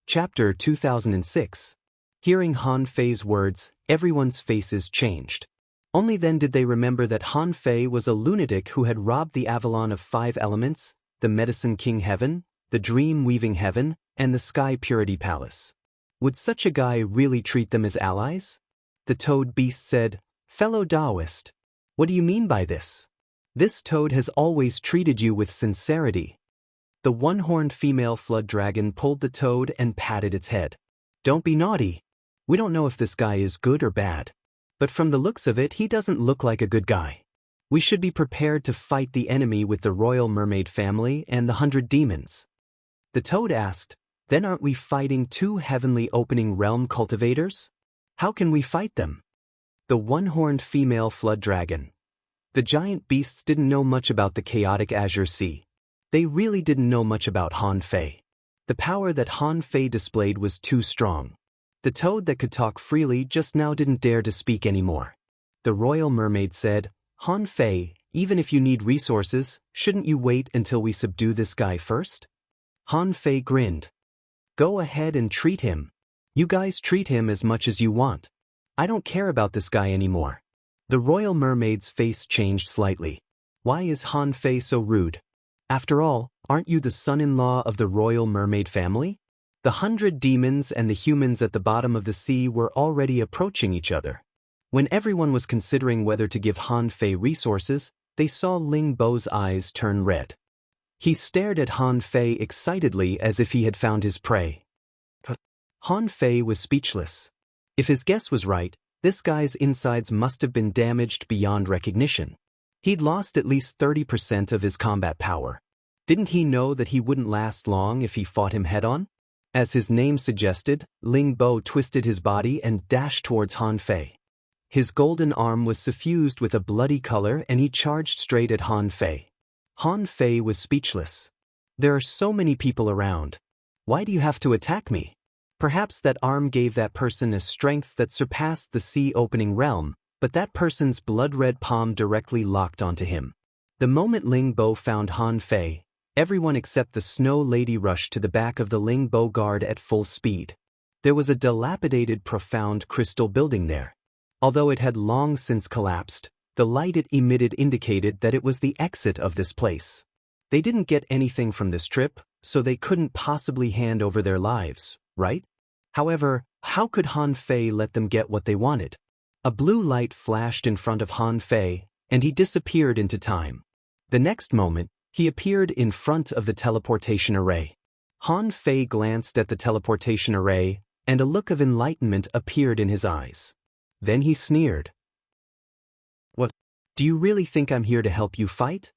Chapter 2006. Hearing Han Fei's words, everyone's faces changed. Only then did they remember that Han Fei was a lunatic who had robbed the Avalon of 5 elements, the Medicine King Heaven, the Dream-Weaving Heaven, and the Sky Purity Palace. Would such a guy really treat them as allies? The toad beast said, "Fellow Taoist, what do you mean by this? This toad has always treated you with sincerity." The one-horned female flood dragon pulled the toad and patted its head. "Don't be naughty. We don't know if this guy is good or bad. But from the looks of it, he doesn't look like a good guy. We should be prepared to fight the enemy with the Royal Mermaid family and the 100 demons." The toad asked, "Then aren't we fighting 2 heavenly opening realm cultivators? How can we fight them?" The one-horned female flood dragon. The giant beasts didn't know much about the chaotic azure sea. They really didn't know much about Han Fei. The power that Han Fei displayed was too strong. The toad that could talk freely just now didn't dare to speak anymore. The Royal Mermaid said, "Han Fei, even if you need resources, shouldn't you wait until we subdue this guy first?" Han Fei grinned. "Go ahead and treat him. You guys treat him as much as you want. I don't care about this guy anymore." The Royal Mermaid's face changed slightly. "Why is Han Fei so rude? After all, aren't you the son-in-law of the Royal Mermaid family?" The 100 demons and the humans at the bottom of the sea were already approaching each other. When everyone was considering whether to give Han Fei resources, they saw Ling Bo's eyes turn red. He stared at Han Fei excitedly as if he had found his prey. Han Fei was speechless. If his guess was right, this guy's insides must have been damaged beyond recognition. He'd lost at least 30% of his combat power. Didn't he know that he wouldn't last long if he fought him head-on? As his name suggested, Ling Bo twisted his body and dashed towards Han Fei. His golden arm was suffused with a bloody color and he charged straight at Han Fei. Han Fei was speechless. "There are so many people around. Why do you have to attack me?" Perhaps that arm gave that person a strength that surpassed the sea-opening realm, but that person's blood-red palm directly locked onto him. The moment Ling Bo found Han Fei, everyone except the Snow Lady rushed to the back of the Ling Bo guard at full speed. There was a dilapidated, profound crystal building there. Although it had long since collapsed, the light it emitted indicated that it was the exit of this place. They didn't get anything from this trip, so they couldn't possibly hand over their lives, right? However, how could Han Fei let them get what they wanted? A blue light flashed in front of Han Fei, and he disappeared into time. The next moment, he appeared in front of the teleportation array. Han Fei glanced at the teleportation array, and a look of enlightenment appeared in his eyes. Then he sneered. "What? Do you really think I'm here to help you fight?"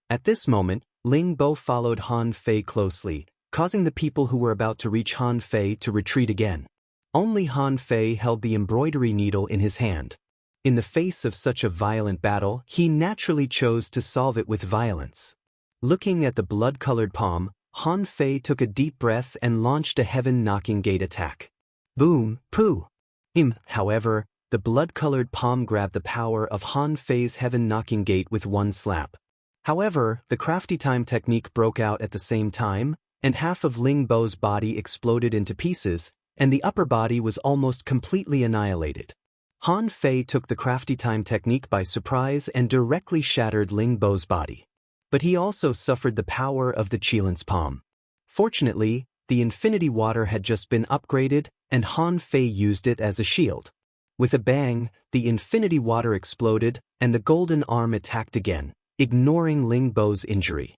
At this moment, Ling Bo followed Han Fei closely, causing the people who were about to reach Han Fei to retreat again. Only Han Fei held the embroidery needle in his hand. In the face of such a violent battle, he naturally chose to solve it with violence. Looking at the blood-colored palm, Han Fei took a deep breath and launched a heaven-knocking gate attack. Boom, pooh! However, the blood-colored palm grabbed the power of Han Fei's heaven-knocking gate with one slap. However, the crafty time technique broke out at the same time, and half of Ling Bo's body exploded into pieces, and the upper body was almost completely annihilated. Han Fei took the crafty time technique by surprise and directly shattered Ling Bo's body. But he also suffered the power of the Qilan's palm. Fortunately, the infinity water had just been upgraded, and Han Fei used it as a shield. With a bang, the infinity water exploded, and the golden arm attacked again, ignoring Ling Bo's injury.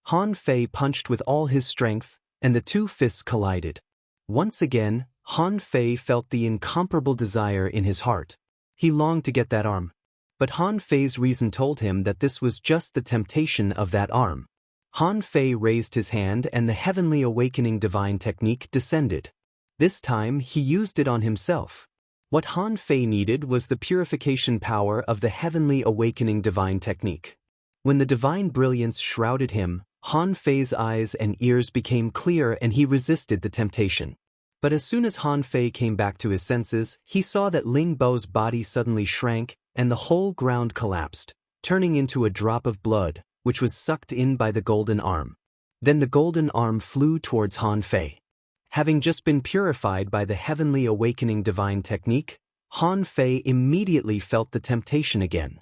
Han Fei punched with all his strength, and the 2 fists collided. Once again, Han Fei felt the incomparable desire in his heart. He longed to get that arm. But Han Fei's reason told him that this was just the temptation of that arm. Han Fei raised his hand and the Heavenly Awakening Divine Technique descended. This time, he used it on himself. What Han Fei needed was the purification power of the Heavenly Awakening Divine Technique. When the divine brilliance shrouded him, Han Fei's eyes and ears became clear and he resisted the temptation. But as soon as Han Fei came back to his senses, he saw that Ling Bo's body suddenly shrank and the whole ground collapsed, turning into a drop of blood, which was sucked in by the golden arm. Then the golden arm flew towards Han Fei. Having just been purified by the heavenly awakening divine technique, Han Fei immediately felt the temptation again.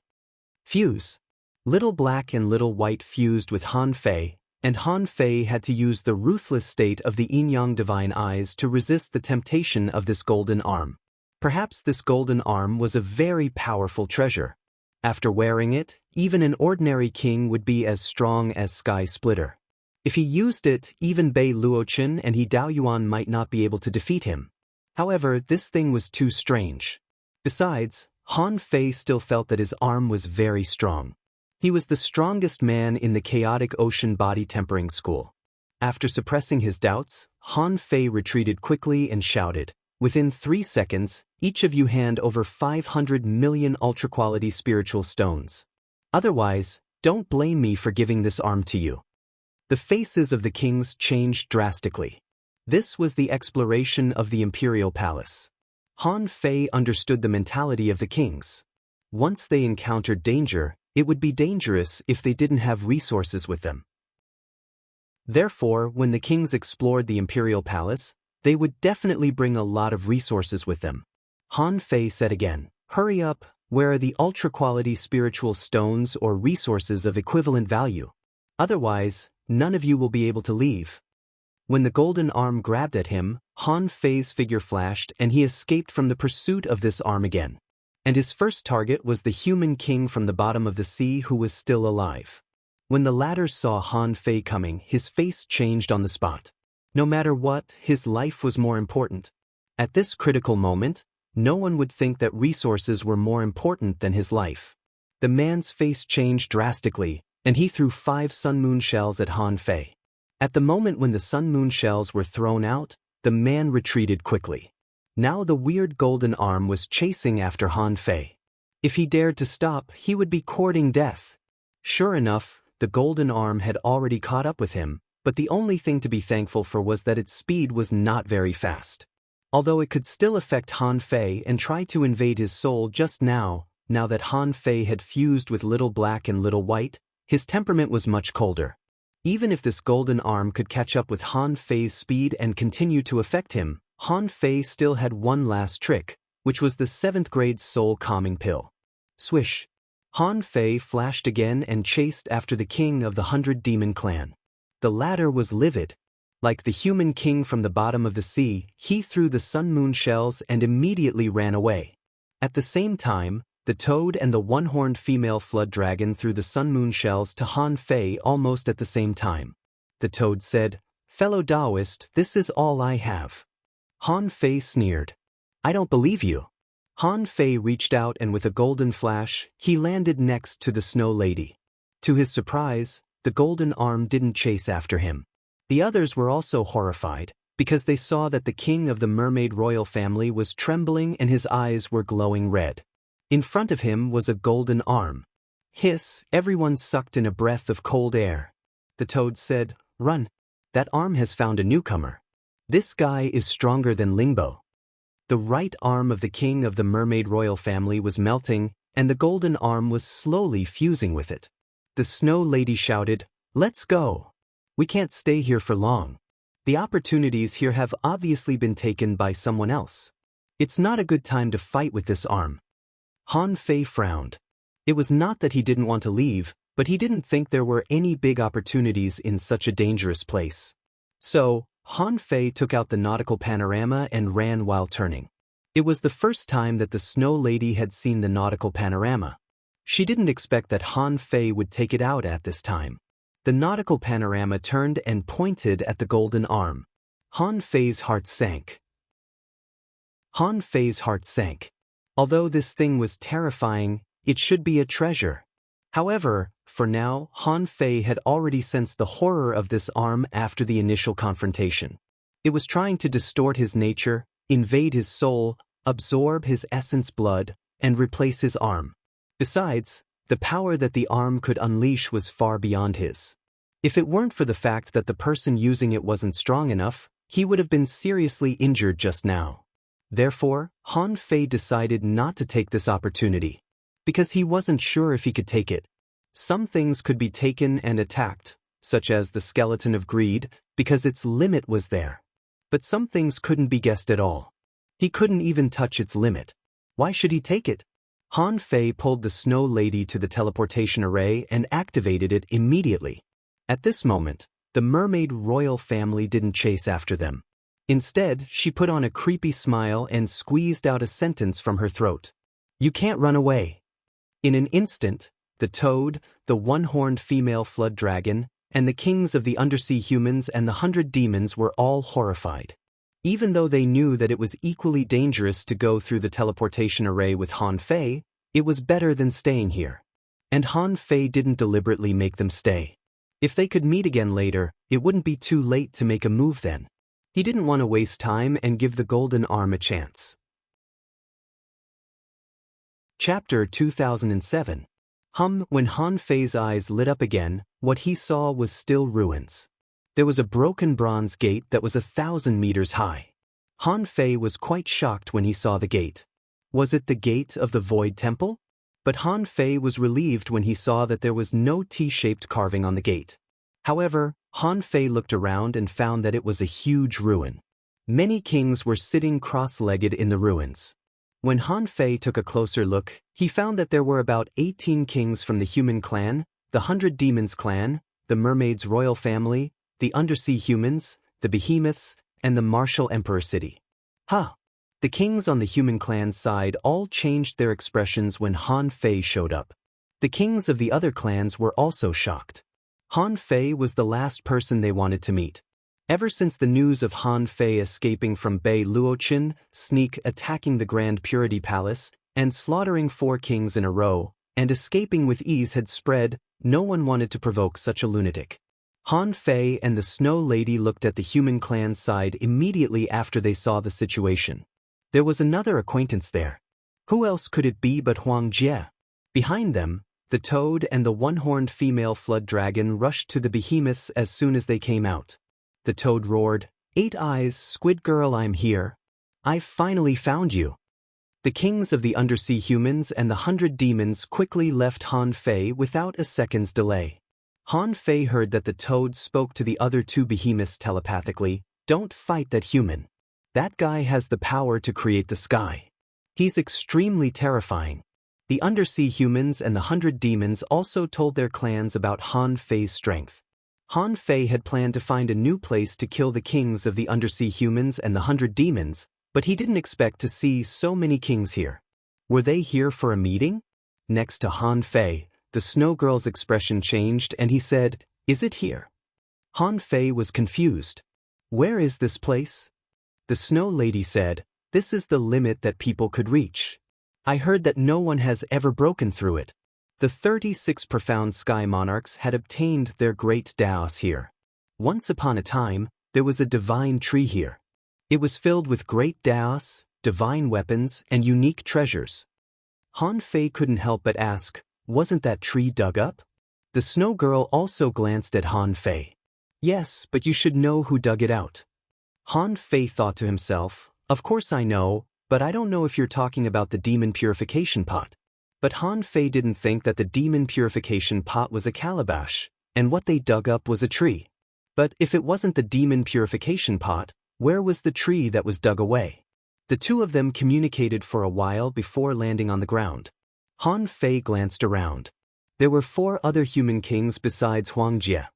Fuse. Little Black and Little White fused with Han Fei, and Han Fei had to use the ruthless state of the yin-yang divine eyes to resist the temptation of this golden arm. Perhaps this golden arm was a very powerful treasure. After wearing it, even an ordinary king would be as strong as Sky Splitter. If he used it, even Bei Luochen and He Daoyuan might not be able to defeat him. However, this thing was too strange. Besides, Han Fei still felt that his arm was very strong. He was the strongest man in the chaotic ocean body tempering school. After suppressing his doubts, Han Fei retreated quickly and shouted, "Within 3 seconds, each of you hand over 500 million ultra-quality spiritual stones. Otherwise, don't blame me for giving this arm to you." The faces of the kings changed drastically. This was the exploration of the imperial palace. Han Fei understood the mentality of the kings. Once they encountered danger, it would be dangerous if they didn't have resources with them. Therefore, when the kings explored the imperial palace, they would definitely bring a lot of resources with them. Han Fei said again, "Hurry up, where are the ultra-quality spiritual stones or resources of equivalent value? Otherwise, none of you will be able to leave." When the golden arm grabbed at him, Han Fei's figure flashed and he escaped from the pursuit of this arm again. And his first target was the human king from the bottom of the sea who was still alive. When the latter saw Han Fei coming, his face changed on the spot. No matter what, his life was more important. At this critical moment, no one would think that resources were more important than his life. The man's face changed drastically, and he threw 5 sun-moon shells at Han Fei. At the moment when the sun-moon shells were thrown out, the man retreated quickly. Now the weird golden arm was chasing after Han Fei. If he dared to stop, he would be courting death. Sure enough, the golden arm had already caught up with him, but the only thing to be thankful for was that its speed was not very fast. Although it could still affect Han Fei and try to invade his soul just now that Han Fei had fused with Little Black and Little White, his temperament was much colder. Even if this golden arm could catch up with Han Fei's speed and continue to affect him, Han Fei still had one last trick, which was the 7th grade soul calming pill. Swish! Han Fei flashed again and chased after the king of the 100 Demon clan. The latter was livid. Like the human king from the bottom of the sea, he threw the sun-moon shells and immediately ran away. At the same time, the toad and the one-horned female flood dragon threw the sun-moon shells to Han Fei almost at the same time. The toad said, "Fellow Taoist, this is all I have." Han Fei sneered. "I don't believe you." Han Fei reached out and with a golden flash, he landed next to the Snow Lady. To his surprise, the golden arm didn't chase after him. The others were also horrified, because they saw that the king of the mermaid royal family was trembling and his eyes were glowing red. In front of him was a golden arm. Hiss! Everyone sucked in a breath of cold air. The toad said, "Run! That arm has found a newcomer. This guy is stronger than Lingbo." The right arm of the king of the mermaid royal family was melting, and the golden arm was slowly fusing with it. The Snow Lady shouted, "Let's go! We can't stay here for long. The opportunities here have obviously been taken by someone else. It's not a good time to fight with this arm." Han Fei frowned. It was not that he didn't want to leave, but he didn't think there were any big opportunities in such a dangerous place. So, Han Fei took out the nautical panorama and ran while turning. It was the first time that the Snow Lady had seen the nautical panorama. She didn't expect that Han Fei would take it out at this time. The nautical panorama turned and pointed at the golden arm. Han Fei's heart sank. Han Fei's heart sank. Although this thing was terrifying, it should be a treasure. However, for now, Han Fei had already sensed the horror of this arm after the initial confrontation. It was trying to distort his nature, invade his soul, absorb his essence blood, and replace his arm. Besides, the power that the arm could unleash was far beyond his. If it weren't for the fact that the person using it wasn't strong enough, he would have been seriously injured just now. Therefore, Han Fei decided not to take this opportunity. Because he wasn't sure if he could take it. Some things could be taken and attacked, such as the skeleton of greed, because its limit was there. But some things couldn't be guessed at all. He couldn't even touch its limit. Why should he take it? Han Fei pulled the Snow Lady to the teleportation array and activated it immediately. At this moment, the mermaid royal family didn't chase after them. Instead, she put on a creepy smile and squeezed out a sentence from her throat. You can't run away. In an instant, the toad, the one-horned female flood dragon, and the kings of the undersea humans and the 100 demons were all horrified. Even though they knew that it was equally dangerous to go through the teleportation array with Han Fei, it was better than staying here. And Han Fei didn't deliberately make them stay. If they could meet again later, it wouldn't be too late to make a move then. He didn't want to waste time and give the Golden Arm a chance. Chapter 2007. When Han Fei's eyes lit up again, what he saw was still ruins. There was a broken bronze gate that was 1,000 meters high. Han Fei was quite shocked when he saw the gate. Was it the gate of the Void Temple? But Han Fei was relieved when he saw that there was no T-shaped carving on the gate. However, Han Fei looked around and found that it was a huge ruin. Many kings were sitting cross-legged in the ruins. When Han Fei took a closer look, he found that there were about 18 kings from the human clan, the 100 demons clan, the mermaid's royal family, the undersea humans, the behemoths, and the martial emperor city. The kings on the human clan's side all changed their expressions when Han Fei showed up. The kings of the other clans were also shocked. Han Fei was the last person they wanted to meet. Ever since the news of Han Fei escaping from Bei Luochen, sneak attacking the Grand Purity Palace, and slaughtering 4 kings in a row, and escaping with ease had spread, no one wanted to provoke such a lunatic. Han Fei and the Snow Lady looked at the human clan's side immediately after they saw the situation. There was another acquaintance there. Who else could it be but Huang Jie? Behind them, the toad and the one-horned female flood dragon rushed to the behemoths as soon as they came out. The toad roared, 8 eyes, Squid Girl, I'm here. I've finally found you. The kings of the undersea humans and the 100 demons quickly left Han Fei without a second's delay. Han Fei heard that the toad spoke to the other 2 behemoths telepathically, don't fight that human. That guy has the power to create the sky. He's extremely terrifying. The undersea humans and the 100 demons also told their clans about Han Fei's strength. Han Fei had planned to find a new place to kill the kings of the undersea humans and the 100 demons, but he didn't expect to see so many kings here. Were they here for a meeting? Next to Han Fei, the Snow Girl's expression changed and he said, Is it here? Han Fei was confused. Where is this place? The Snow Lady said, This is the limit that people could reach. I heard that no one has ever broken through it. The 36 profound sky monarchs had obtained their great Daos here. Once upon a time, there was a divine tree here. It was filled with great Daos, divine weapons, and unique treasures. Han Fei couldn't help but ask, wasn't that tree dug up? The Snow Girl also glanced at Han Fei. Yes, but you should know who dug it out. Han Fei thought to himself, Of course I know, but I don't know if you're talking about the demon purification pot. But Han Fei didn't think that the demon purification pot was a calabash, and what they dug up was a tree. But if it wasn't the demon purification pot, where was the tree that was dug away? The 2 of them communicated for a while before landing on the ground. Han Fei glanced around. There were 4 other human kings besides Huang Jie.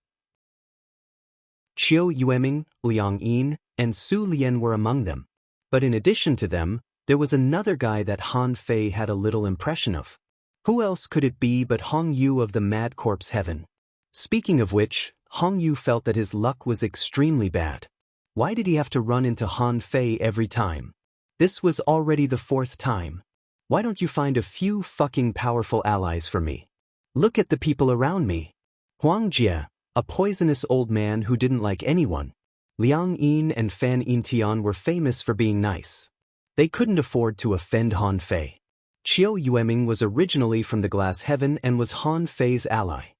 Qiu Yueming, Liang Yin, and Su Lian were among them. But in addition to them, there was another guy that Han Fei had a little impression of. Who else could it be but Hong Yu of the Mad Corpse Heaven? Speaking of which, Hong Yu felt that his luck was extremely bad. Why did he have to run into Han Fei every time? This was already the 4th time. Why don't you find a few fucking powerful allies for me? Look at the people around me. Huang Jie, a poisonous old man who didn't like anyone. Liang Yin and Fan Yintian were famous for being nice. They couldn't afford to offend Han Fei. Qiu Yueming was originally from the Glass Heaven and was Han Fei's ally.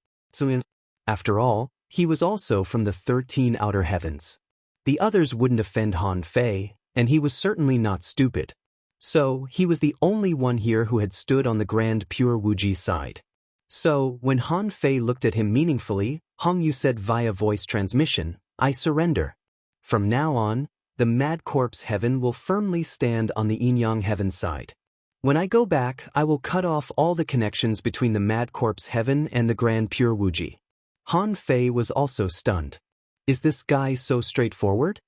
After all, he was also from the 13 Outer Heavens. The others wouldn't offend Han Fei, and he was certainly not stupid. So, he was the only one here who had stood on the Grand Pure Wuji's side. So, when Han Fei looked at him meaningfully, Hong Yu said via voice transmission, I surrender. From now on, the Mad Corpse heaven will firmly stand on the Yin-Yang heaven side. When I go back, I will cut off all the connections between the Mad Corpse heaven and the Grand Pure Wuji. Han Fei was also stunned. Is this guy so straightforward?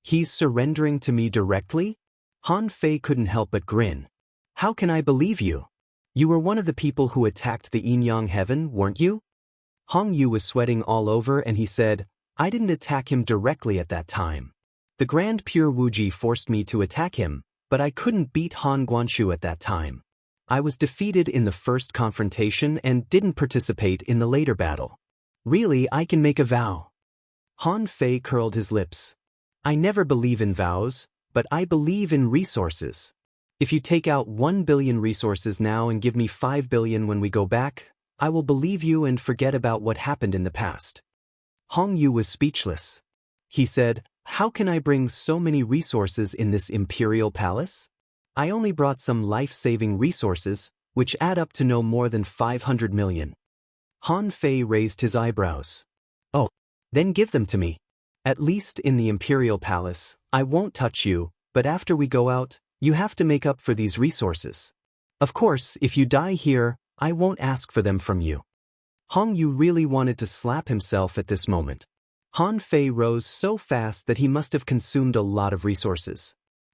He's surrendering to me directly? Han Fei couldn't help but grin. How can I believe you? You were one of the people who attacked the Yin-Yang heaven, weren't you? Hong Yu was sweating all over and he said, I didn't attack him directly at that time. The Grand Pure Wuji forced me to attack him, but I couldn't beat Han Guanshu at that time. I was defeated in the first confrontation and didn't participate in the later battle. Really, I can make a vow. Han Fei curled his lips. I never believe in vows, but I believe in resources. If you take out 1 billion resources now and give me 5 billion when we go back, I will believe you and forget about what happened in the past. Hong Yu was speechless. He said, how can I bring so many resources in this imperial palace? I only brought some life-saving resources, which add up to no more than 500 million. Han Fei raised his eyebrows. Oh, then give them to me. At least in the imperial palace, I won't touch you, but after we go out, you have to make up for these resources. Of course, if you die here, I won't ask for them from you. Hong Yu really wanted to slap himself at this moment. Han Fei rose so fast that he must have consumed a lot of resources.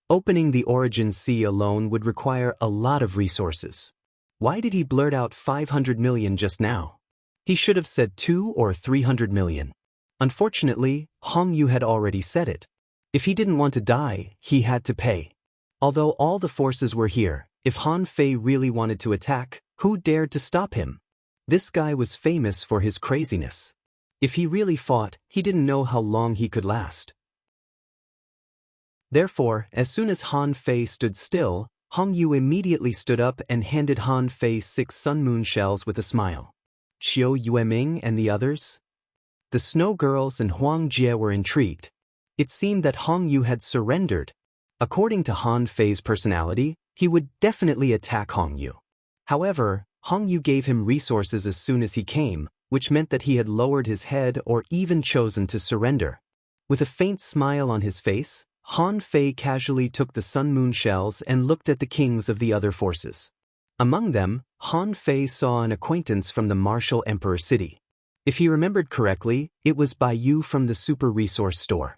Opening the Origin Sea alone would require a lot of resources. Why did he blurt out 500 million just now? He should have said 200 or 300 million. Unfortunately, Hong Yu had already said it. If he didn't want to die, he had to pay. Although all the forces were here, if Han Fei really wanted to attack, who dared to stop him? This guy was famous for his craziness. If he really fought, he didn't know how long he could last. Therefore, as soon as Han Fei stood still, Hong Yu immediately stood up and handed Han Fei 6 sun moon shells with a smile. Qiu Yueming and the others? The Snow Girls and Huang Jie were intrigued. It seemed that Hong Yu had surrendered. According to Han Fei's personality, he would definitely attack Hong Yu. However, Hong Yu gave him resources as soon as he came, which meant that he had lowered his head or even chosen to surrender. With a faint smile on his face, Han Fei casually took the sun moon shells and looked at the kings of the other forces. Among them, Han Fei saw an acquaintance from the Martial Emperor City. If he remembered correctly, it was Bai Yu from the Super Resource Store.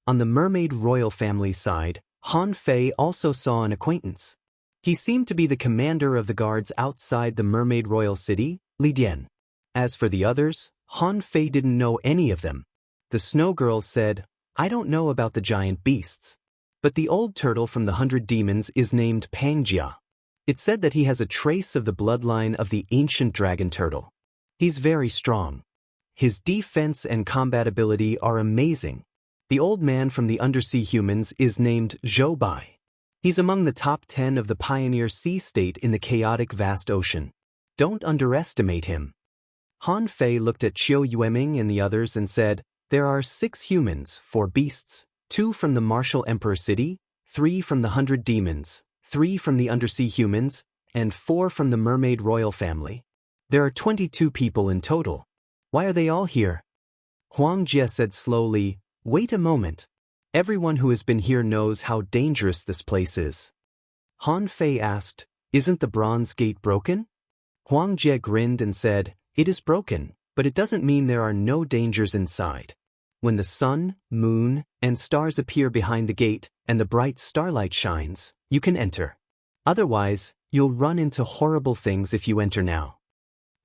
On the Mermaid Royal family side, Han Fei also saw an acquaintance. He seemed to be the commander of the guards outside the Mermaid Royal City, Li Dian. As for the others, Han Fei didn't know any of them. The Snow Girls said, I don't know about the giant beasts. But the old turtle from the 100 Demons is named Pangjia. It said that he has a trace of the bloodline of the ancient dragon turtle. He's very strong. His defense and combat ability are amazing. The old man from the undersea humans is named Zhou Bai. He's among the top 10 of the pioneer sea state in the chaotic vast ocean. Don't underestimate him. Han Fei looked at Qiu Yueming and the others and said, there are 6 humans, 4 beasts, 2 from the Martial Emperor City, 3 from the 100 Demons, 3 from the undersea humans, and 4 from the Mermaid Royal family. There are 22 people in total. Why are they all here? Huang Jie said slowly, wait a moment. Everyone who has been here knows how dangerous this place is. Han Fei asked, isn't the bronze gate broken? Huang Jie grinned and said, it is broken, but it doesn't mean there are no dangers inside. When the sun, moon, and stars appear behind the gate and the bright starlight shines, you can enter. Otherwise, you'll run into horrible things if you enter now.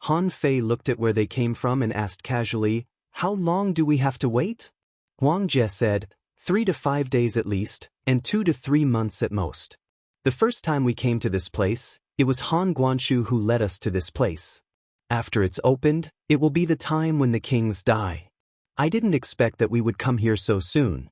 Han Fei looked at where they came from and asked casually, how long do we have to wait? Huang Jie said, 3 to 5 days at least, and 2 to 3 months at most. The first time we came to this place, it was Han Guanshu who led us to this place. After it's opened, it will be the time when the kings die. I didn't expect that we would come here so soon.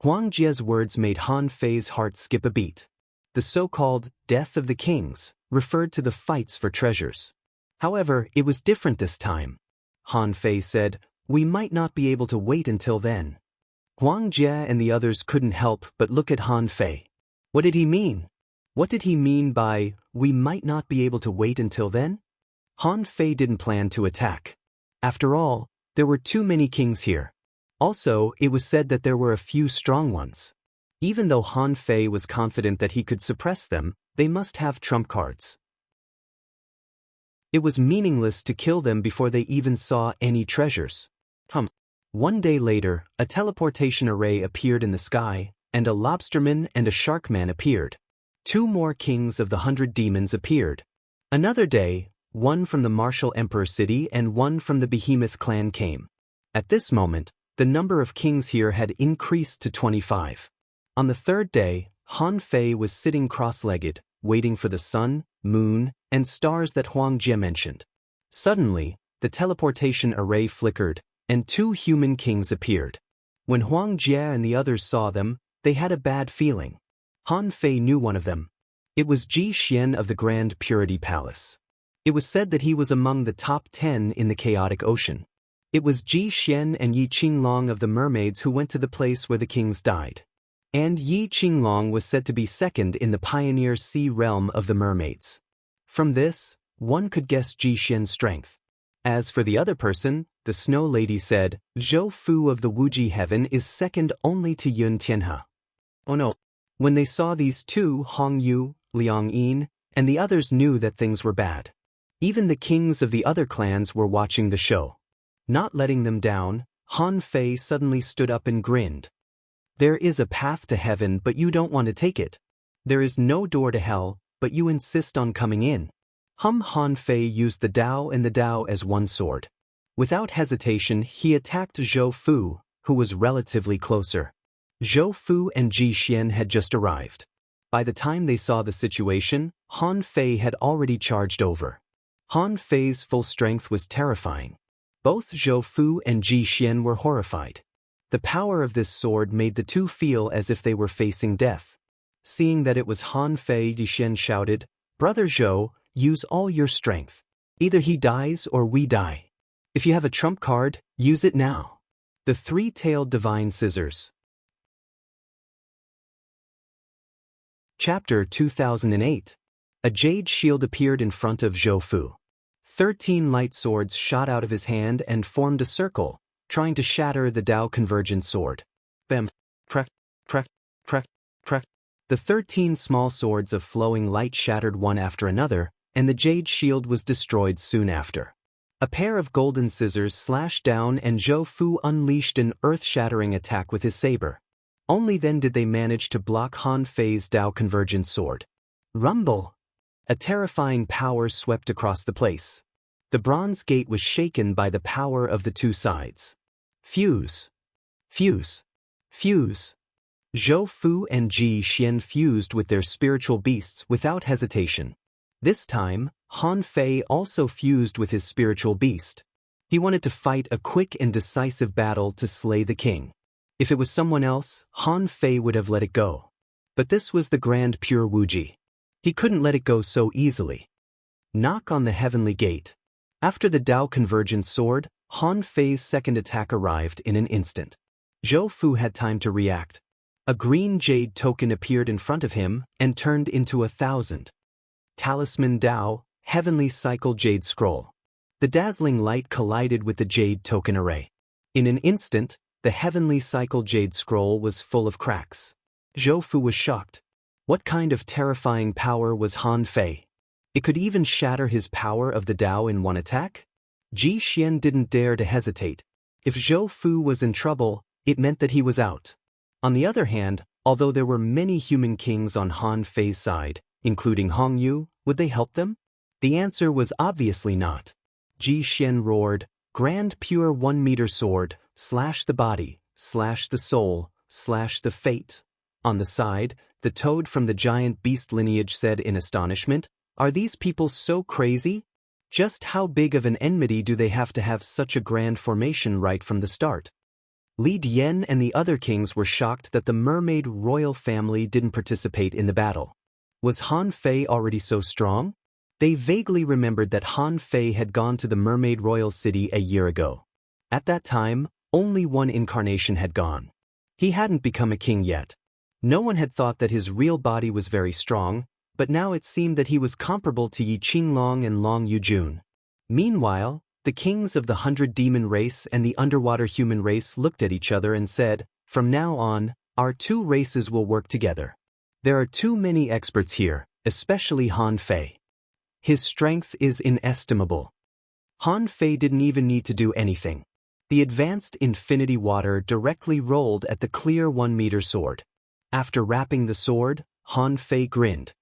Huang Jie's words made Han Fei's heart skip a beat. The so-called death of the kings referred to the fights for treasures. However, it was different this time. Han Fei said, we might not be able to wait until then. Huang Jie and the others couldn't help but look at Han Fei. What did he mean? What did he mean by, we might not be able to wait until then? Han Fei didn't plan to attack. After all, there were too many kings here. Also, it was said that there were a few strong ones. Even though Han Fei was confident that he could suppress them, they must have trump cards. It was meaningless to kill them before they even saw any treasures. One day later, a teleportation array appeared in the sky, and a lobsterman and a sharkman appeared. 2 more kings of the 100 demons appeared. Another day, one from the martial emperor city and one from the behemoth clan came. At this moment, the number of kings here had increased to 25. On the 3rd day, Han Fei was sitting cross-legged, waiting for the sun, moon, and stars that Huang Jie mentioned. Suddenly, the teleportation array flickered, and 2 human kings appeared. When Huang Jie and the others saw them, they had a bad feeling. Han Fei knew one of them. It was Ji Xian of the Grand Purity Palace. It was said that he was among the top 10 in the chaotic ocean. It was Ji Xian and Yi Qinglong of the mermaids who went to the place where the kings died. And Yi Qinglong was said to be second in the pioneer sea realm of the mermaids. From this, one could guess Ji Xian's strength. As for the other person, the Snow Lady said, Zhou Fu of the Wuji heaven is second only to Yun Tianhe. Oh no. When they saw these 2, Hong Yu, Liang Yin, and the others knew that things were bad. Even the kings of the other clans were watching the show. Not letting them down, Han Fei suddenly stood up and grinned. There is a path to heaven, but you don't want to take it. There is no door to hell, but you insist on coming in. Han Fei used the Dao and the Dao as one sword. Without hesitation, he attacked Zhou Fu, who was relatively closer. Zhou Fu and Ji Xian had just arrived. By the time they saw the situation, Han Fei had already charged over. Han Fei's full strength was terrifying. Both Zhou Fu and Ji Xian were horrified. The power of this sword made the 2 feel as if they were facing death. Seeing that it was Han Fei, Ji Xian shouted, Brother Zhou, use all your strength. Either he dies or we die. If you have a trump card, use it now. The 3-tailed divine scissors. Chapter 2008. A jade shield appeared in front of Zhou Fu. 13 light swords shot out of his hand and formed a circle, trying to shatter the Dao Convergent sword. Bam! Crack! Crack! Crack! Crack! The 13 small swords of flowing light shattered one after another, and the jade shield was destroyed soon after. A pair of golden scissors slashed down and Zhou Fu unleashed an earth-shattering attack with his saber. Only then did they manage to block Han Fei's Dao Convergent sword. Rumble! A terrifying power swept across the place. The bronze gate was shaken by the power of the 2 sides. Fuse! Fuse! Fuse! Zhou Fu and Ji Xian fused with their spiritual beasts without hesitation. This time, Han Fei also fused with his spiritual beast. He wanted to fight a quick and decisive battle to slay the king. If it was someone else, Han Fei would have let it go. But this was the Grand Pure Wuji. He couldn't let it go so easily. Knock on the heavenly gate. After the Dao Convergent sword, Han Fei's second attack arrived in an instant. Zhou Fu had time to react. A green jade token appeared in front of him and turned into 1,000. Talisman Dao, Heavenly Cycle Jade Scroll. The dazzling light collided with the jade token array. In an instant, the Heavenly Cycle Jade Scroll was full of cracks. Zhou Fu was shocked. What kind of terrifying power was Han Fei? It could even shatter his power of the Dao in one attack? Ji Xian didn't dare to hesitate. If Zhou Fu was in trouble, it meant that he was out. On the other hand, although there were many human kings on Han Fei's side, including Hong Yu, would they help them? The answer was obviously not. Ji Xian roared, Grand Pure 1-meter sword, slash the body, slash the soul, slash the fate. On the side, the toad from the giant beast lineage said in astonishment, Are these people so crazy? Just how big of an enmity do they have to have such a grand formation right from the start? Li Dian and the other kings were shocked that the mermaid royal family didn't participate in the battle. Was Han Fei already so strong? They vaguely remembered that Han Fei had gone to the mermaid royal city a year ago. At that time, only one incarnation had gone. He hadn't become a king yet. No one had thought that his real body was very strong, but now it seemed that he was comparable to Yi Qinglong and Long Yujun. Meanwhile, the kings of the 100 demon race and the underwater human race looked at each other and said, From now on, Our two races will work together. There are too many experts here, especially Han Fei. His strength is inestimable. Han Fei didn't even need to do anything. The advanced infinity water directly rolled at the clear 1-meter sword. After wrapping the sword, Han Fei grinned.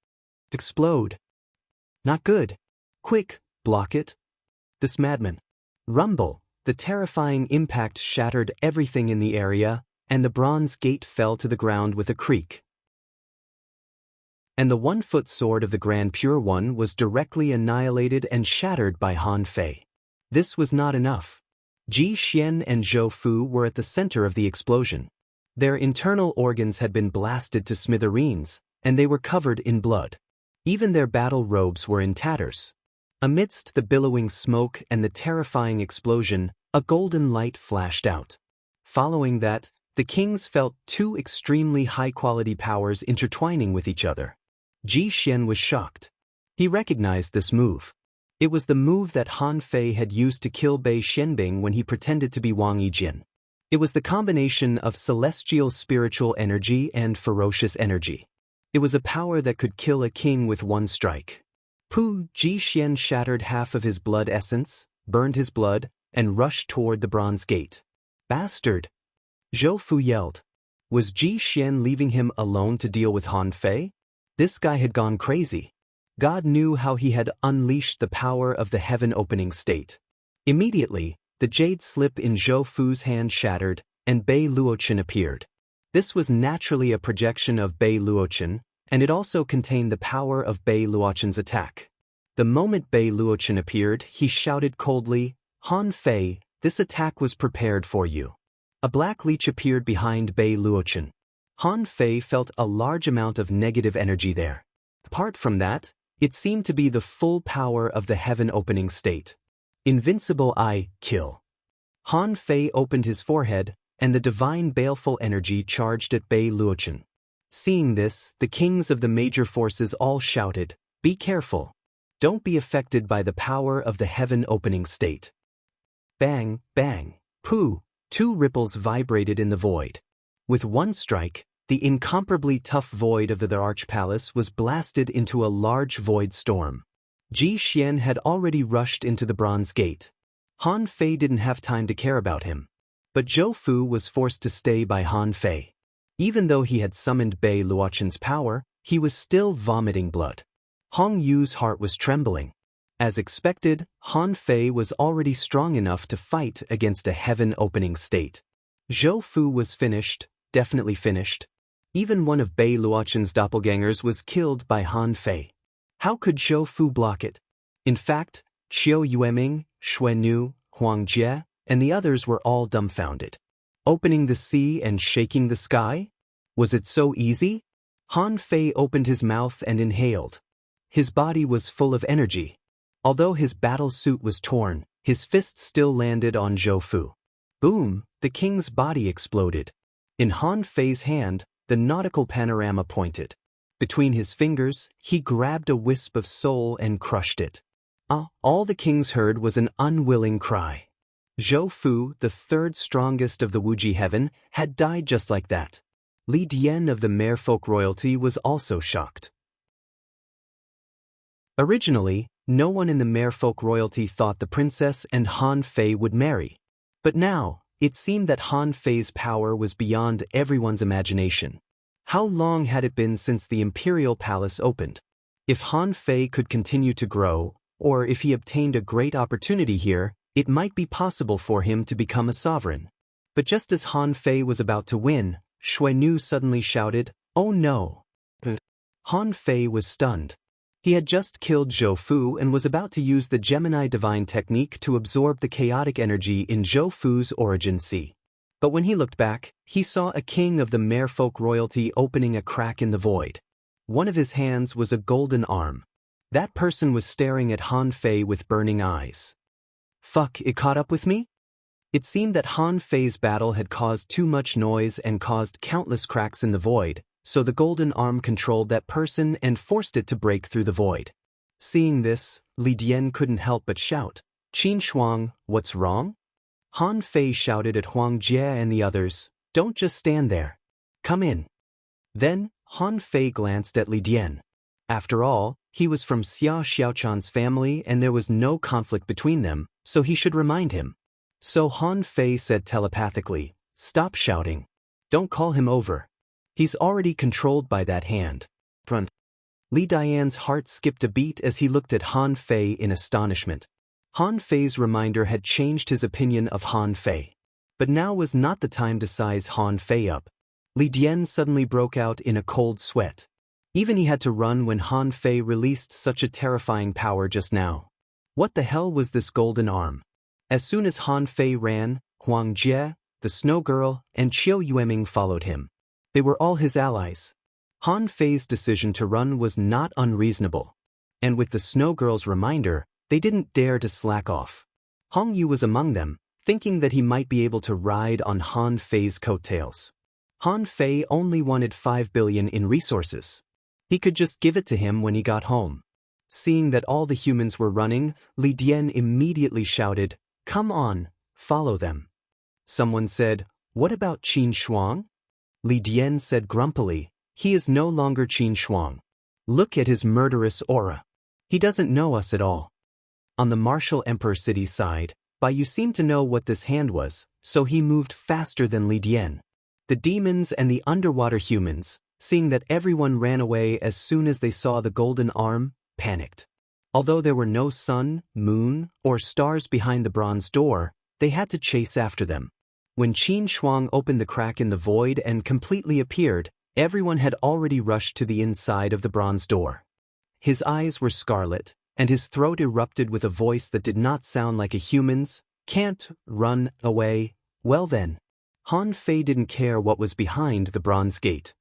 Explode. Not good. Quick, block it. This madman. Rumble. The terrifying impact shattered everything in the area, and the bronze gate fell to the ground with a creak. And the 1-foot sword of the Grand Pure One was directly annihilated and shattered by Han Fei. This was not enough. Ji Xian and Zhou Fu were at the center of the explosion. Their internal organs had been blasted to smithereens, and they were covered in blood. Even their battle robes were in tatters. Amidst the billowing smoke and the terrifying explosion, a golden light flashed out. Following that, the kings felt two extremely high-quality powers intertwining with each other. Ji Xian was shocked. He recognized this move. It was the move that Han Fei had used to kill Bei Xianbing when he pretended to be Wang Yijin. It was the combination of celestial spiritual energy and ferocious energy. It was a power that could kill a king with one strike. Ji Xian shattered half of his blood essence, burned his blood, and rushed toward the bronze gate. Bastard! Zhou Fu yelled. Was Ji Xian leaving him alone to deal with Han Fei? This guy had gone crazy. God knew how he had unleashed the power of the heaven-opening state. Immediately, the jade slip in Zhou Fu's hand shattered, and Bei Luochen appeared. This was naturally a projection of Bei Luochen, and it also contained the power of Bei Luochen's attack. The moment Bei Luochen appeared, he shouted coldly, Han Fei, this attack was prepared for you. A black leech appeared behind Bei Luochen. Han Fei felt a large amount of negative energy there. Apart from that, it seemed to be the full power of the heaven-opening state. Invincible eye, kill. Han Fei opened his forehead, and the divine baleful energy charged at Bei Luochen. Seeing this, the kings of the major forces all shouted, be careful. Don't be affected by the power of the heaven-opening state. Bang, bang, pooh, 2 ripples vibrated in the void. With one strike, the incomparably tough void of the Arch Palace was blasted into a large void storm. Ji Xian had already rushed into the bronze gate. Han Fei didn't have time to care about him. But Zhou Fu was forced to stay by Han Fei. Even though he had summoned Bei Luochen's power, he was still vomiting blood. Hong Yu's heart was trembling. As expected, Han Fei was already strong enough to fight against a heaven-opening state. Zhou Fu was finished, definitely finished. Even one of Bei Luochen's doppelgangers was killed by Han Fei. How could Zhou Fu block it? In fact, Qiu Yueming, Xuenu, Huang Jie, and the others were all dumbfounded. Opening the sea and shaking the sky? Was it so easy? Han Fei opened his mouth and inhaled. His body was full of energy. Although his battle suit was torn, his fist still landed on Zhou Fu. Boom, the king's body exploded. In Han Fei's hand, the nautical panorama pointed. Between his fingers, he grabbed a wisp of soul and crushed it. All the kings heard was an unwilling cry. Zhou Fu, the third strongest of the Wuji heaven, had died just like that. Li Dian of the Merfolk royalty was also shocked. Originally, no one in the Merfolk royalty thought the princess and Han Fei would marry. But now, it seemed that Han Fei's power was beyond everyone's imagination. How long had it been since the imperial palace opened? If Han Fei could continue to grow, or if he obtained a great opportunity here, it might be possible for him to become a sovereign. But just as Han Fei was about to win, Xuenu suddenly shouted, "Oh no!" Han Fei was stunned. He had just killed Zhou Fu and was about to use the Gemini Divine technique to absorb the chaotic energy in Zhou Fu's origin sea. But when he looked back, he saw a king of the Merfolk royalty opening a crack in the void. One of his hands was a golden arm. That person was staring at Han Fei with burning eyes. Fuck, it caught up with me? It seemed that Han Fei's battle had caused too much noise and caused countless cracks in the void, so the golden arm controlled that person and forced it to break through the void. Seeing this, Li Dian couldn't help but shout, "Qin Shuang, what's wrong?" Han Fei shouted at Huang Jie and the others, "Don't just stand there. Come in. Then, Han Fei glanced at Li Dian. After all, he was from Xia Xiaochan's family and there was no conflict between them, so he should remind him. So Han Fei said telepathically, "Stop shouting. Don't call him over. He's already controlled by that hand." Li Dian's heart skipped a beat as he looked at Han Fei in astonishment. Han Fei's reminder had changed his opinion of Han Fei. But now was not the time to size Han Fei up. Li Dian suddenly broke out in a cold sweat. Even he had to run when Han Fei released such a terrifying power just now. What the hell was this golden arm? As soon as Han Fei ran, Huang Jie, the Snow Girl, and Qiu Yueming followed him. They were all his allies. Han Fei's decision to run was not unreasonable. And with the Snow Girl's reminder, they didn't dare to slack off. Hong Yu was among them, thinking that he might be able to ride on Han Fei's coattails. Han Fei only wanted 5 billion in resources. He could just give it to him when he got home. Seeing that all the humans were running, Li Dian immediately shouted, "Come on, follow them." Someone said, "What about Qin Shuang?" Li Dian said grumpily, "He is no longer Qin Shuang. Look at his murderous aura. He doesn't know us at all." On the martial Emperor City side, Bai Yu seemed to know what this hand was, so he moved faster than Li Dian. The demons and the underwater humans, seeing that everyone ran away as soon as they saw the golden arm, panicked. Although there were no sun, moon, or stars behind the bronze door, they had to chase after them. When Qin Shuang opened the crack in the void and completely appeared, everyone had already rushed to the inside of the bronze door. His eyes were scarlet, and his throat erupted with a voice that did not sound like a human's. "Can't run away." Well then. Han Fei didn't care what was behind the bronze gate.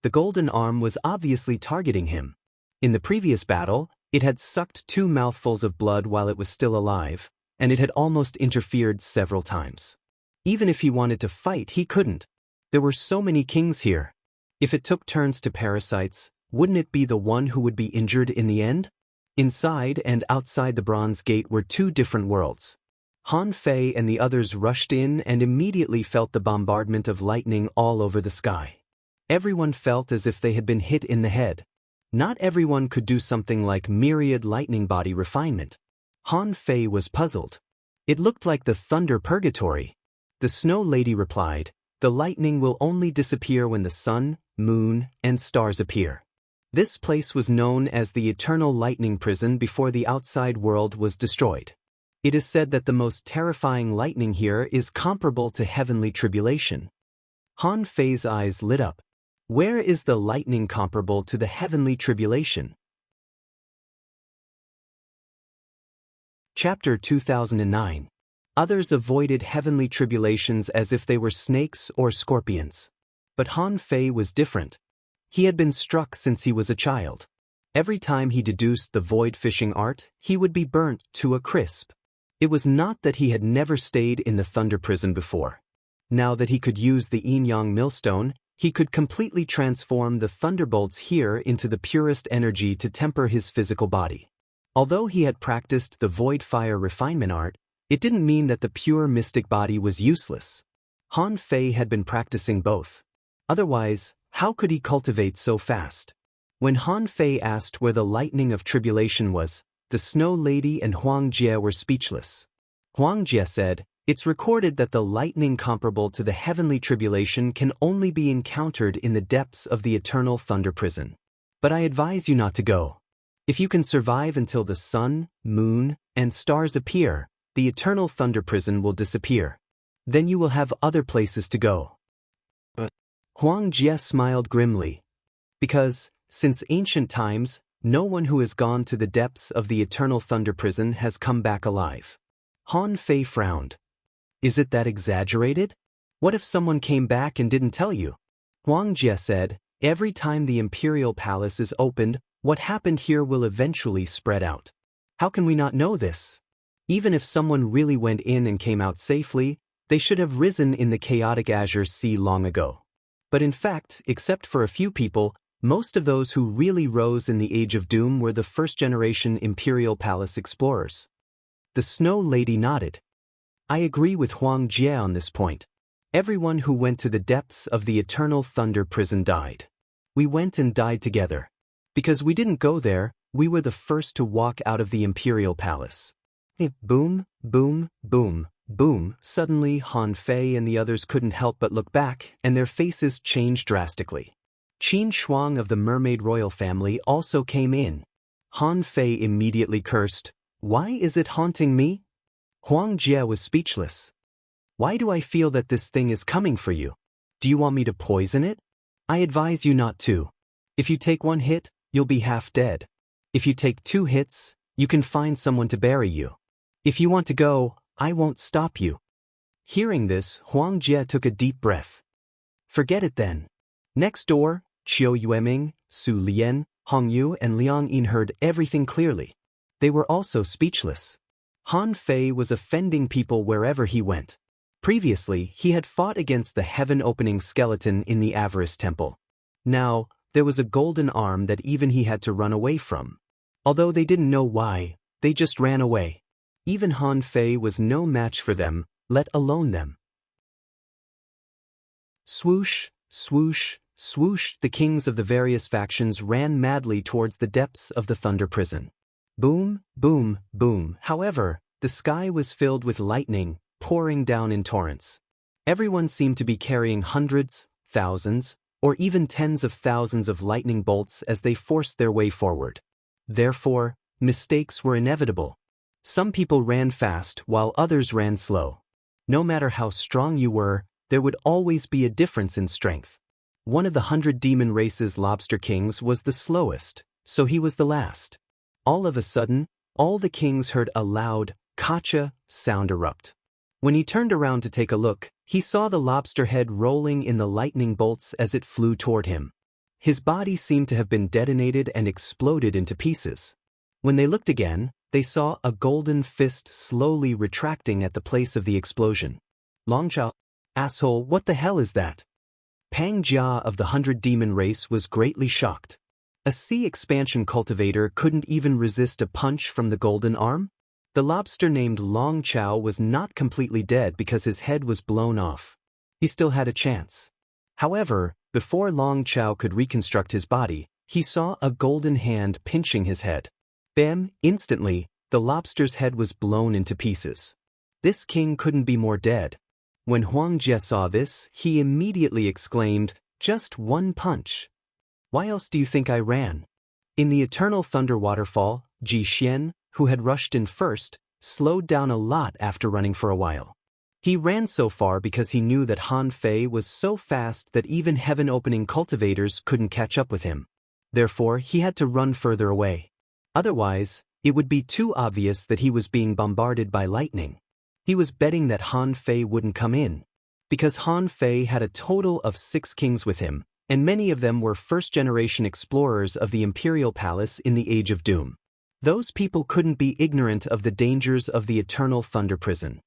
The golden arm was obviously targeting him. In the previous battle, it had sucked 2 mouthfuls of blood while it was still alive, and it had almost interfered several times. Even if he wanted to fight, he couldn't. There were so many kings here. If it took turns to parasites, wouldn't it be the one who would be injured in the end? Inside and outside the bronze gate were 2 different worlds. Han Fei and the others rushed in and immediately felt the bombardment of lightning all over the sky. Everyone felt as if they had been hit in the head. Not everyone could do something like myriad lightning body refinement. Han Fei was puzzled. It looked like the thunder purgatory. The Snow Lady replied, "The lightning will only disappear when the sun, moon, and stars appear." This place was known as the Eternal Lightning Prison before the outside world was destroyed. It is said that the most terrifying lightning here is comparable to heavenly tribulation. Han Fei's eyes lit up. Where is the lightning comparable to the heavenly tribulation? Chapter 2009. Others avoided heavenly tribulations as if they were snakes or scorpions. But Han Fei was different. He had been struck since he was a child. Every time he deduced the void fishing art, he would be burnt to a crisp. It was not that he had never stayed in the thunder prison before. Now that he could use the yin-yang millstone, he could completely transform the thunderbolts here into the purest energy to temper his physical body. Although he had practiced the void fire refinement art, it didn't mean that the pure mystic body was useless. Han Fei had been practicing both. Otherwise, how could he cultivate so fast? When Han Fei asked where the lightning of tribulation was, the Snow Lady and Huang Jie were speechless. Huang Jie said, "It's recorded that the lightning comparable to the heavenly tribulation can only be encountered in the depths of the eternal thunder prison. But I advise you not to go. If you can survive until the sun, moon, and stars appear, the eternal thunder prison will disappear. Then you will have other places to go." But Huang Jie smiled grimly. Because, since ancient times, no one who has gone to the depths of the eternal thunder prison has come back alive. Han Fei frowned. Is it that exaggerated? What if someone came back and didn't tell you? Huang Jie said, "Every time the imperial palace is opened, what happened here will eventually spread out. How can we not know this? Even if someone really went in and came out safely, they should have risen in the chaotic azure sea long ago. But in fact, except for a few people, most of those who really rose in the Age of Doom were the first-generation imperial palace explorers." The Snow Lady nodded. "I agree with Huang Jie on this point. Everyone who went to the depths of the eternal thunder prison died. We went and died together. Because we didn't go there, we were the first to walk out of the imperial palace. Boom, boom, boom, boom. Suddenly Han Fei and the others couldn't help but look back, and their faces changed drastically. Qin Shuang of the mermaid royal family also came in. Han Fei immediately cursed, "Why is it haunting me?" Huang Jie was speechless. "Why do I feel that this thing is coming for you? Do you want me to poison it? I advise you not to. If you take one hit, you'll be half dead. If you take 2 hits, you can find someone to bury you. If you want to go, I won't stop you." Hearing this, Huang Jie took a deep breath. "Forget it then." Next door, Qiu Yueming, Su Lian, Hong Yu and Liang Yin heard everything clearly. They were also speechless. Han Fei was offending people wherever he went. Previously, he had fought against the heaven-opening skeleton in the Avarice Temple. Now, there was a golden arm that even he had to run away from. Although they didn't know why, they just ran away. Even Han Fei was no match for them, let alone them. Swoosh, swoosh, swoosh, the kings of the various factions ran madly towards the depths of the thunder prison. Boom, boom, boom. However, the sky was filled with lightning, pouring down in torrents. Everyone seemed to be carrying hundreds, thousands, or even tens of thousands of lightning bolts as they forced their way forward. Therefore, mistakes were inevitable. Some people ran fast while others ran slow. No matter how strong you were, there would always be a difference in strength. One of the 100 demon race's lobster kings was the slowest, so he was the last. All of a sudden, all the kings heard a loud, "Kacha" sound erupt. When he turned around to take a look, he saw the lobster head rolling in the lightning bolts as it flew toward him. His body seemed to have been detonated and exploded into pieces. When they looked again, they saw a golden fist slowly retracting at the place of the explosion. "Longchao, asshole, what the hell is that?" Pang Jia of the 100 demon race was greatly shocked. A sea expansion cultivator couldn't even resist a punch from the golden arm? The lobster named Long Chao was not completely dead because his head was blown off. He still had a chance. However, before Long Chao could reconstruct his body, he saw a golden hand pinching his head. Bam! Instantly, the lobster's head was blown into pieces. This king couldn't be more dead. When Huang Jie saw this, he immediately exclaimed, "Just one punch. Why else do you think I ran?" In the eternal thunder waterfall, Ji Xian, who had rushed in first, slowed down a lot after running for a while. He ran so far because he knew that Han Fei was so fast that even heaven-opening cultivators couldn't catch up with him. Therefore, he had to run further away. Otherwise, it would be too obvious that he was being bombarded by lightning. He was betting that Han Fei wouldn't come in. Because Han Fei had a total of 6 kings with him, and many of them were first-generation explorers of the Imperial Palace in the Age of Doom. Those people couldn't be ignorant of the dangers of the eternal thunder prison.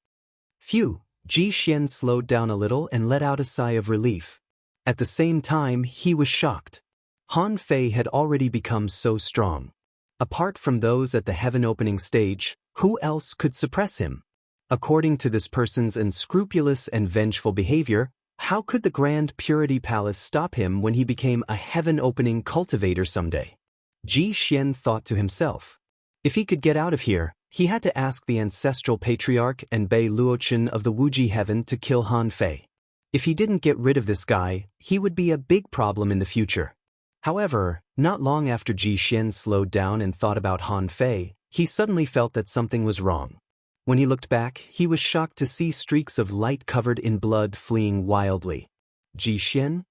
Phew, Ji Xian slowed down a little and let out a sigh of relief. At the same time, he was shocked. Han Fei had already become so strong. Apart from those at the heaven-opening stage, who else could suppress him? According to this person's unscrupulous and vengeful behavior, how could the Grand Purity Palace stop him when he became a heaven-opening cultivator someday? Ji Xian thought to himself. If he could get out of here, he had to ask the ancestral patriarch and Bei Luochen of the Wuji Heaven to kill Han Fei. If he didn't get rid of this guy, he would be a big problem in the future. However, not long after Ji Xian slowed down and thought about Han Fei, he suddenly felt that something was wrong. When he looked back, he was shocked to see streaks of light covered in blood fleeing wildly. Ji Xian?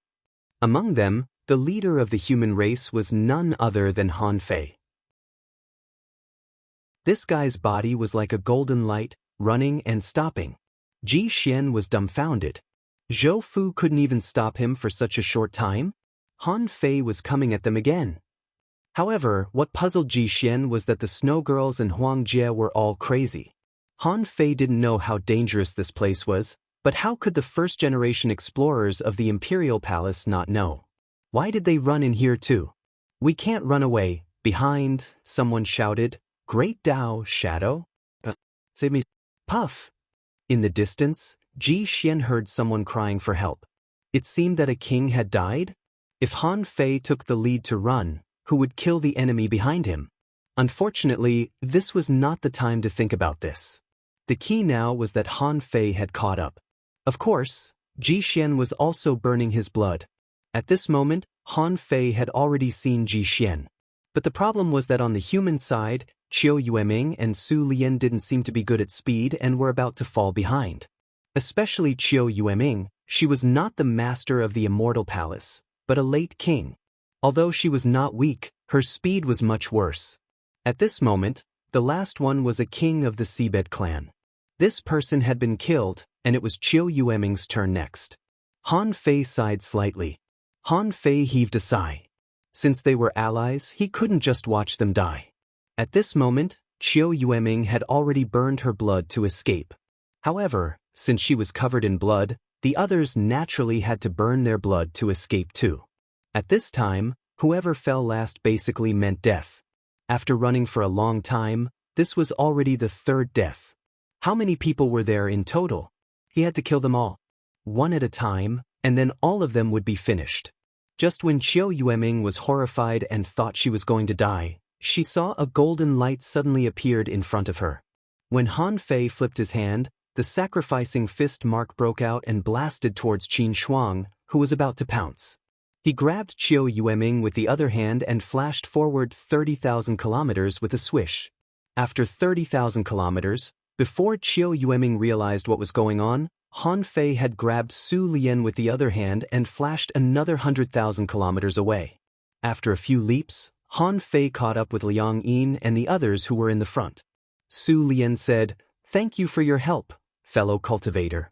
Among them, the leader of the human race was none other than Han Fei. This guy's body was like a golden light, running and stopping. Ji Xian was dumbfounded. Zhou Fu couldn't even stop him for such a short time? Han Fei was coming at them again. However, what puzzled Ji Xian was that the Snow Girls and Huang Jie were all crazy. Han Fei didn't know how dangerous this place was, but how could the first-generation explorers of the Imperial Palace not know? Why did they run in here too? "We can't run away, behind," someone shouted. "Great Tao, Shadow? Save me." Puff! In the distance, Ji Xian heard someone crying for help. It seemed that a king had died? If Han Fei took the lead to run, who would kill the enemy behind him? Unfortunately, this was not the time to think about this. The key now was that Han Fei had caught up. Of course, Ji Xian was also burning his blood. At this moment, Han Fei had already seen Ji Xian. But the problem was that on the human side, Qiu Yueming and Su Lian didn't seem to be good at speed and were about to fall behind. Especially Qiu Yueming, she was not the master of the immortal palace, but a late king. Although she was not weak, her speed was much worse. At this moment, the last one was a king of the Seabed clan. This person had been killed, and it was Qiu Yueming's turn next. Han Fei sighed slightly. Han Fei heaved a sigh. Since they were allies, he couldn't just watch them die. At this moment, Qiu Yueming had already burned her blood to escape. However, since she was covered in blood, the others naturally had to burn their blood to escape too. At this time, whoever fell last basically meant death. After running for a long time, this was already the third death. How many people were there in total? He had to kill them all, one at a time, and then all of them would be finished. Just when Qiu Yueming was horrified and thought she was going to die, she saw a golden light suddenly appeared in front of her. When Han Fei flipped his hand, the sacrificing fist mark broke out and blasted towards Qin Shuang, who was about to pounce. He grabbed Qiu Yueming with the other hand and flashed forward 30,000 kilometers with a swish. After 30,000 kilometers, before Qiu Yueming realized what was going on, Han Fei had grabbed Su Lian with the other hand and flashed another 100,000 kilometers away. After a few leaps, Han Fei caught up with Liang Yin and the others who were in the front. Su Lian said, "Thank you for your help, fellow cultivator."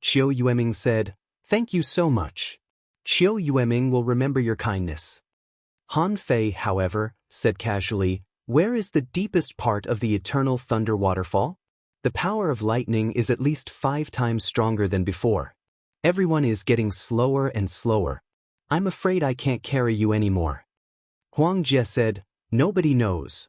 Qiu Yueming said, "Thank you so much. Qiu Yueming will remember your kindness." Han Fei, however, said casually, "Where is the deepest part of the eternal thunder waterfall? The power of lightning is at least 5 times stronger than before. Everyone is getting slower and slower. I'm afraid I can't carry you anymore." Huang Jie said, "Nobody knows."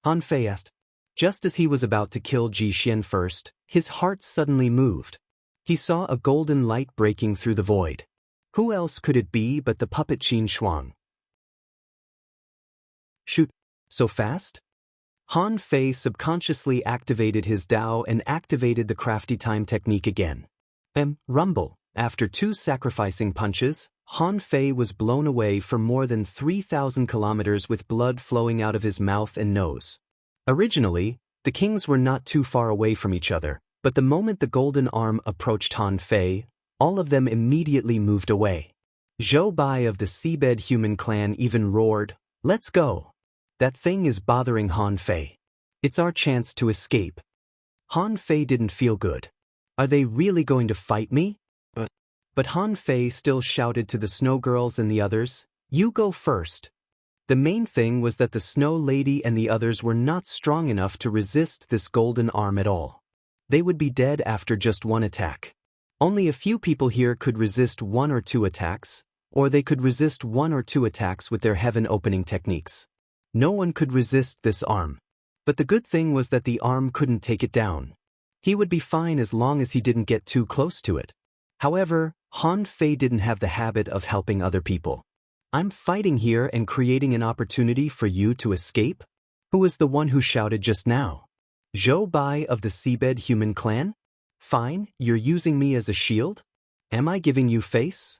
Han Fei asked. Just as he was about to kill Ji Xian first, his heart suddenly moved. He saw a golden light breaking through the void. Who else could it be but the puppet Qin Shuang? Shoot, so fast? Han Fei subconsciously activated his Dao and activated the crafty time technique again. Rumble. After 2 sacrificing punches, Han Fei was blown away for more than 3,000 kilometers with blood flowing out of his mouth and nose. Originally, the kings were not too far away from each other, but the moment the golden arm approached Han Fei, all of them immediately moved away. Zhou Bai of the Seabed human clan even roared, "Let's go! That thing is bothering Han Fei. It's our chance to escape." Han Fei didn't feel good. Are they really going to fight me? But Han Fei still shouted to the snow girls and the others, "You go first." The main thing was that the snow lady and the others were not strong enough to resist this golden arm at all. They would be dead after just 1 attack. Only a few people here could resist 1 or 2 attacks, or they could resist 1 or 2 attacks with their heaven opening techniques. No one could resist this arm. But the good thing was that the arm couldn't take it down. He would be fine as long as he didn't get too close to it. However, Han Fei didn't have the habit of helping other people. "I'm fighting here and creating an opportunity for you to escape?" Who was the one who shouted just now? Zhou Bai of the Seabed human clan? Fine, you're using me as a shield? Am I giving you face?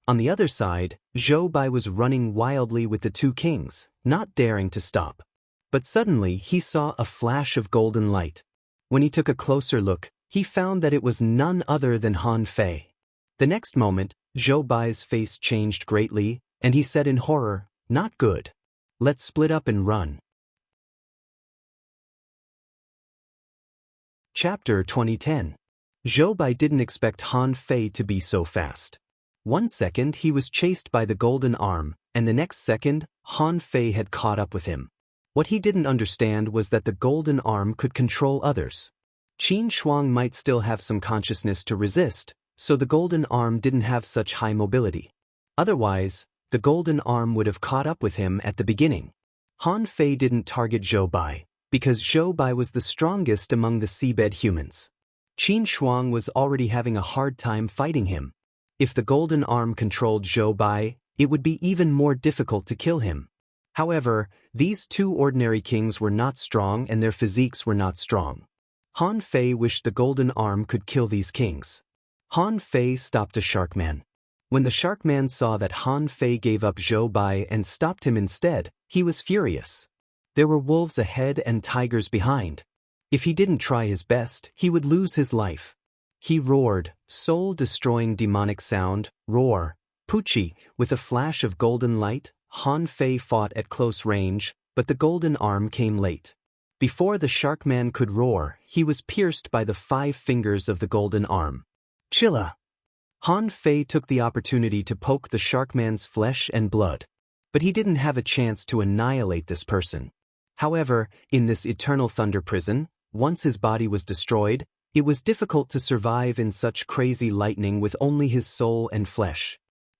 On the other side, Zhou Bai was running wildly with the 2 kings, not daring to stop. But suddenly he saw a flash of golden light. When he took a closer look, he found that it was none other than Han Fei. The next moment, Zhou Bai's face changed greatly, and he said in horror, "Not good. Let's split up and run." Chapter 2010. Zhou Bai didn't expect Han Fei to be so fast. 1 second he was chased by the golden arm, and the next second, Han Fei had caught up with him. What he didn't understand was that the golden arm could control others. Qin Shuang might still have some consciousness to resist, so the golden arm didn't have such high mobility. Otherwise, the golden arm would have caught up with him at the beginning. Han Fei didn't target Zhou Bai, because Zhou Bai was the strongest among the Seabed humans. Qin Shuang was already having a hard time fighting him. If the golden arm controlled Zhou Bai, it would be even more difficult to kill him. However, these two ordinary kings were not strong and their physiques were not strong. Han Fei wished the golden arm could kill these kings. Han Fei stopped a Sharkman. When the Sharkman saw that Han Fei gave up Zhou Bai and stopped him instead, he was furious. There were wolves ahead and tigers behind. If he didn't try his best, he would lose his life. He roared, soul-destroying demonic sound, roar, Pucci, with a flash of golden light. Han Fei fought at close range, but the golden arm came late. Before the Sharkman could roar, he was pierced by the 5 fingers of the golden arm. Chilla! Han Fei took the opportunity to poke the Sharkman's flesh and blood. But he didn't have a chance to annihilate this person. However, in this eternal thunder prison, once his body was destroyed, it was difficult to survive in such crazy lightning with only his soul and flesh.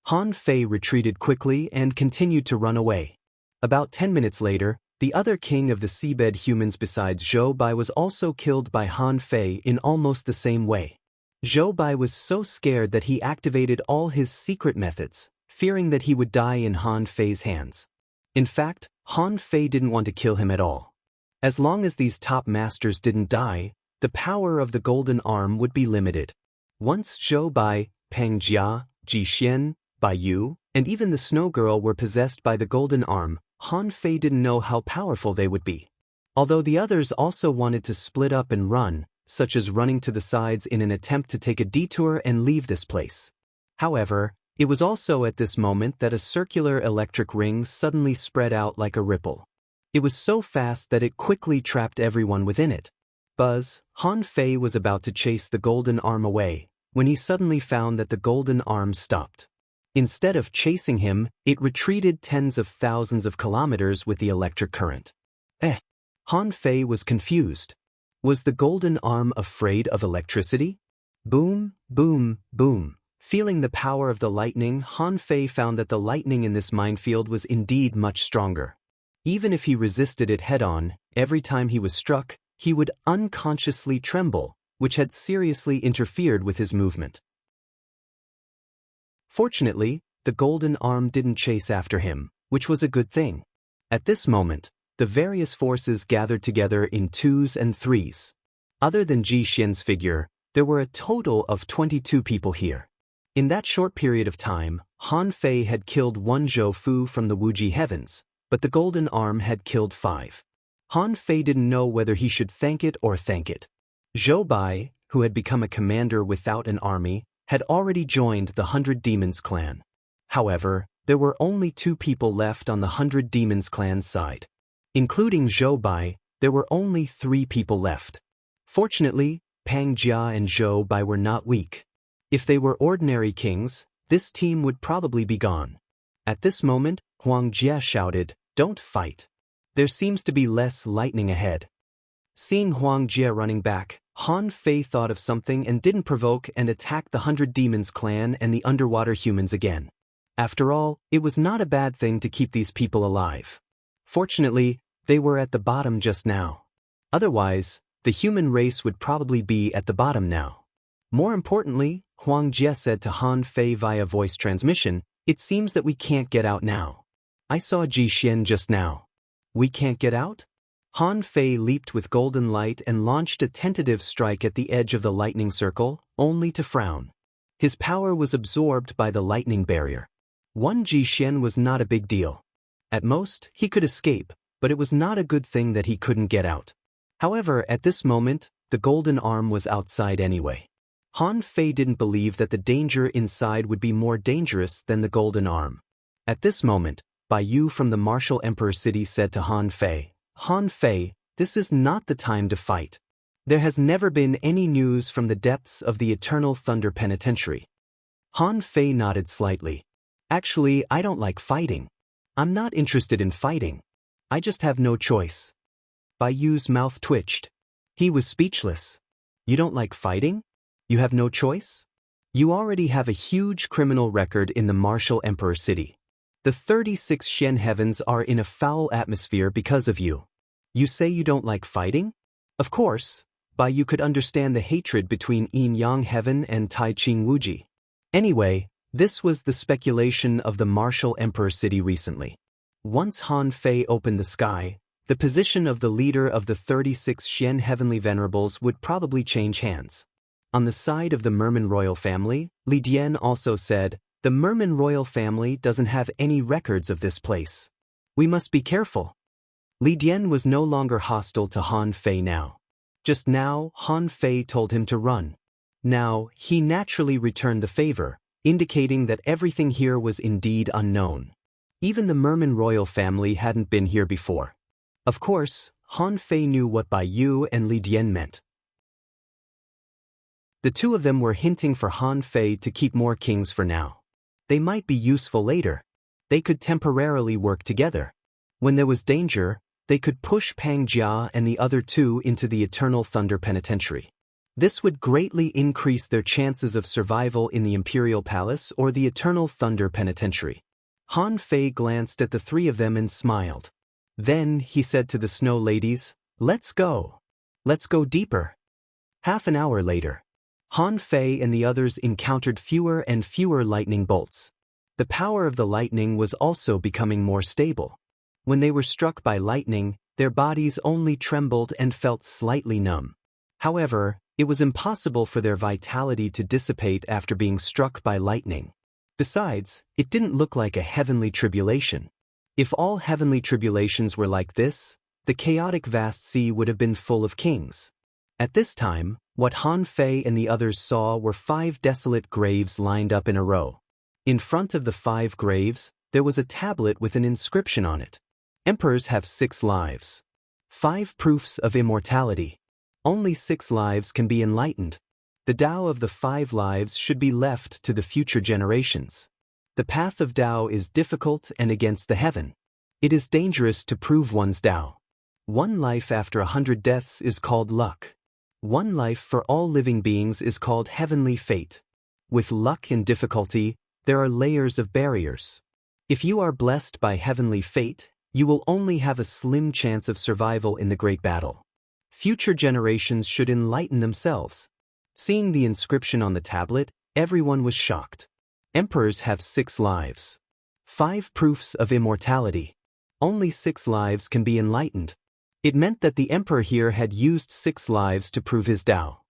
Han Fei retreated quickly and continued to run away. About 10 minutes later, the other king of the seabed humans besides Zhou Bai was also killed by Han Fei in almost the same way. Zhou Bai was so scared that he activated all his secret methods, fearing that he would die in Han Fei's hands. In fact, Han Fei didn't want to kill him at all. As long as these top masters didn't die, the power of the golden arm would be limited. Once Zhou Bai, Pang Jia, Ji Xian, Bai Yu, and even the Snow Girl were possessed by the golden arm, Han Fei didn't know how powerful they would be. Although the others also wanted to split up and run, such as running to the sides in an attempt to take a detour and leave this place. However, it was also at this moment that a circular electric ring suddenly spread out like a ripple. It was so fast that it quickly trapped everyone within it. Buzz, Han Fei was about to chase the golden arm away, when he suddenly found that the golden arm stopped. Instead of chasing him, it retreated tens of thousands of kilometers with the electric current. Han Fei was confused. Was the golden arm afraid of electricity? Boom, boom, boom. Feeling the power of the lightning, Han Fei found that the lightning in this minefield was indeed much stronger. Even if he resisted it head-on, every time he was struck, he would unconsciously tremble, which had seriously interfered with his movement. Fortunately, the golden arm didn't chase after him, which was a good thing. At this moment, the various forces gathered together in 2s and 3s. Other than Ji Xian's figure, there were a total of 22 people here. In that short period of time, Han Fei had killed 1 Zhou Fu from the Wuji heavens, but the golden arm had killed 5. Han Fei didn't know whether he should thank it or thank it. Zhou Bai, who had become a commander without an army, had already joined the 100 Demons clan. However, there were only 2 people left on the 100 Demons clan's side. Including Zhou Bai, there were only 3 people left. Fortunately, Pang Jia and Zhou Bai were not weak. If they were ordinary kings, this team would probably be gone. At this moment, Huang Jie shouted, "Don't fight. There seems to be less lightning ahead." Seeing Huang Jie running back, Han Fei thought of something and didn't provoke and attacked the 100 Demons clan and the underwater humans again. After all, it was not a bad thing to keep these people alive. Fortunately, they were at the bottom just now. Otherwise, the human race would probably be at the bottom now. More importantly, Huang Jie said to Han Fei via voice transmission, "It seems that we can't get out now. I saw Ji Xian just now. We can't get out?" Han Fei leaped with golden light and launched a tentative strike at the edge of the lightning circle, only to frown. His power was absorbed by the lightning barrier. 1 Ji Xian was not a big deal. At most, he could escape, but it was not a good thing that he couldn't get out. However, at this moment, the golden arm was outside anyway. Han Fei didn't believe that the danger inside would be more dangerous than the golden arm. At this moment, Bai Yu from the Martial Emperor City said to Han Fei, "Han Fei, this is not the time to fight. There has never been any news from the depths of the Eternal Thunder Penitentiary." Han Fei nodded slightly. "Actually, I don't like fighting. I'm not interested in fighting. I just have no choice." Bai Yu's mouth twitched. He was speechless. "You don't like fighting? You have no choice? You already have a huge criminal record in the Martial Emperor City. The 36 Shen heavens are in a foul atmosphere because of you. You say you don't like fighting? Of course, By you could understand the hatred between Yin Yang Heaven and Tai Ching Wuji. Anyway, this was the speculation of the martial emperor city recently. Once Han Fei opened the sky, the position of the leader of the 36 Xian heavenly venerables would probably change hands. On the side of the Merman royal family, Li Dian also said, "The Merman royal family doesn't have any records of this place. We must be careful." Li Dian was no longer hostile to Han Fei now. Just now, Han Fei told him to run. Now, he naturally returned the favor, indicating that everything here was indeed unknown. Even the Merman royal family hadn't been here before. Of course, Han Fei knew what Bai Yu and Li Dian meant. The two of them were hinting for Han Fei to keep more kings for now. They might be useful later. They could temporarily work together. When there was danger, they could push Pang Jia and the other two into the Eternal Thunder Penitentiary. This would greatly increase their chances of survival in the Imperial Palace or the Eternal Thunder Penitentiary. Han Fei glanced at the three of them and smiled. Then he said to the Snow Ladies, "Let's go. Let's go deeper." Half an hour later, Han Fei and the others encountered fewer and fewer lightning bolts. The power of the lightning was also becoming more stable. When they were struck by lightning, their bodies only trembled and felt slightly numb. However, it was impossible for their vitality to dissipate after being struck by lightning. Besides, it didn't look like a heavenly tribulation. If all heavenly tribulations were like this, the chaotic vast sea would have been full of kings. At this time, what Han Fei and the others saw were 5 desolate graves lined up in a row. In front of the 5 graves, there was a tablet with an inscription on it. Emperors have 6 lives. 5 proofs of immortality. Only 6 lives can be enlightened. The Tao of the 5 lives should be left to the future generations. The path of Tao is difficult and against the heaven. It is dangerous to prove one's Tao. 1 life after 100 deaths is called luck. 1 life for all living beings is called heavenly fate. With luck and difficulty, there are layers of barriers. If you are blessed by heavenly fate, you will only have a slim chance of survival in the great battle. Future generations should enlighten themselves. Seeing the inscription on the tablet, everyone was shocked. Emperors have 6 lives. 5 proofs of immortality. Only 6 lives can be enlightened. It meant that the emperor here had used 6 lives to prove his Tao.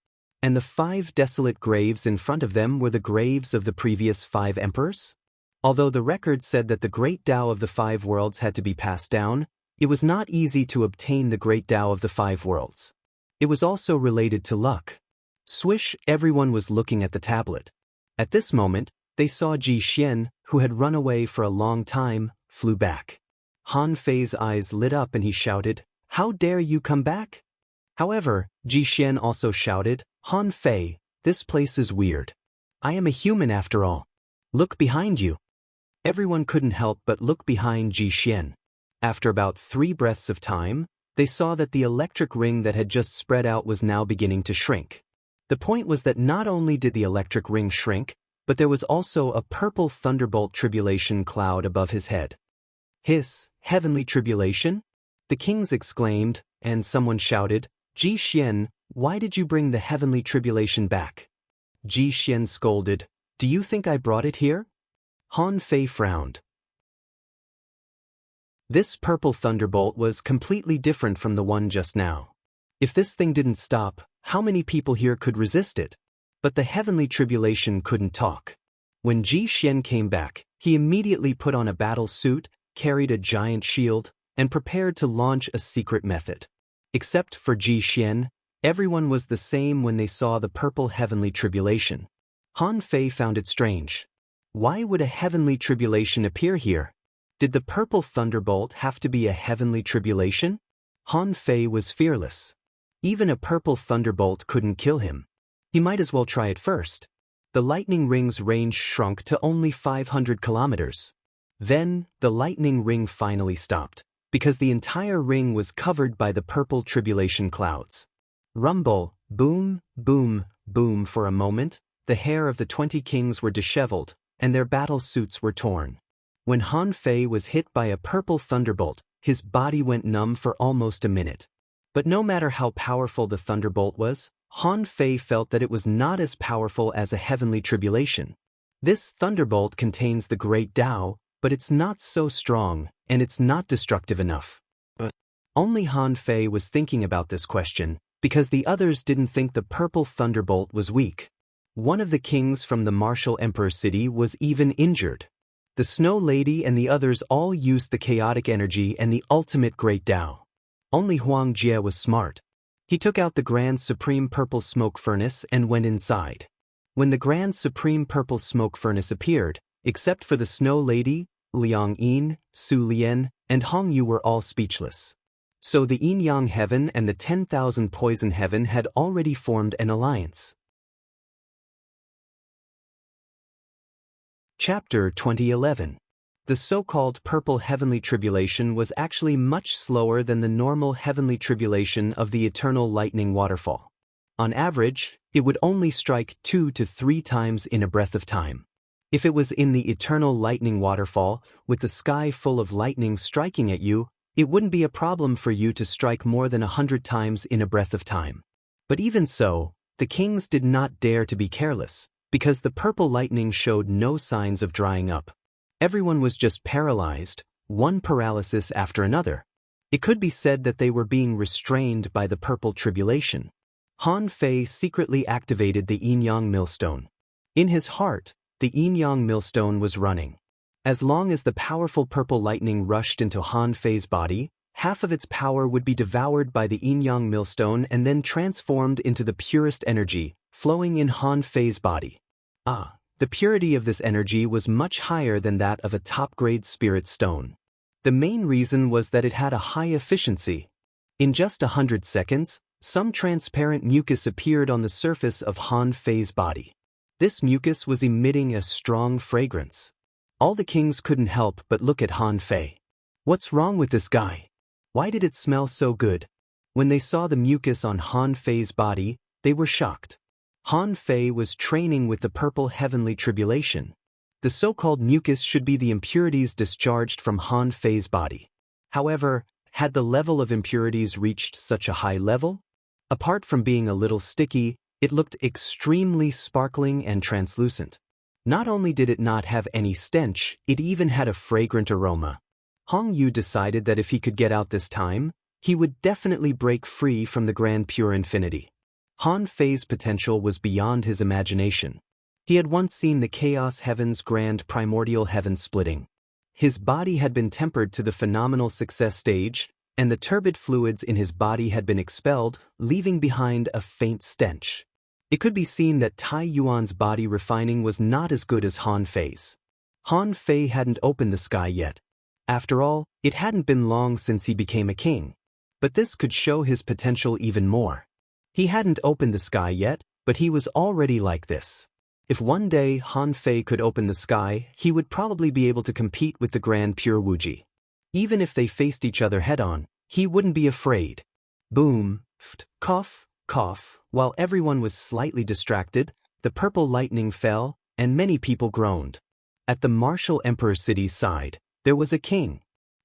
And the 5 desolate graves in front of them were the graves of the previous 5 emperors? Although the record said that the great Tao of the 5 worlds had to be passed down, it was not easy to obtain the great Tao of the 5 worlds. It was also related to luck. Swish, everyone was looking at the tablet. At this moment, they saw Ji Xian, who had run away for a long time, flew back. Han Fei's eyes lit up and he shouted, "How dare you come back?" However, Ji Xian also shouted, "Han Fei, this place is weird. I am a human after all. Look behind you." Everyone couldn't help but look behind Ji Xian. After about 3 breaths of time, they saw that the electric ring that had just spread out was now beginning to shrink. The point was that not only did the electric ring shrink, but there was also a purple thunderbolt tribulation cloud above his head. "Hiss, heavenly tribulation?" The kings exclaimed, and someone shouted, "Ji Xian, why did you bring the heavenly tribulation back?" Ji Xian scolded, "Do you think I brought it here?" Han Fei frowned. This purple thunderbolt was completely different from the one just now. If this thing didn't stop, how many people here could resist it? But the heavenly tribulation couldn't talk. When Ji Xian came back, he immediately put on a battle suit, carried a giant shield, and prepared to launch a secret method. Except for Ji Xian, everyone was the same when they saw the purple heavenly tribulation. Han Fei found it strange. Why would a heavenly tribulation appear here? Did the purple thunderbolt have to be a heavenly tribulation? Han Fei was fearless. Even a purple thunderbolt couldn't kill him. He might as well try it first. The lightning ring's range shrunk to only 500 kilometers. Then, the lightning ring finally stopped, because the entire ring was covered by the purple tribulation clouds. Rumble, boom, boom, boom. For a moment, the hair of the 20 kings were disheveled, and their battle suits were torn. When Han Fei was hit by a purple thunderbolt, his body went numb for almost a minute. But no matter how powerful the thunderbolt was, Han Fei felt that it was not as powerful as a heavenly tribulation. This thunderbolt contains the great Tao, but it's not so strong, and it's not destructive enough. But only Han Fei was thinking about this question, because the others didn't think the purple thunderbolt was weak. One of the kings from the martial emperor city was even injured. The Snow Lady and the others all used the chaotic energy and the ultimate great Tao. Only Huang Jie was smart. He took out the Grand Supreme Purple Smoke Furnace and went inside. When the Grand Supreme Purple Smoke Furnace appeared, except for the Snow Lady, Liang Yin, Su Lian, and Hong Yu were all speechless. So the Yin-Yang Heaven and the 10,000 Poison Heaven had already formed an alliance. Chapter 2011. The so-called Purple Heavenly Tribulation was actually much slower than the normal Heavenly Tribulation of the Eternal Lightning Waterfall. On average, it would only strike 2 to 3 times in a breath of time. If it was in the Eternal Lightning Waterfall, with the sky full of lightning striking at you, it wouldn't be a problem for you to strike more than 100 times in a breath of time. But even so, the kings did not dare to be careless, because the purple lightning showed no signs of drying up. Everyone was just paralyzed, one paralysis after another. It could be said that they were being restrained by the purple tribulation. Han Fei secretly activated the yin-yang millstone. In his heart, the yin-yang millstone was running. As long as the powerful purple lightning rushed into Han Fei's body, half of its power would be devoured by the yin-yang millstone and then transformed into the purest energy, flowing in Han Fei's body. The purity of this energy was much higher than that of a top-grade spirit stone. The main reason was that it had a high efficiency. In just 100 seconds, some transparent mucus appeared on the surface of Han Fei's body. This mucus was emitting a strong fragrance. All the kings couldn't help but look at Han Fei. What's wrong with this guy? Why did it smell so good? When they saw the mucus on Han Fei's body, they were shocked. Han Fei was training with the purple heavenly tribulation. The so-called mucus should be the impurities discharged from Han Fei's body. However, had the level of impurities reached such a high level? Apart from being a little sticky, it looked extremely sparkling and translucent. Not only did it not have any stench, it even had a fragrant aroma. Hong Yu decided that if he could get out this time, he would definitely break free from the Grand Pure Infinity. Han Fei's potential was beyond his imagination. He had once seen the Chaos Heaven's grand primordial heaven splitting. His body had been tempered to the phenomenal success stage, and the turbid fluids in his body had been expelled, leaving behind a faint stench. It could be seen that Tai Yuan's body refining was not as good as Han Fei's. Han Fei hadn't opened the sky yet. After all, it hadn't been long since he became a king. But this could show his potential even more. He hadn't opened the sky yet, but he was already like this. If one day Han Fei could open the sky, he would probably be able to compete with the Grand Pure Wuji. Even if they faced each other head-on, he wouldn't be afraid. Boom, ft, cough, cough. While everyone was slightly distracted, the purple lightning fell, and many people groaned. At the martial emperor city's side, there was a king.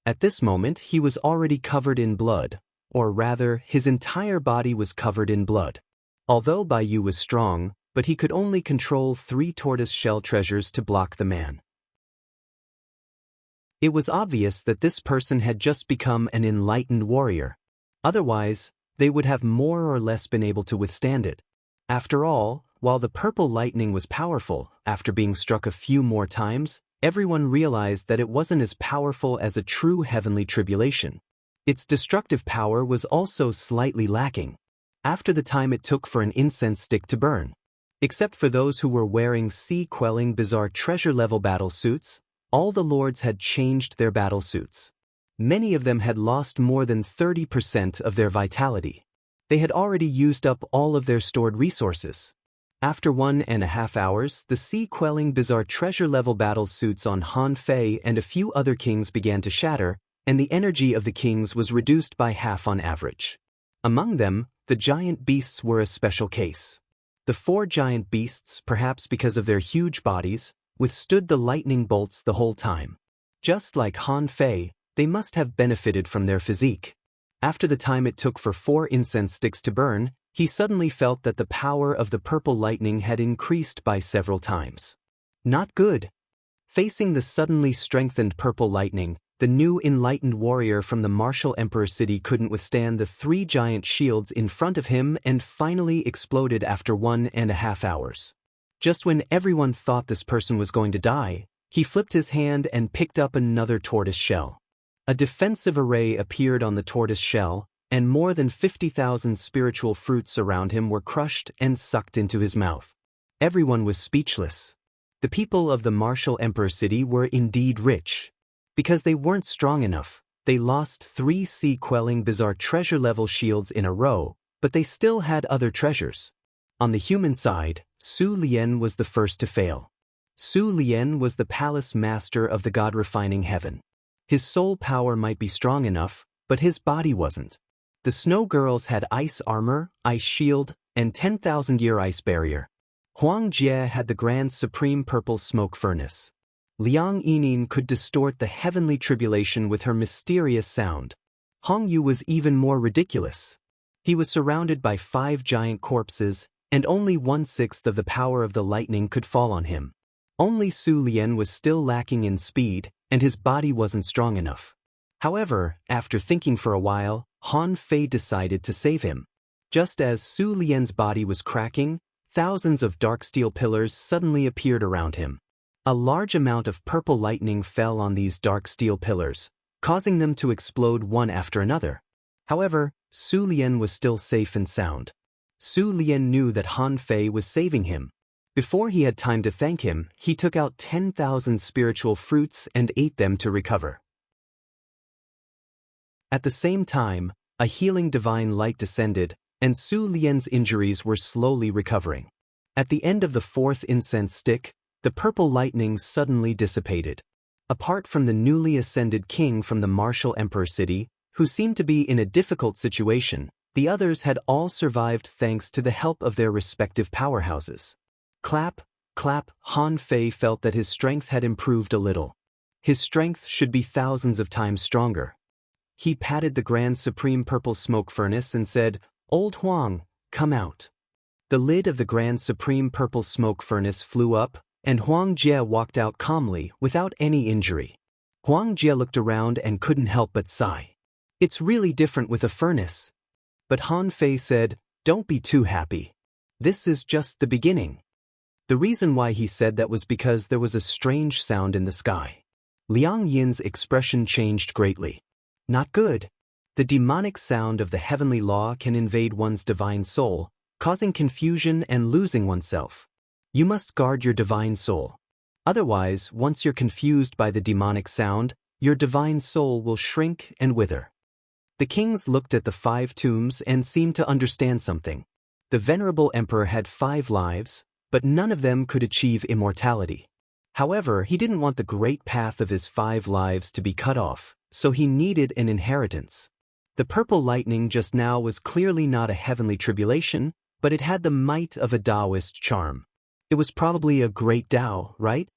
At this moment he was already covered in blood. Or rather, his entire body was covered in blood. Although Bai Yu was strong, but he could only control 3 tortoise shell treasures to block the man. It was obvious that this person had just become an enlightened warrior. Otherwise, they would have more or less been able to withstand it. After all, while the purple lightning was powerful, after being struck a few more times, everyone realized that it wasn't as powerful as a true heavenly tribulation. Its destructive power was also slightly lacking. After the time it took for an incense stick to burn. Except for those who were wearing sea-quelling bizarre treasure-level battle suits, all the lords had changed their battle suits. Many of them had lost more than 30% of their vitality. They had already used up all of their stored resources. After 1.5 hours, the sea-quelling bizarre treasure-level battle suits on Han Fei and a few other kings began to shatter, and the energy of the kings was reduced by half on average. Among them, the giant beasts were a special case. The 4 giant beasts, perhaps because of their huge bodies, withstood the lightning bolts the whole time. Just like Han Fei, they must have benefited from their physique. After the time it took for 4 incense sticks to burn, he suddenly felt that the power of the purple lightning had increased by several times. Not good. Facing the suddenly strengthened purple lightning, the new enlightened warrior from the martial emperor city couldn't withstand the 3 giant shields in front of him and finally exploded after 1.5 hours. Just when everyone thought this person was going to die, he flipped his hand and picked up another tortoise shell. A defensive array appeared on the tortoise shell, and more than 50,000 spiritual fruits around him were crushed and sucked into his mouth. Everyone was speechless. The people of the martial emperor city were indeed rich. Because they weren't strong enough, they lost 3 sea-quelling bizarre treasure-level shields in a row, but they still had other treasures. On the human side, Su Lian was the first to fail. Su Lian was the palace master of the god-refining heaven. His soul power might be strong enough, but his body wasn't. The snow girls had ice armor, ice shield, and 10,000-year ice barrier. Huang Jie had the grand supreme purple smoke furnace. Liang Yining could distort the heavenly tribulation with her mysterious sound. Hong Yu was even more ridiculous. He was surrounded by 5 giant corpses, and only 1/6 of the power of the lightning could fall on him. Only Su Lian was still lacking in speed, and his body wasn't strong enough. However, after thinking for a while, Han Fei decided to save him. Just as Su Lian's body was cracking, thousands of dark steel pillars suddenly appeared around him. A large amount of purple lightning fell on these dark steel pillars, causing them to explode one after another. However, Su Lian was still safe and sound. Su Lian knew that Han Fei was saving him. Before he had time to thank him, he took out 10,000 spiritual fruits and ate them to recover. At the same time, a healing divine light descended, and Su Lian's injuries were slowly recovering. At the end of the 4th incense stick, the purple lightning suddenly dissipated. Apart from the newly ascended king from the martial emperor city, who seemed to be in a difficult situation, the others had all survived thanks to the help of their respective powerhouses. Clap, clap, Han Fei felt that his strength had improved a little. His strength should be thousands of times stronger. He patted the grand supreme purple smoke furnace and said, "Old Huang, come out." The lid of the grand supreme purple smoke furnace flew up, and Huang Jie walked out calmly, without any injury. Huang Jie looked around and couldn't help but sigh. It's really different with a furnace. But Han Fei said, "Don't be too happy. This is just the beginning." The reason why he said that was because there was a strange sound in the sky. Liang Yin's expression changed greatly. Not good. The demonic sound of the heavenly law can invade one's divine soul, causing confusion and losing oneself. You must guard your divine soul. Otherwise, once you're confused by the demonic sound, your divine soul will shrink and wither. The kings looked at the 5 tombs and seemed to understand something. The venerable emperor had 5 lives, but none of them could achieve immortality. However, he didn't want the great path of his 5 lives to be cut off, so he needed an inheritance. The purple lightning just now was clearly not a heavenly tribulation, but it had the might of a Taoist charm. It was probably a great Tao, right?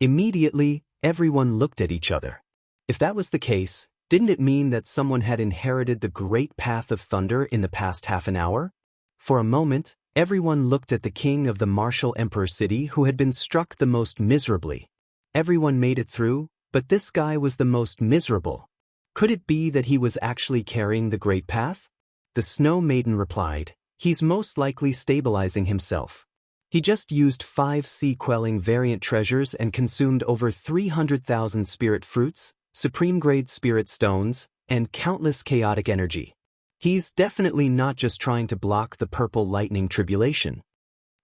Immediately, everyone looked at each other. If that was the case, didn't it mean that someone had inherited the great path of thunder in the past half an hour? For a moment, everyone looked at the king of the martial emperor city who had been struck the most miserably. Everyone made it through, but this guy was the most miserable. Could it be that he was actually carrying the great path? The Snow Maiden replied, "He's most likely stabilizing himself. He just used 5 sea-quelling variant treasures and consumed over 300,000 spirit fruits, supreme-grade spirit stones, and countless chaotic energy. He's definitely not just trying to block the purple lightning tribulation."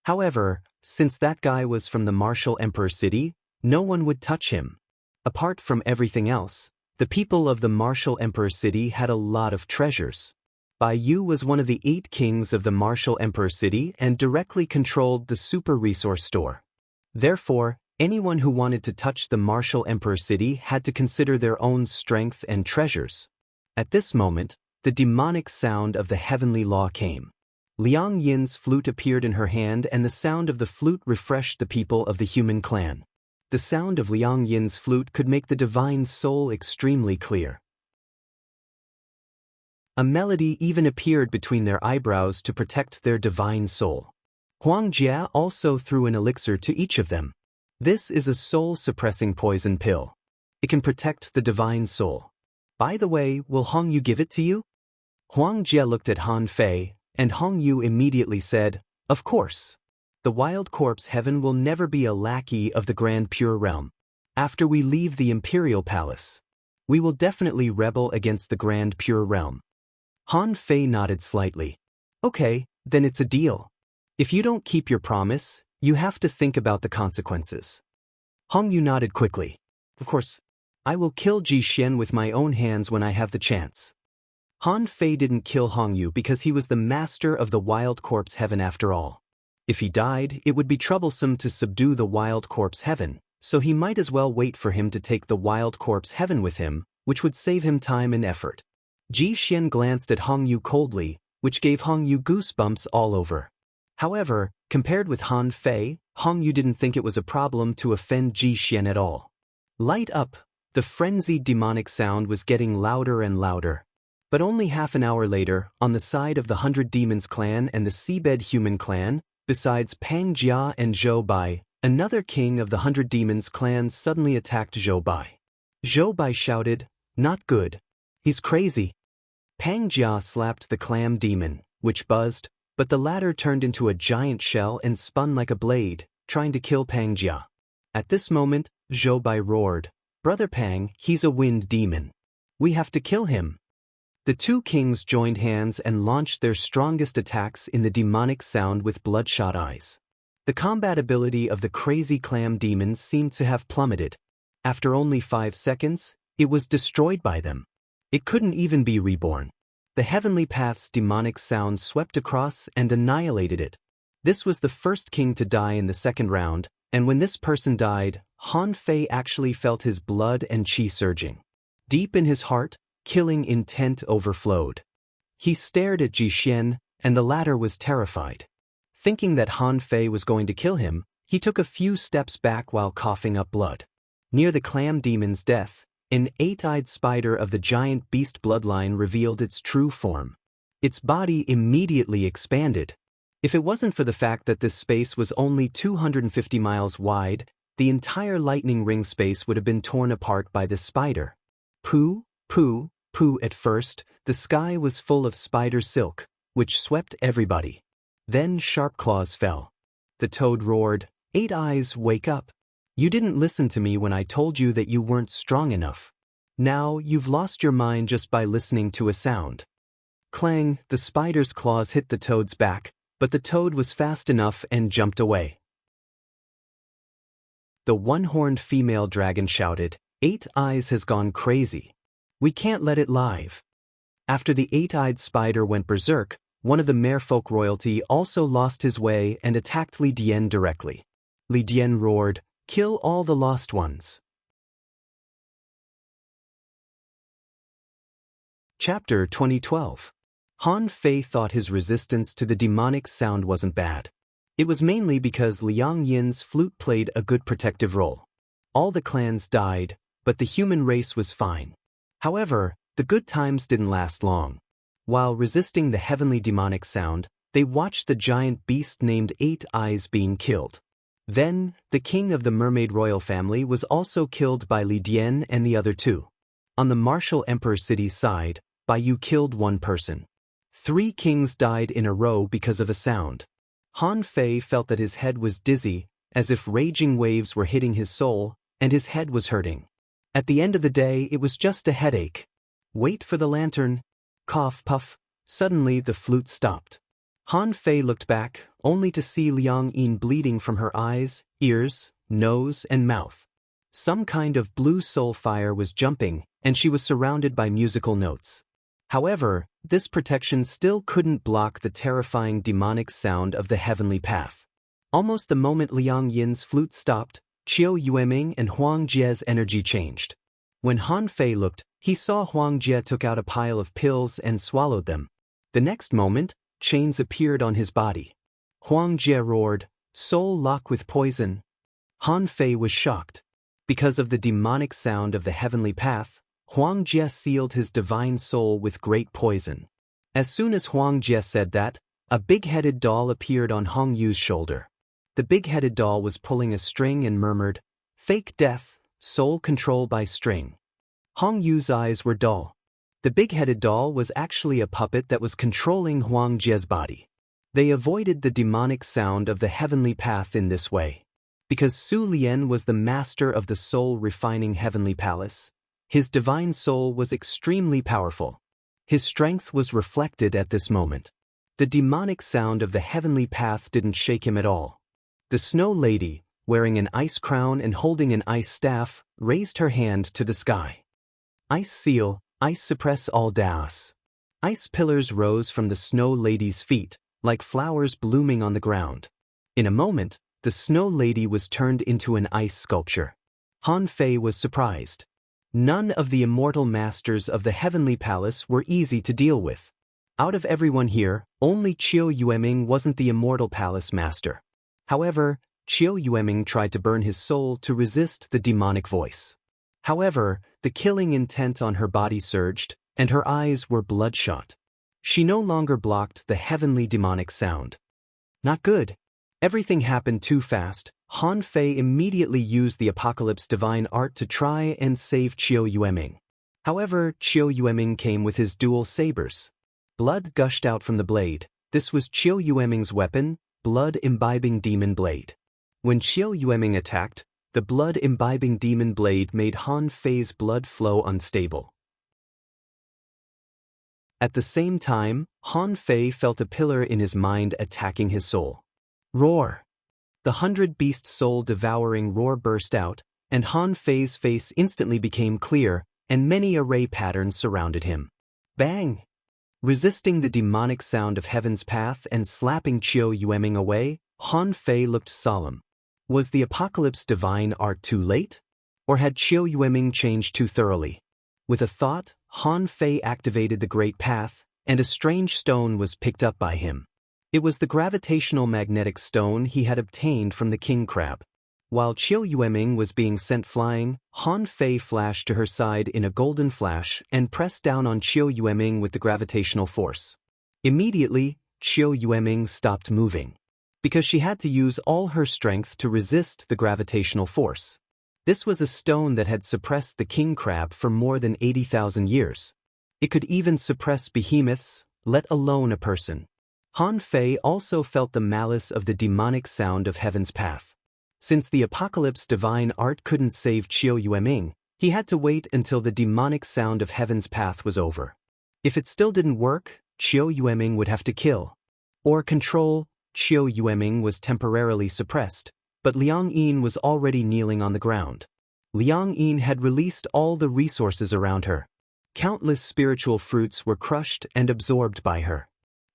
However, since that guy was from the martial emperor city, no one would touch him. Apart from everything else, the people of the martial emperor city had a lot of treasures. Bai Yu was one of the 8 kings of the martial emperor city and directly controlled the super resource store. Therefore, anyone who wanted to touch the martial emperor city had to consider their own strength and treasures. At this moment, the demonic sound of the heavenly law came. Liang Yin's flute appeared in her hand, and the sound of the flute refreshed the people of the human clan. The sound of Liang Yin's flute could make the divine soul extremely clear. A melody even appeared between their eyebrows to protect their divine soul. Huang Jia also threw an elixir to each of them. This is a soul-suppressing poison pill. It can protect the divine soul. By the way, will Hong Yu give it to you? Huang Jia looked at Han Fei, and Hong Yu immediately said, "Of course. The Wild Corpse Heaven will never be a lackey of the Grand Pure Realm. After we leave the Imperial Palace, we will definitely rebel against the Grand Pure Realm." Han Fei nodded slightly. "Okay, then it's a deal. If you don't keep your promise, you have to think about the consequences." Hong Yu nodded quickly. "Of course. I will kill Ji Xian with my own hands when I have the chance." Han Fei didn't kill Hong Yu because he was the master of the Wild Corpse Heaven after all. If he died, it would be troublesome to subdue the Wild Corpse Heaven, so he might as well wait for him to take the Wild Corpse Heaven with him, which would save him time and effort. Ji Xian glanced at Hong Yu coldly, which gave Hong Yu goosebumps all over. However, compared with Han Fei, Hong Yu didn't think it was a problem to offend Ji Xian at all. Light up! The frenzied demonic sound was getting louder and louder. But only half an hour later, on the side of the 100 Demons clan and the Seabed Human clan, besides Pang Jia and Zhou Bai, another king of the 100 Demons clan suddenly attacked Zhou Bai. Zhou Bai shouted, "Not good. He's crazy." Pang Jia slapped the clam demon, which buzzed, but the latter turned into a giant shell and spun like a blade, trying to kill Pang Jia. At this moment, Zhou Bai roared, "Brother Pang, he's a wind demon. We have to kill him." The two kings joined hands and launched their strongest attacks in the demonic sound with bloodshot eyes. The combat ability of the crazy clam demons seemed to have plummeted. After only 5 seconds, it was destroyed by them. It couldn't even be reborn. The Heavenly Path's demonic sound swept across and annihilated it. This was the first king to die in the second round, and when this person died, Han Fei actually felt his blood and qi surging. Deep in his heart, killing intent overflowed. He stared at Ji Xian, and the latter was terrified. Thinking that Han Fei was going to kill him, he took a few steps back while coughing up blood. Near the clam demon's death, an 8-eyed spider of the giant beast bloodline revealed its true form. Its body immediately expanded. If it wasn't for the fact that this space was only 250 miles wide, the entire lightning ring space would have been torn apart by this spider. Pooh, pooh, pooh. At first, the sky was full of spider silk, which swept everybody. Then sharp claws fell. The toad roared, "Eight Eyes, wake up. You didn't listen to me when I told you that you weren't strong enough. Now you've lost your mind just by listening to a sound." Clang, the spider's claws hit the toad's back, but the toad was fast enough and jumped away. The one-horned female dragon shouted, "Eight Eyes has gone crazy. We can't let it live." After the 8-eyed spider went berserk, one of the merfolk royalty also lost his way and attacked Li Dian directly. Li Dian roared, "Kill all the lost ones." Chapter 2012. Han Fei thought his resistance to the demonic sound wasn't bad. It was mainly because Liang Yin's flute played a good protective role. All the clans died, but the human race was fine. However, the good times didn't last long. While resisting the heavenly demonic sound, they watched the giant beast named 8 Eyes being killed. Then, the king of the mermaid royal family was also killed by Li Dian and the other two. On the martial emperor city's side, Bai Yu killed one person. 3 kings died in a row because of a sound. Han Fei felt that his head was dizzy, as if raging waves were hitting his soul, and his head was hurting. At the end of the day, it was just a headache. Wait for the lantern. Cough, puff. Suddenly, the flute stopped. Han Fei looked back, only to see Liang Yin bleeding from her eyes, ears, nose, and mouth. Some kind of blue soul fire was jumping, and she was surrounded by musical notes. However, this protection still couldn't block the terrifying demonic sound of the heavenly path. Almost the moment Liang Yin's flute stopped, Qiu Yueming and Huang Jie's energy changed. When Han Fei looked, he saw Huang Jie took out a pile of pills and swallowed them. The next moment, chains appeared on his body. Huang Jie roared, "Soul lock with poison." Han Fei was shocked. Because of the demonic sound of the heavenly path, Huang Jie sealed his divine soul with great poison. As soon as Huang Jie said that, a big-headed doll appeared on Hong Yu's shoulder. The big-headed doll was pulling a string and murmured, "Fake death, soul control by string." Hong Yu's eyes were dull. The big-headed doll was actually a puppet that was controlling Huang Jie's body. They avoided the demonic sound of the heavenly path in this way. Because Su Lian was the master of the soul-refining heavenly palace, his divine soul was extremely powerful. His strength was reflected at this moment. The demonic sound of the heavenly path didn't shake him at all. The Snow Lady, wearing an ice crown and holding an ice staff, raised her hand to the sky. Ice seal, ice suppress all Daos. Ice pillars rose from the Snow Lady's feet, like flowers blooming on the ground. In a moment, the Snow Lady was turned into an ice sculpture. Han Fei was surprised. None of the immortal masters of the heavenly palace were easy to deal with. Out of everyone here, only Qiu Yueming wasn't the immortal palace master. However, Qiu Yueming tried to burn his soul to resist the demonic voice. However, the killing intent on her body surged, and her eyes were bloodshot. She no longer blocked the heavenly demonic sound. Not good. Everything happened too fast. Han Fei immediately used the Apocalypse divine art to try and save Qiu Yueming. However, Qiu Yueming came with his dual sabers. Blood gushed out from the blade. This was Qiu Yueming's weapon, blood-imbibing demon blade. When Qiu Yueming attacked, the blood-imbibing demon blade made Han Fei's blood flow unstable. At the same time, Han Fei felt a pillar in his mind attacking his soul. Roar! The 100-beast soul-devouring roar burst out, and Han Fei's face instantly became clear, and many array patterns surrounded him. Bang! Resisting the demonic sound of heaven's path and slapping Qiu Yueming away, Han Fei looked solemn. Was the Apocalypse divine art too late? Or had Qiu Yueming changed too thoroughly? With a thought, Han Fei activated the Great Path, and a strange stone was picked up by him. It was the gravitational magnetic stone he had obtained from the king crab. While Qiu Yueming was being sent flying, Han Fei flashed to her side in a golden flash and pressed down on Qiu Yueming with the gravitational force. Immediately, Qiu Yueming stopped moving. Because she had to use all her strength to resist the gravitational force. This was a stone that had suppressed the king crab for more than 80,000 years. It could even suppress behemoths, let alone a person. Han Fei also felt the malice of the demonic sound of heaven's path. Since the Apocalypse divine art couldn't save Qiu Yueming, he had to wait until the demonic sound of heaven's path was over. If it still didn't work, Qiu Yueming would have to kill. Or control. Qiu Yueming was temporarily suppressed, but Liang Yin was already kneeling on the ground. Liang Yin had released all the resources around her. Countless spiritual fruits were crushed and absorbed by her.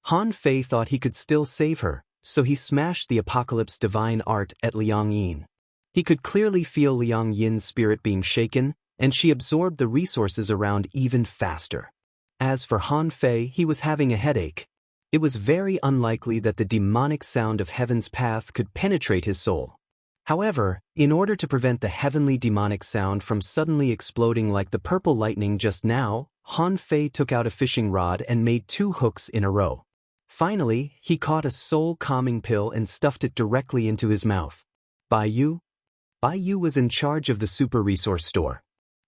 Han Fei thought he could still save her, so he smashed the Apocalypse divine art at Liang Yin. He could clearly feel Liang Yin's spirit being shaken, and she absorbed the resources around even faster. As for Han Fei, he was having a headache. It was very unlikely that the demonic sound of heaven's path could penetrate his soul. However, in order to prevent the heavenly demonic sound from suddenly exploding like the purple lightning just now, Han Fei took out a fishing rod and made 2 hooks in a row. Finally, he caught a soul-calming pill and stuffed it directly into his mouth. Bai Yu was in charge of the super resource store.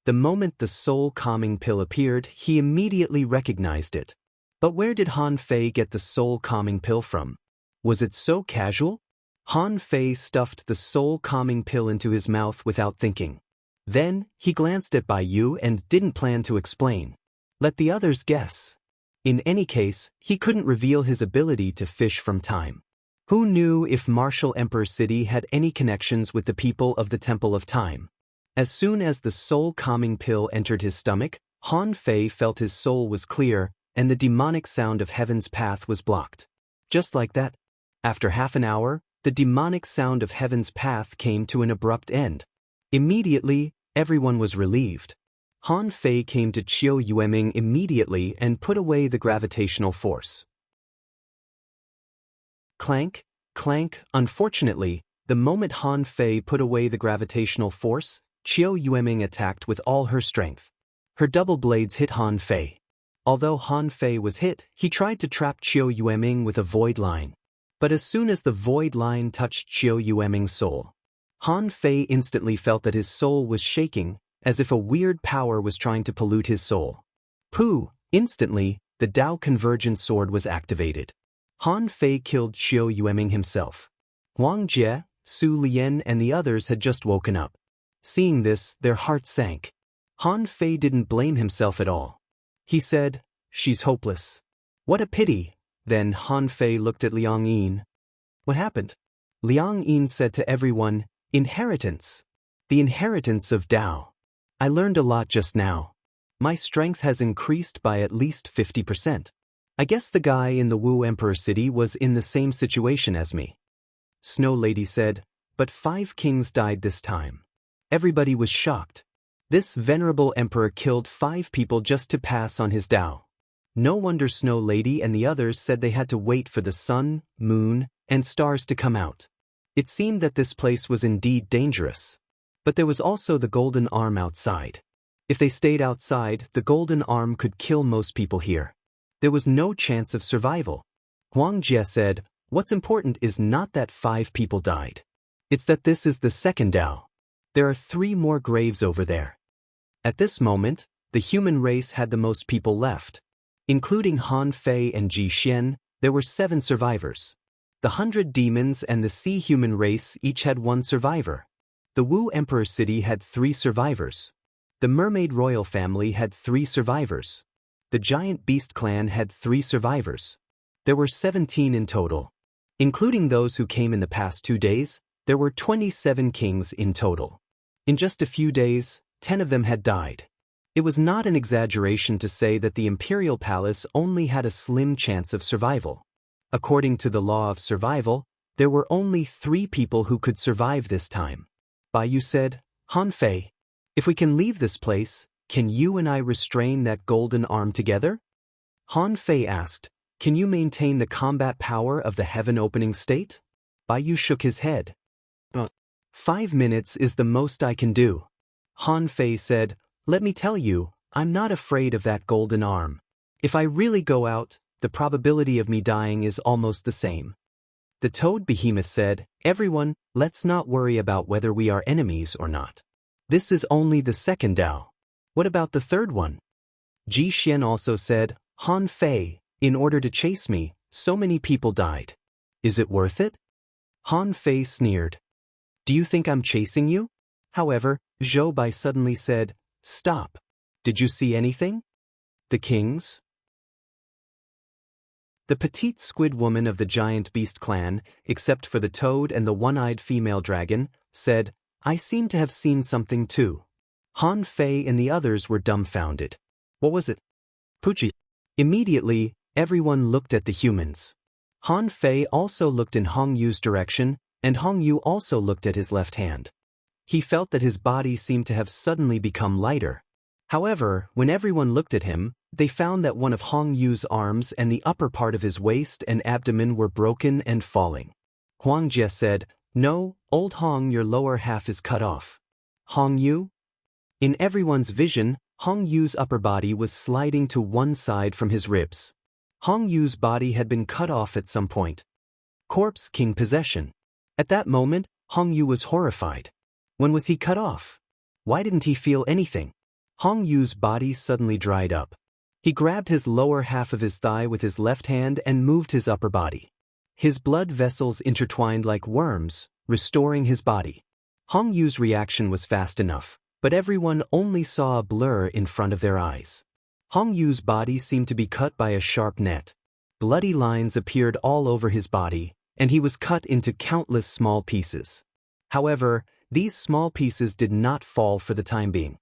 The moment the soul-calming pill appeared, he immediately recognized it. But where did Han Fei get the soul-calming pill from? Was it so casual? Han Fei stuffed the soul-calming pill into his mouth without thinking. Then, he glanced at Bai Yu and didn't plan to explain. Let the others guess. In any case, he couldn't reveal his ability to fish from time. Who knew if Martial Emperor City had any connections with the people of the Temple of Time? As soon as the soul-calming pill entered his stomach, Han Fei felt his soul was clear, and the demonic sound of heaven's path was blocked. Just like that, after half an hour, the demonic sound of heaven's path came to an abrupt end. Immediately, everyone was relieved. Han Fei came to Qiu Yueming immediately and put away the gravitational force. Clank, clank. Unfortunately, the moment Han Fei put away the gravitational force, Qiu Yueming attacked with all her strength. Her double blades hit Han Fei. Although Han Fei was hit, he tried to trap Qiu Yueming with a void line. But as soon as the void line touched Qiu Yueming's soul, Han Fei instantly felt that his soul was shaking, as if a weird power was trying to pollute his soul. Pooh! Instantly, the Dao Convergent Sword was activated. Han Fei killed Qiu Yueming himself. Huang Jie, Su Lian and the others had just woken up. Seeing this, their hearts sank. Han Fei didn't blame himself at all. He said, "She's hopeless. What a pity." Then Han Fei looked at Liang Yin. "What happened?" Liang Yin said to everyone, "Inheritance. The inheritance of Dao. I learned a lot just now. My strength has increased by at least 50%. I guess the guy in the Wu Emperor City was in the same situation as me." Snow Lady said, "But 5 kings died this time." Everybody was shocked. This venerable emperor killed 5 people just to pass on his Dao. No wonder Snow Lady and the others said they had to wait for the sun, moon, and stars to come out. It seemed that this place was indeed dangerous. But there was also the Golden Arm outside. If they stayed outside, the Golden Arm could kill most people here. There was no chance of survival. Huang Jie said, "What's important is not that 5 people died. It's that this is the second Dao. There are 3 more graves over there." At this moment, the human race had the most people left. Including Han Fei and Ji Xian, there were 7 survivors. The 100 demons and the sea human race each had 1 survivor. The Wu Emperor City had 3 survivors. The Mermaid Royal family had 3 survivors. The Giant Beast clan had 3 survivors. There were 17 in total. Including those who came in the past 2 days, there were 27 kings in total. In just a few days, 10 of them had died. It was not an exaggeration to say that the imperial palace only had a slim chance of survival. According to the law of survival, there were only 3 people who could survive this time. Bai Yu said, "Han Fei, if we can leave this place, can you and I restrain that golden arm together?" Han Fei asked, "Can you maintain the combat power of the heaven-opening state?" Bai Yu shook his head. 5 minutes is the most I can do." Han Fei said, "Let me tell you, I'm not afraid of that golden arm. If I really go out, the probability of me dying is almost the same." The Toad Behemoth said, "Everyone, let's not worry about whether we are enemies or not. This is only the second Dao. What about the third one?" Ji Xian also said, "Han Fei, in order to chase me, so many people died. Is it worth it?" Han Fei sneered. "Do you think I'm chasing you?" However, Zhou Bai suddenly said, "Stop. Did you see anything?" "The kings?" The petite squid woman of the Giant Beast clan, except for the toad and the one-eyed female dragon, said, "I seem to have seen something too." Han Fei and the others were dumbfounded. "What was it?" "Pucci." Immediately, everyone looked at the humans. Han Fei also looked in Hong Yu's direction, and Hong Yu also looked at his left hand. He felt that his body seemed to have suddenly become lighter. However, when everyone looked at him, they found that one of Hong Yu's arms and the upper part of his waist and abdomen were broken and falling. Huang Jie said, "No, old Hong, your lower half is cut off." Hong Yu? In everyone's vision, Hong Yu's upper body was sliding to one side from his ribs. Hong Yu's body had been cut off at some point. Corpse King possession. At that moment, Hong Yu was horrified. When was he cut off? Why didn't he feel anything? Hong Yu's body suddenly dried up. He grabbed his lower half of his thigh with his left hand and moved his upper body. His blood vessels intertwined like worms, restoring his body. Hong Yu's reaction was fast enough, but everyone only saw a blur in front of their eyes. Hong Yu's body seemed to be cut by a sharp net. Bloody lines appeared all over his body, and he was cut into countless small pieces. However, these small pieces did not fall for the time being.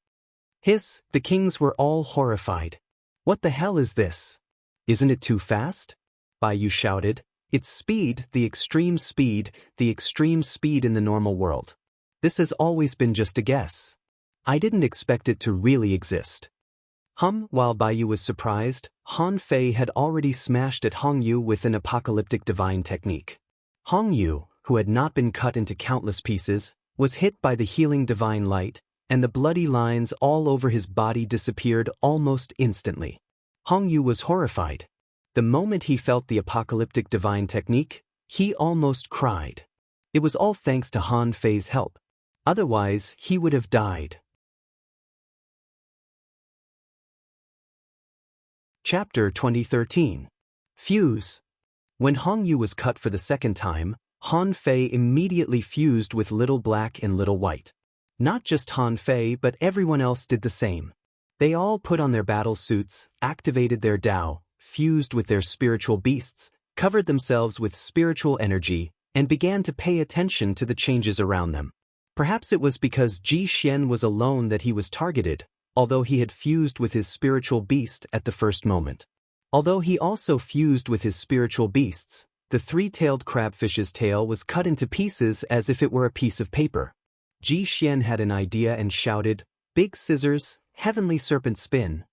Hiss, the kings were all horrified. "What the hell is this? Isn't it too fast?" Bai Yu shouted. "It's speed, the extreme speed in the normal world. This has always been just a guess. I didn't expect it to really exist." While Bai Yu was surprised, Han Fei had already smashed at Hong Yu with an apocalyptic divine technique. Hong Yu, who had not been cut into countless pieces, was hit by the healing divine light, and the bloody lines all over his body disappeared almost instantly. Hong Yu was horrified. The moment he felt the apocalyptic divine technique, he almost cried. It was all thanks to Han Fei's help. Otherwise, he would have died. Chapter 2013. Fuse. When Hong Yu was cut for the second time, Han Fei immediately fused with Little Black and Little White. Not just Han Fei, but everyone else did the same. They all put on their battle suits, activated their Dao, fused with their spiritual beasts, covered themselves with spiritual energy, and began to pay attention to the changes around them. Perhaps it was because Ji Xian was alone that he was targeted, although he had fused with his spiritual beast at the first moment. Although he also fused with his spiritual beasts, the three-tailed crabfish's tail was cut into pieces as if it were a piece of paper. Ji Xian had an idea and shouted, "Big scissors, heavenly serpent spin."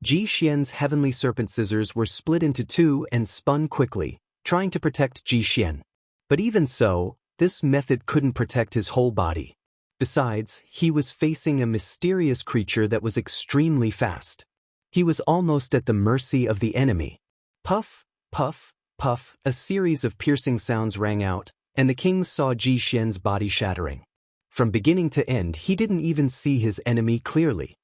Ji Xian's heavenly serpent scissors were split into two and spun quickly, trying to protect Ji Xian. But even so, this method couldn't protect his whole body. Besides, he was facing a mysterious creature that was extremely fast. He was almost at the mercy of the enemy. Puff, puff, puff, a series of piercing sounds rang out, and the king saw Ji Xian's body shattering. From beginning to end, he didn't even see his enemy clearly.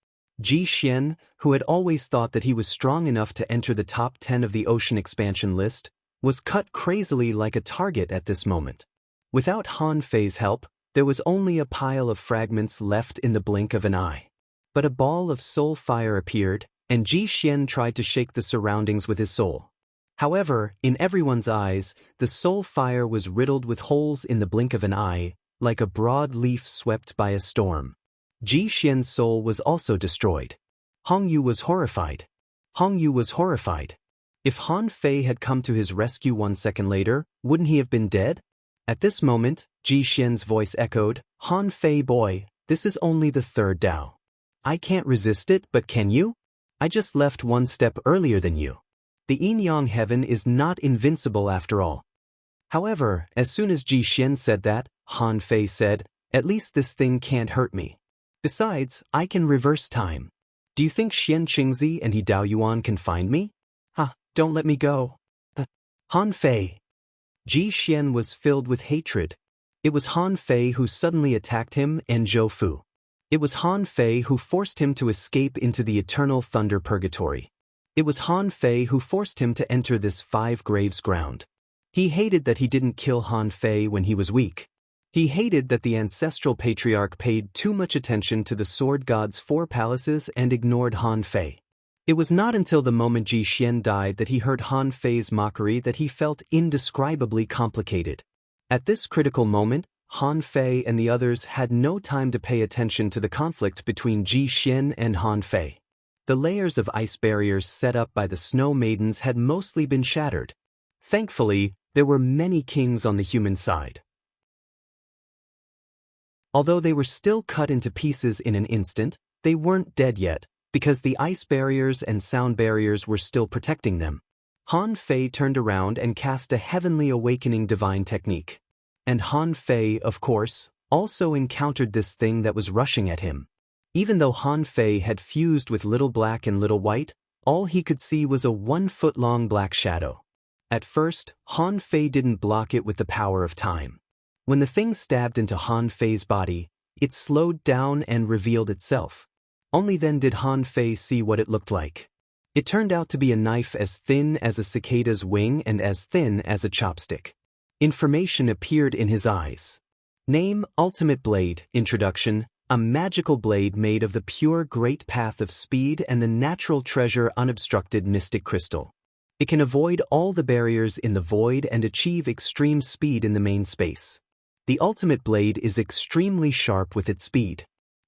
Ji Xian, who had always thought that he was strong enough to enter the top 10 of the ocean expansion list, was cut crazily like a target at this moment. Without Han Fei's help, there was only a pile of fragments left in the blink of an eye. But a ball of soul fire appeared, and Ji Xian tried to shake the surroundings with his soul. However, in everyone's eyes, the soul fire was riddled with holes in the blink of an eye, like a broad leaf swept by a storm. Ji Xian's soul was also destroyed. Hong Yu was horrified. Hong Yu was horrified. If Han Fei had come to his rescue 1 second later, wouldn't he have been dead? At this moment, Ji Xian's voice echoed, "Han Fei boy, this is only the third Dao. I can't resist it, but can you? I just left 1 step earlier than you. The yin-yang heaven is not invincible after all." However, as soon as Ji Xian said that, Han Fei said, "At least this thing can't hurt me. Besides, I can reverse time. Do you think Xian Qingzi and He Dao Yuan can find me? Don't let me go." Han Fei. Ji Xian was filled with hatred. It was Han Fei who suddenly attacked him and Zhou Fu. It was Han Fei who forced him to escape into the eternal thunder purgatory. It was Han Fei who forced him to enter this 5 graves ground. He hated that he didn't kill Han Fei when he was weak. He hated that the ancestral patriarch paid too much attention to the sword god's 4 palaces and ignored Han Fei. It was not until the moment Ji Xian died that he heard Han Fei's mockery that he felt indescribably complicated. At this critical moment, Han Fei and the others had no time to pay attention to the conflict between Ji Xian and Han Fei. The layers of ice barriers set up by the snow maidens had mostly been shattered. Thankfully, there were many kings on the human side. Although they were still cut into pieces in an instant, they weren't dead yet, because the ice barriers and sound barriers were still protecting them. Han Fei turned around and cast a heavenly awakening divine technique. And Han Fei, of course, also encountered this thing that was rushing at him. Even though Han Fei had fused with Little Black and Little White, all he could see was a 1-foot-long black shadow. At first, Han Fei didn't block it with the power of time. When the thing stabbed into Han Fei's body, it slowed down and revealed itself. Only then did Han Fei see what it looked like. It turned out to be a knife as thin as a cicada's wing and as thin as a chopstick. Information appeared in his eyes. Name: Ultimate Blade. Introduction: a magical blade made of the pure great path of speed and the natural treasure unobstructed mystic crystal. It can avoid all the barriers in the void and achieve extreme speed in the main space. The ultimate blade is extremely sharp with its speed.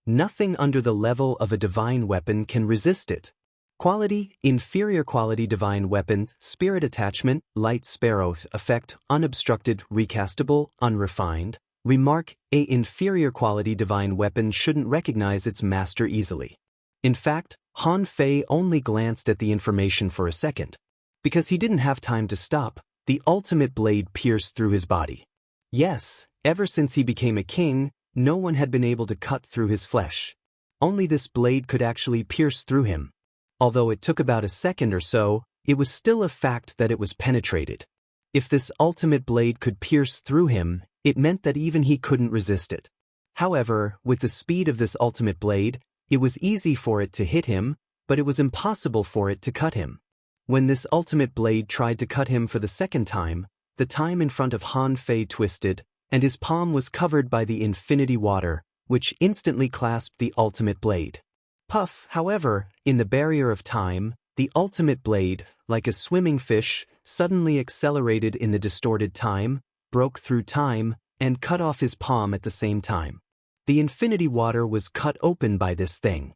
Nothing under the level of a divine weapon can resist it. Quality: inferior quality divine weapon, spirit attachment, light sparrow effect, unobstructed, recastable, unrefined. Remark: a inferior quality divine weapon shouldn't recognize its master easily. In fact, Han Fei only glanced at the information for a second. Because he didn't have time to stop, the ultimate blade pierced through his body. Yes, ever since he became a king, no one had been able to cut through his flesh. Only this blade could actually pierce through him. Although it took about a second or so, it was still a fact that it was penetrated. If this ultimate blade could pierce through him, it meant that even he couldn't resist it. However, with the speed of this ultimate blade, it was easy for it to hit him, but it was impossible for it to cut him. When this ultimate blade tried to cut him for the second time, the time in front of Han Fei twisted, and his palm was covered by the infinity water, which instantly clasped the ultimate blade. Puff, however, in the barrier of time, the ultimate blade, like a swimming fish, suddenly accelerated in the distorted time, broke through time, and cut off his palm at the same time. The infinity water was cut open by this thing.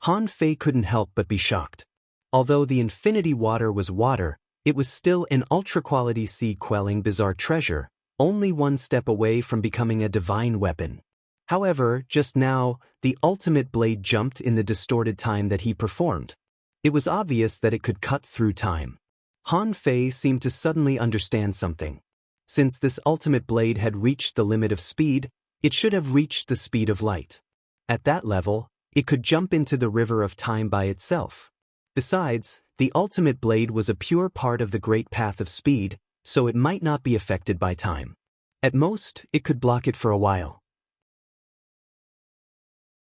Han Fei couldn't help but be shocked. Although the infinity water was water, it was still an ultra-quality sea-quelling bizarre treasure, only one step away from becoming a divine weapon. However, just now, the ultimate blade jumped in the distorted time that he performed. It was obvious that it could cut through time. Han Fei seemed to suddenly understand something. Since this ultimate blade had reached the limit of speed, it should have reached the speed of light. At that level, it could jump into the river of time by itself. Besides, the ultimate blade was a pure part of the great path of speed, so it might not be affected by time. At most, it could block it for a while.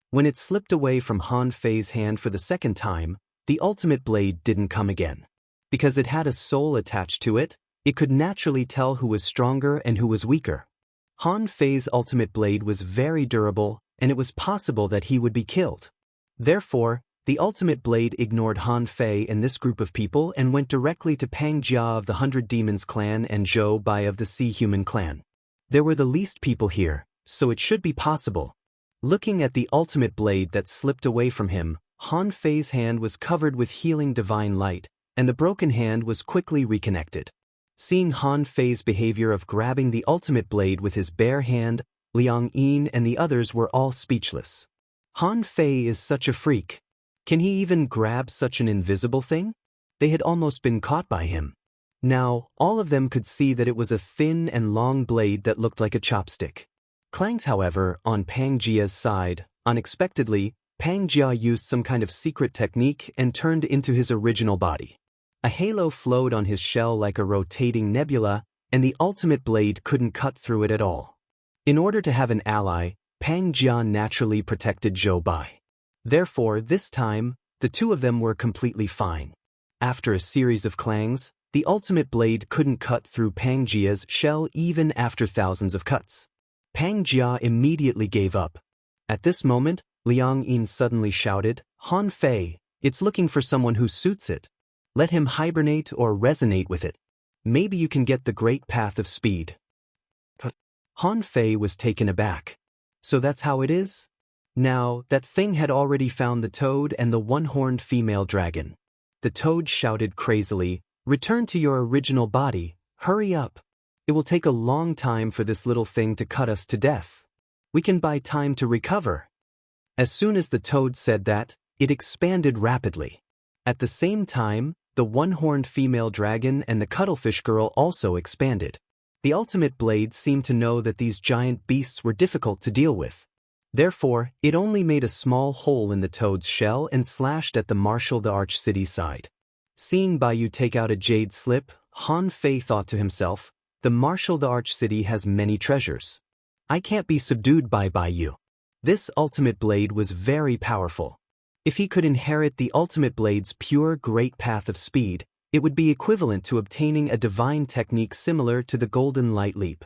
When it slipped away from Han Fei's hand for the second time, the ultimate blade didn't come again. Because it had a soul attached to it, it could naturally tell who was stronger and who was weaker. Han Fei's ultimate blade was very durable, and it was possible that he would be killed. Therefore, the ultimate blade ignored Han Fei and this group of people and went directly to Pang Jia of the 100 Demons clan and Zhou Bai of the Sea Human clan. There were the least people here, so it should be possible. Looking at the ultimate blade that slipped away from him, Han Fei's hand was covered with healing divine light, and the broken hand was quickly reconnected. Seeing Han Fei's behavior of grabbing the ultimate blade with his bare hand, Liang Yin and the others were all speechless. Han Fei is such a freak. Can he even grab such an invisible thing? They had almost been caught by him. Now, all of them could see that it was a thin and long blade that looked like a chopstick. Clang's, however, on Pang Jia's side, unexpectedly, Pang Jia used some kind of secret technique and turned into his original body. A halo flowed on his shell like a rotating nebula, and the ultimate blade couldn't cut through it at all. In order to have an ally, Pang Jia naturally protected Zhou Bai. Therefore, this time, the two of them were completely fine. After a series of clangs, the ultimate blade couldn't cut through Pang Jia's shell even after thousands of cuts. Pang Jia immediately gave up. At this moment, Liang Yin suddenly shouted, Han Fei, it's looking for someone who suits it. Let him hibernate or resonate with it. Maybe you can get the great path of speed. Han Fei was taken aback. So that's how it is? Now, that thing had already found the toad and the one-horned female dragon. The toad shouted crazily, return to your original body, hurry up. It will take a long time for this little thing to cut us to death. We can buy time to recover. As soon as the toad said that, it expanded rapidly. At the same time, the one-horned female dragon and the cuttlefish girl also expanded. The ultimate blade seemed to know that these giant beasts were difficult to deal with. Therefore, it only made a small hole in the toad's shell and slashed at the Marshal the Arch City's side. Seeing Baiyu take out a jade slip, Han Fei thought to himself, the Marshal the Arch City has many treasures. I can't be subdued by Baiyu. This ultimate blade was very powerful. If he could inherit the ultimate blade's pure great path of speed, it would be equivalent to obtaining a divine technique similar to the Golden Light Leap.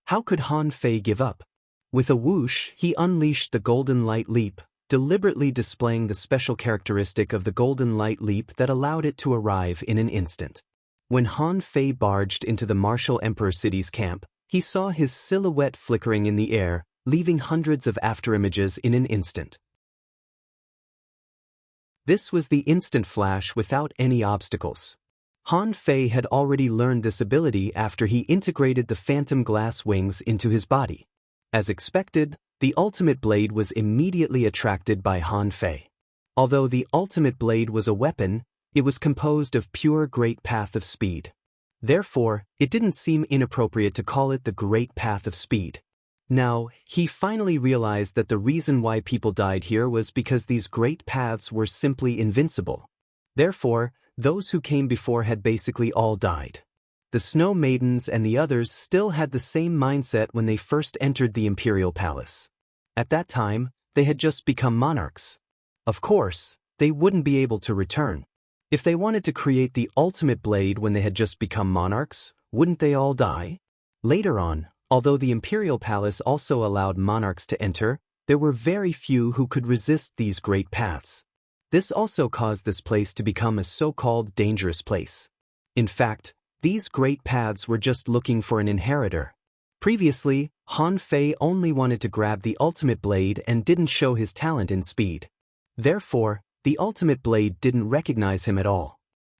How could Han Fei give up? With a whoosh, he unleashed the Golden Light Leap, deliberately displaying the special characteristic of the Golden Light Leap that allowed it to arrive in an instant. When Han Fei barged into the Martial Emperor City's camp, he saw his silhouette flickering in the air, leaving hundreds of afterimages in an instant. This was the instant flash without any obstacles. Han Fei had already learned this ability after he integrated the phantom glass wings into his body. As expected, the ultimate blade was immediately attracted by Han Fei. Although the ultimate blade was a weapon, it was composed of pure great path of speed. Therefore, it didn't seem inappropriate to call it the great path of speed. Now, he finally realized that the reason why people died here was because these great paths were simply invincible. Therefore, those who came before had basically all died. The Snow Maidens and the others still had the same mindset when they first entered the Imperial Palace. At that time, they had just become monarchs. Of course, they wouldn't be able to return. If they wanted to create the ultimate blade when they had just become monarchs, wouldn't they all die? Later on, although the Imperial Palace also allowed monarchs to enter, there were very few who could resist these great paths. This also caused this place to become a so-called dangerous place. In fact, these great paths were just looking for an inheritor. Previously, Han Fei only wanted to grab the ultimate blade and didn't show his talent in speed. Therefore, the ultimate blade didn't recognize him at all.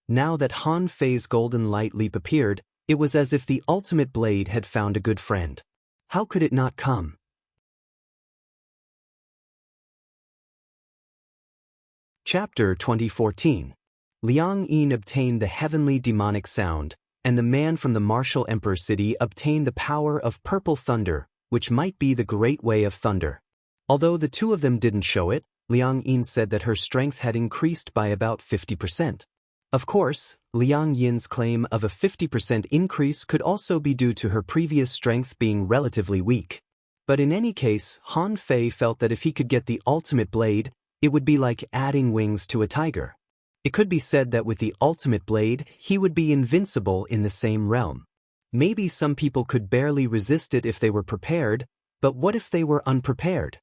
Now that Han Fei's golden light leap appeared, it was as if the ultimate blade had found a good friend. How could it not come? Chapter 2014. Liang Yin obtained the heavenly demonic sound, and the man from the martial emperor city obtained the power of purple thunder, which might be the great way of thunder. Although the two of them didn't show it, Liang Yin said that her strength had increased by about 50%. Of course, Liang Yin's claim of a 50% increase could also be due to her previous strength being relatively weak. But in any case, Han Fei felt that if he could get the ultimate blade, it would be like adding wings to a tiger. It could be said that with the ultimate blade, he would be invincible in the same realm. Maybe some people could barely resist it if they were prepared, but what if they were unprepared?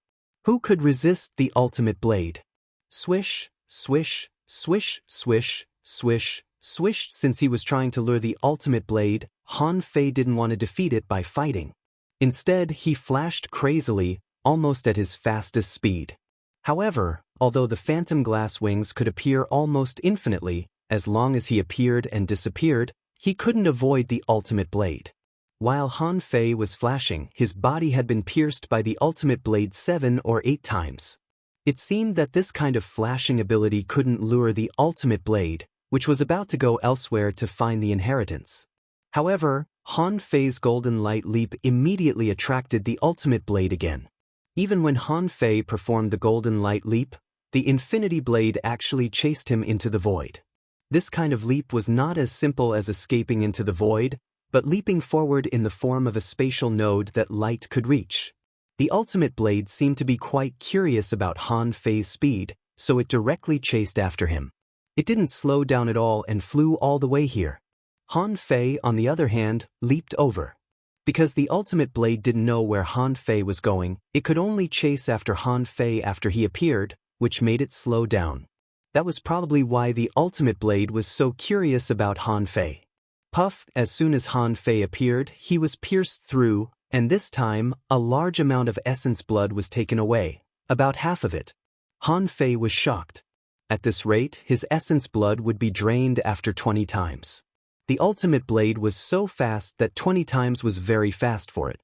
Who could resist the ultimate blade? Swish, swish, swish, swish, swish, swish. Since he was trying to lure the ultimate blade, Han Fei didn't want to defeat it by fighting. Instead, he flashed crazily, almost at his fastest speed. However, although the phantom glass wings could appear almost infinitely, as long as he appeared and disappeared, he couldn't avoid the ultimate blade. While Han Fei was flashing, his body had been pierced by the ultimate blade 7 or 8 times. It seemed that this kind of flashing ability couldn't lure the ultimate blade, which was about to go elsewhere to find the inheritance. However, Han Fei's golden light leap immediately attracted the ultimate blade again. Even when Han Fei performed the golden light leap, the infinity blade actually chased him into the void. This kind of leap was not as simple as escaping into the void, but leaping forward in the form of a spatial node that light could reach. The ultimate blade seemed to be quite curious about Han Fei's speed, so it directly chased after him. It didn't slow down at all and flew all the way here. Han Fei, on the other hand, leaped over. Because the ultimate blade didn't know where Han Fei was going, it could only chase after Han Fei after he appeared, which made it slow down. That was probably why the ultimate blade was so curious about Han Fei. Puff, as soon as Han Fei appeared, he was pierced through, and this time, a large amount of essence blood was taken away, about half of it. Han Fei was shocked. At this rate, his essence blood would be drained after 20 times. The ultimate blade was so fast that 20 times was very fast for it.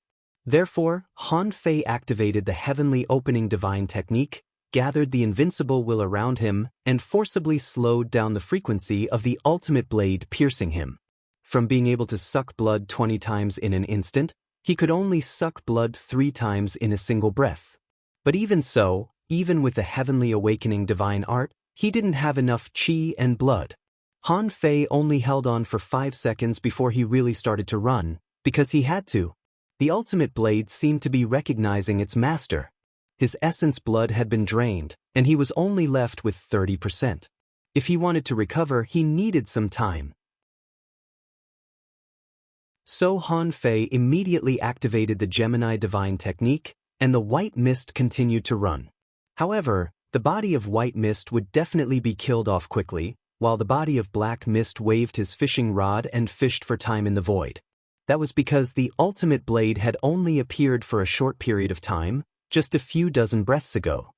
Therefore, Han Fei activated the heavenly opening divine technique, gathered the invincible will around him, and forcibly slowed down the frequency of the ultimate blade piercing him. From being able to suck blood 20 times in an instant, he could only suck blood 3 times in a single breath. But even so, even with the heavenly awakening divine art, he didn't have enough qi and blood. Han Fei only held on for 5 seconds before he really started to run, because he had to. The ultimate blade seemed to be recognizing its master. His essence blood had been drained, and he was only left with 30%. If he wanted to recover, he needed some time. So Han Fei immediately activated the Gemini divine technique, and the white mist continued to run. However, the body of white mist would definitely be killed off quickly, while the body of black mist waved his fishing rod and fished for time in the void. That was because the ultimate blade had only appeared for a short period of time, just a few dozen breaths ago.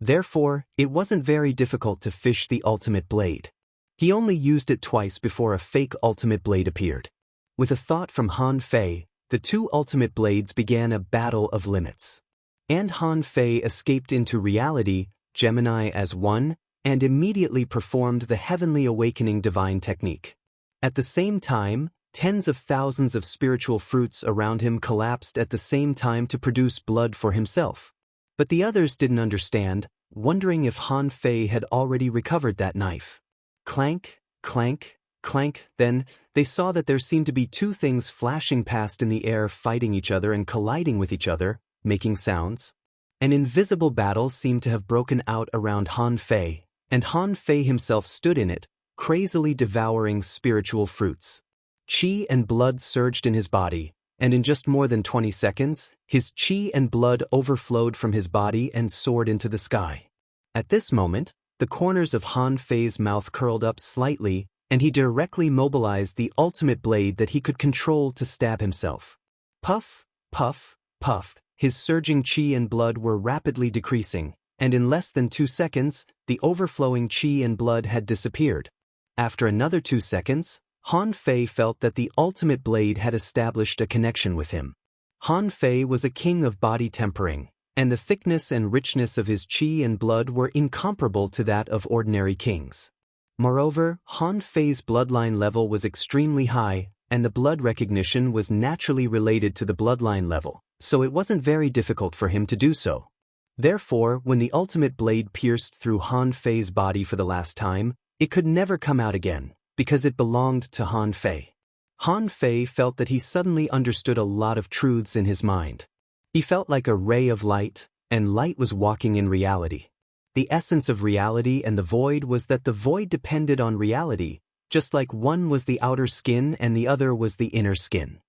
Therefore, it wasn't very difficult to fish the ultimate blade. He only used it twice before a fake ultimate blade appeared. With a thought from Han Fei, the two ultimate blades began a battle of limits. And Han Fei escaped into reality, Gemini as one, and immediately performed the heavenly awakening divine technique. At the same time, Tens of thousands of spiritual fruits around him collapsed at the same time to produce blood for himself. But the others didn't understand, wondering if Han Fei had already recovered that knife. Clank, clank, clank. Then, they saw that there seemed to be two things flashing past in the air, fighting each other and colliding with each other, making sounds. An invisible battle seemed to have broken out around Han Fei, and Han Fei himself stood in it, crazily devouring spiritual fruits. Qi and blood surged in his body, and in just more than 20 seconds, his qi and blood overflowed from his body and soared into the sky. At this moment, the corners of Han Fei's mouth curled up slightly, and he directly mobilized the ultimate blade that he could control to stab himself. Puff, puff, puff. His surging qi and blood were rapidly decreasing, and in less than 2 seconds, the overflowing qi and blood had disappeared. After another 2 seconds, Han Fei felt that the ultimate blade had established a connection with him. Han Fei was a king of body tempering, and the thickness and richness of his qi and blood were incomparable to that of ordinary kings. Moreover, Han Fei's bloodline level was extremely high, and the blood recognition was naturally related to the bloodline level, so it wasn't very difficult for him to do so. Therefore, when the ultimate blade pierced through Han Fei's body for the last time, it could never come out again, because it belonged to Han Fei. Han Fei felt that he suddenly understood a lot of truths in his mind. He felt like a ray of light, and light was walking in reality. The essence of reality and the void was that the void depended on reality, just like one was the outer skin and the other was the inner skin.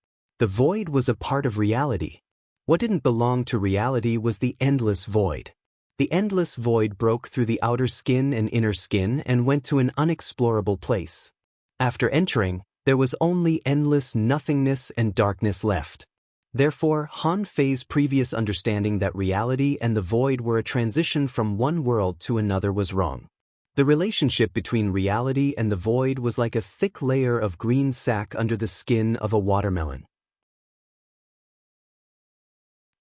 The void was a part of reality. What didn't belong to reality was the endless void. The endless void broke through the outer skin and inner skin and went to an unexplorable place. After entering, there was only endless nothingness and darkness left. Therefore, Han Fei's previous understanding that reality and the void were a transition from one world to another was wrong. The relationship between reality and the void was like a thick layer of green sac under the skin of a watermelon.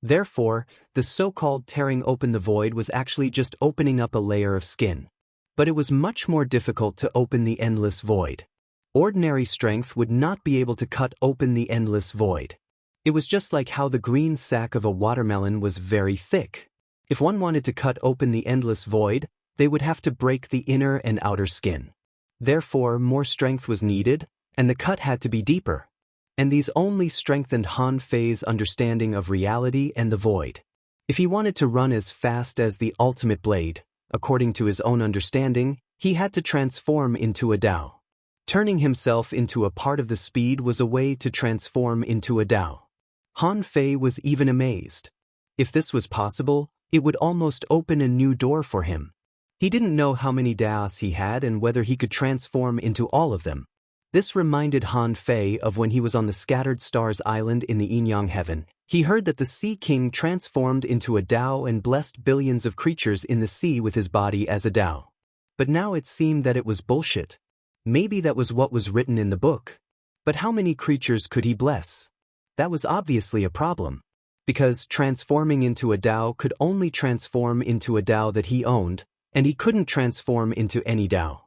Therefore, the so-called tearing open the void was actually just opening up a layer of skin. But it was much more difficult to open the endless void. Ordinary strength would not be able to cut open the endless void. It was just like how the green sac of a watermelon was very thick. If one wanted to cut open the endless void, they would have to break the inner and outer skin. Therefore, more strength was needed, and the cut had to be deeper. And these only strengthened Han Fei's understanding of reality and the void. If he wanted to run as fast as the ultimate blade, according to his own understanding, he had to transform into a Tao. Turning himself into a part of the speed was a way to transform into a Tao. Han Fei was even amazed. If this was possible, it would almost open a new door for him. He didn't know how many Taos he had and whether he could transform into all of them. This reminded Han Fei of when he was on the Scattered Stars Island in the Yin-Yang Heaven. He heard that the Sea King transformed into a Tao and blessed billions of creatures in the sea with his body as a Tao. But now it seemed that it was bullshit. Maybe that was what was written in the book. But how many creatures could he bless? That was obviously a problem. Because transforming into a Tao could only transform into a Tao that he owned, and he couldn't transform into any Tao.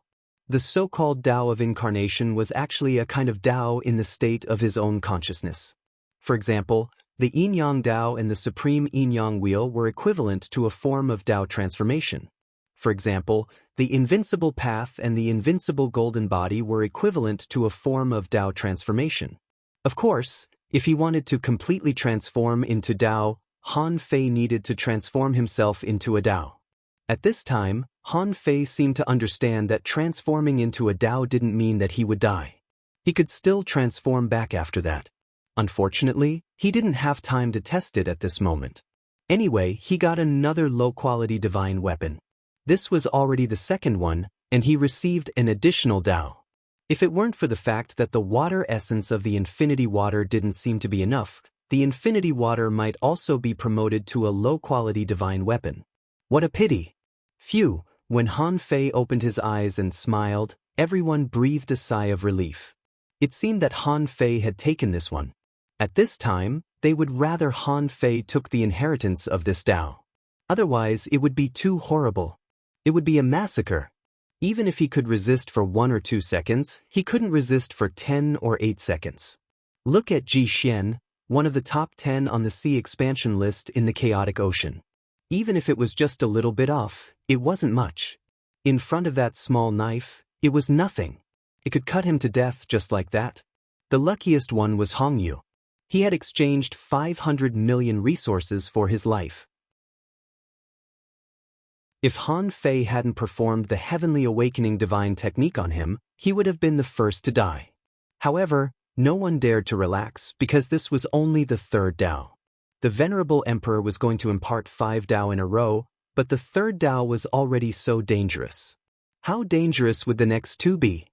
The so-called Tao of incarnation was actually a kind of Tao in the state of his own consciousness. For example, the Yin-Yang Tao and the Supreme Yin-Yang Wheel were equivalent to a form of Tao transformation. For example, the Invincible Path and the Invincible Golden Body were equivalent to a form of Tao transformation. Of course, if he wanted to completely transform into Tao, Han Fei needed to transform himself into a Tao. At this time, Han Fei seemed to understand that transforming into a Tao didn't mean that he would die. He could still transform back after that. Unfortunately, he didn't have time to test it at this moment. Anyway, he got another low-quality divine weapon. This was already the second one, and he received an additional Tao. If it weren't for the fact that the water essence of the infinity water didn't seem to be enough, the infinity water might also be promoted to a low-quality divine weapon. What a pity! Phew, when Han Fei opened his eyes and smiled, everyone breathed a sigh of relief. It seemed that Han Fei had taken this one. At this time, they would rather Han Fei took the inheritance of this Tao. Otherwise, it would be too horrible. It would be a massacre. Even if he could resist for 1 or 2 seconds, he couldn't resist for 10 or 8 seconds. Look at Ji Xian, one of the top 10 on the sea expansion list in the chaotic ocean. Even if it was just a little bit off, it wasn't much. In front of that small knife, it was nothing. It could cut him to death just like that. The luckiest one was Hong Yu. He had exchanged 500 million resources for his life. If Han Fei hadn't performed the heavenly awakening divine technique on him, he would have been the first to die. However, no one dared to relax because this was only the third Dao. The venerable emperor was going to impart 5 Dao in a row, but the third Dao was already so dangerous. How dangerous would the next 2 be?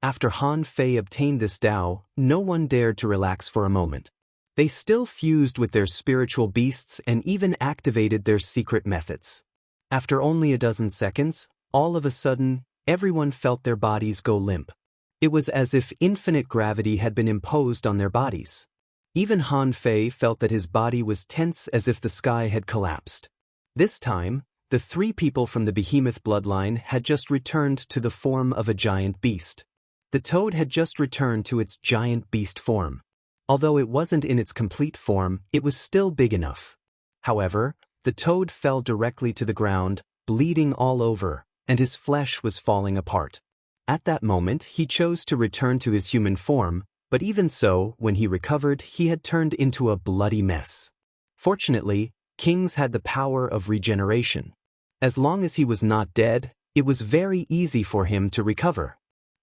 After Han Fei obtained this Dao, no one dared to relax for a moment. They still fused with their spiritual beasts and even activated their secret methods. After only a dozen seconds, all of a sudden, everyone felt their bodies go limp. It was as if infinite gravity had been imposed on their bodies. Even Han Fei felt that his body was tense as if the sky had collapsed. This time, the 3 people from the behemoth bloodline had just returned to the form of a giant beast. The toad had just returned to its giant beast form. Although it wasn't in its complete form, it was still big enough. However, the toad fell directly to the ground, bleeding all over, and his flesh was falling apart. At that moment, he chose to return to his human form, but even so, when he recovered, he had turned into a bloody mess. Fortunately, kings had the power of regeneration. As long as he was not dead, it was very easy for him to recover.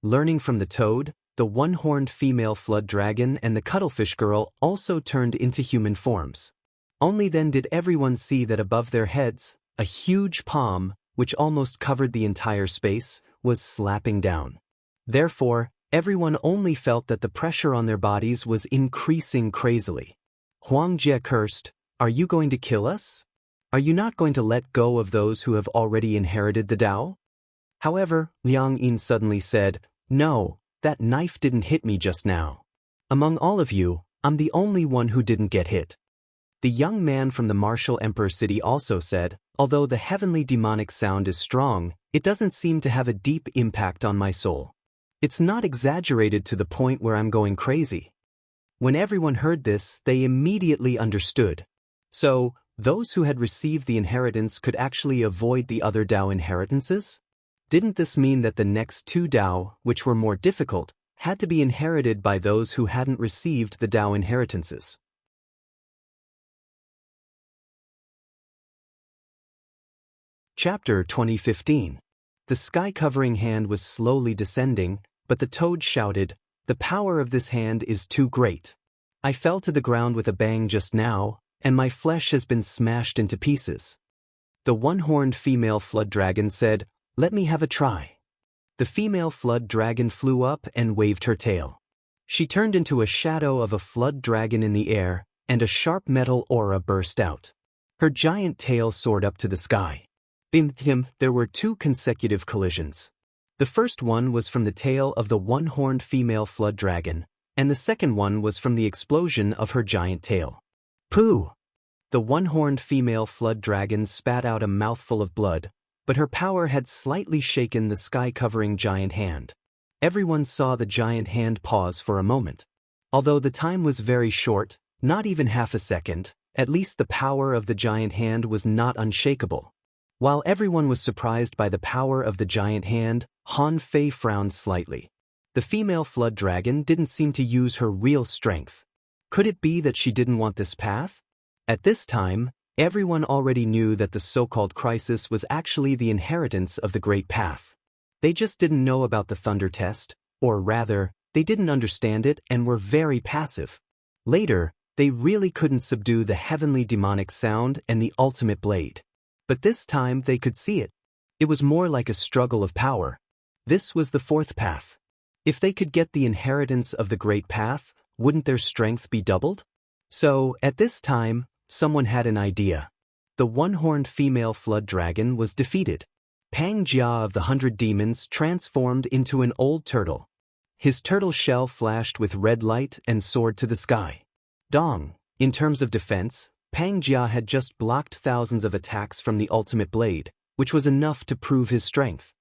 Learning from the toad, the one-horned female flood dragon and the cuttlefish girl also turned into human forms. Only then did everyone see that above their heads, a huge palm, which almost covered the entire space, was slapping down. Therefore, everyone only felt that the pressure on their bodies was increasing crazily. Huang Jie cursed, "Are you going to kill us? Are you not going to let go of those who have already inherited the Tao?" However, Liang Yin suddenly said, "No, that knife didn't hit me just now. Among all of you, I'm the only one who didn't get hit." The young man from the martial emperor city also said, "Although the heavenly demonic sound is strong, it doesn't seem to have a deep impact on my soul. It's not exaggerated to the point where I'm going crazy." When everyone heard this, they immediately understood. So, those who had received the inheritance could actually avoid the other Dao inheritances? Didn't this mean that the next 2 Dao, which were more difficult, had to be inherited by those who hadn't received the Dao inheritances? Chapter 2015. The sky-covering hand was slowly descending, but the toad shouted, "The power of this hand is too great. I fell to the ground with a bang just now, and my flesh has been smashed into pieces." The one-horned female flood dragon said, "Let me have a try." The female flood dragon flew up and waved her tail. She turned into a shadow of a flood dragon in the air, and a sharp metal aura burst out. Her giant tail soared up to the sky. Bim, there were 2 consecutive collisions. The first one was from the tail of the one-horned female flood dragon, and the second one was from the explosion of her giant tail. Pooh! The one-horned female flood dragon spat out a mouthful of blood, but her power had slightly shaken the sky-covering giant hand. Everyone saw the giant hand pause for a moment. Although the time was very short, not even half a second, at least the power of the giant hand was not unshakable. While everyone was surprised by the power of the giant hand, Han Fei frowned slightly. The female flood dragon didn't seem to use her real strength. Could it be that she didn't want this path? At this time, everyone already knew that the so-called crisis was actually the inheritance of the Great Path. They just didn't know about the thunder test, or rather, they didn't understand it and were very passive. Later, they really couldn't subdue the heavenly demonic sound and the ultimate blade. But this time they could see it. It was more like a struggle of power. This was the 4th path. If they could get the inheritance of the Great Path, wouldn't their strength be doubled? So, at this time, someone had an idea. The one-horned female flood dragon was defeated. Pang Jia of the 100 Demons transformed into an old turtle. His turtle shell flashed with red light and soared to the sky. Dong, in terms of defense, Pang Jia had just blocked thousands of attacks from the ultimate blade, which was enough to prove his strength.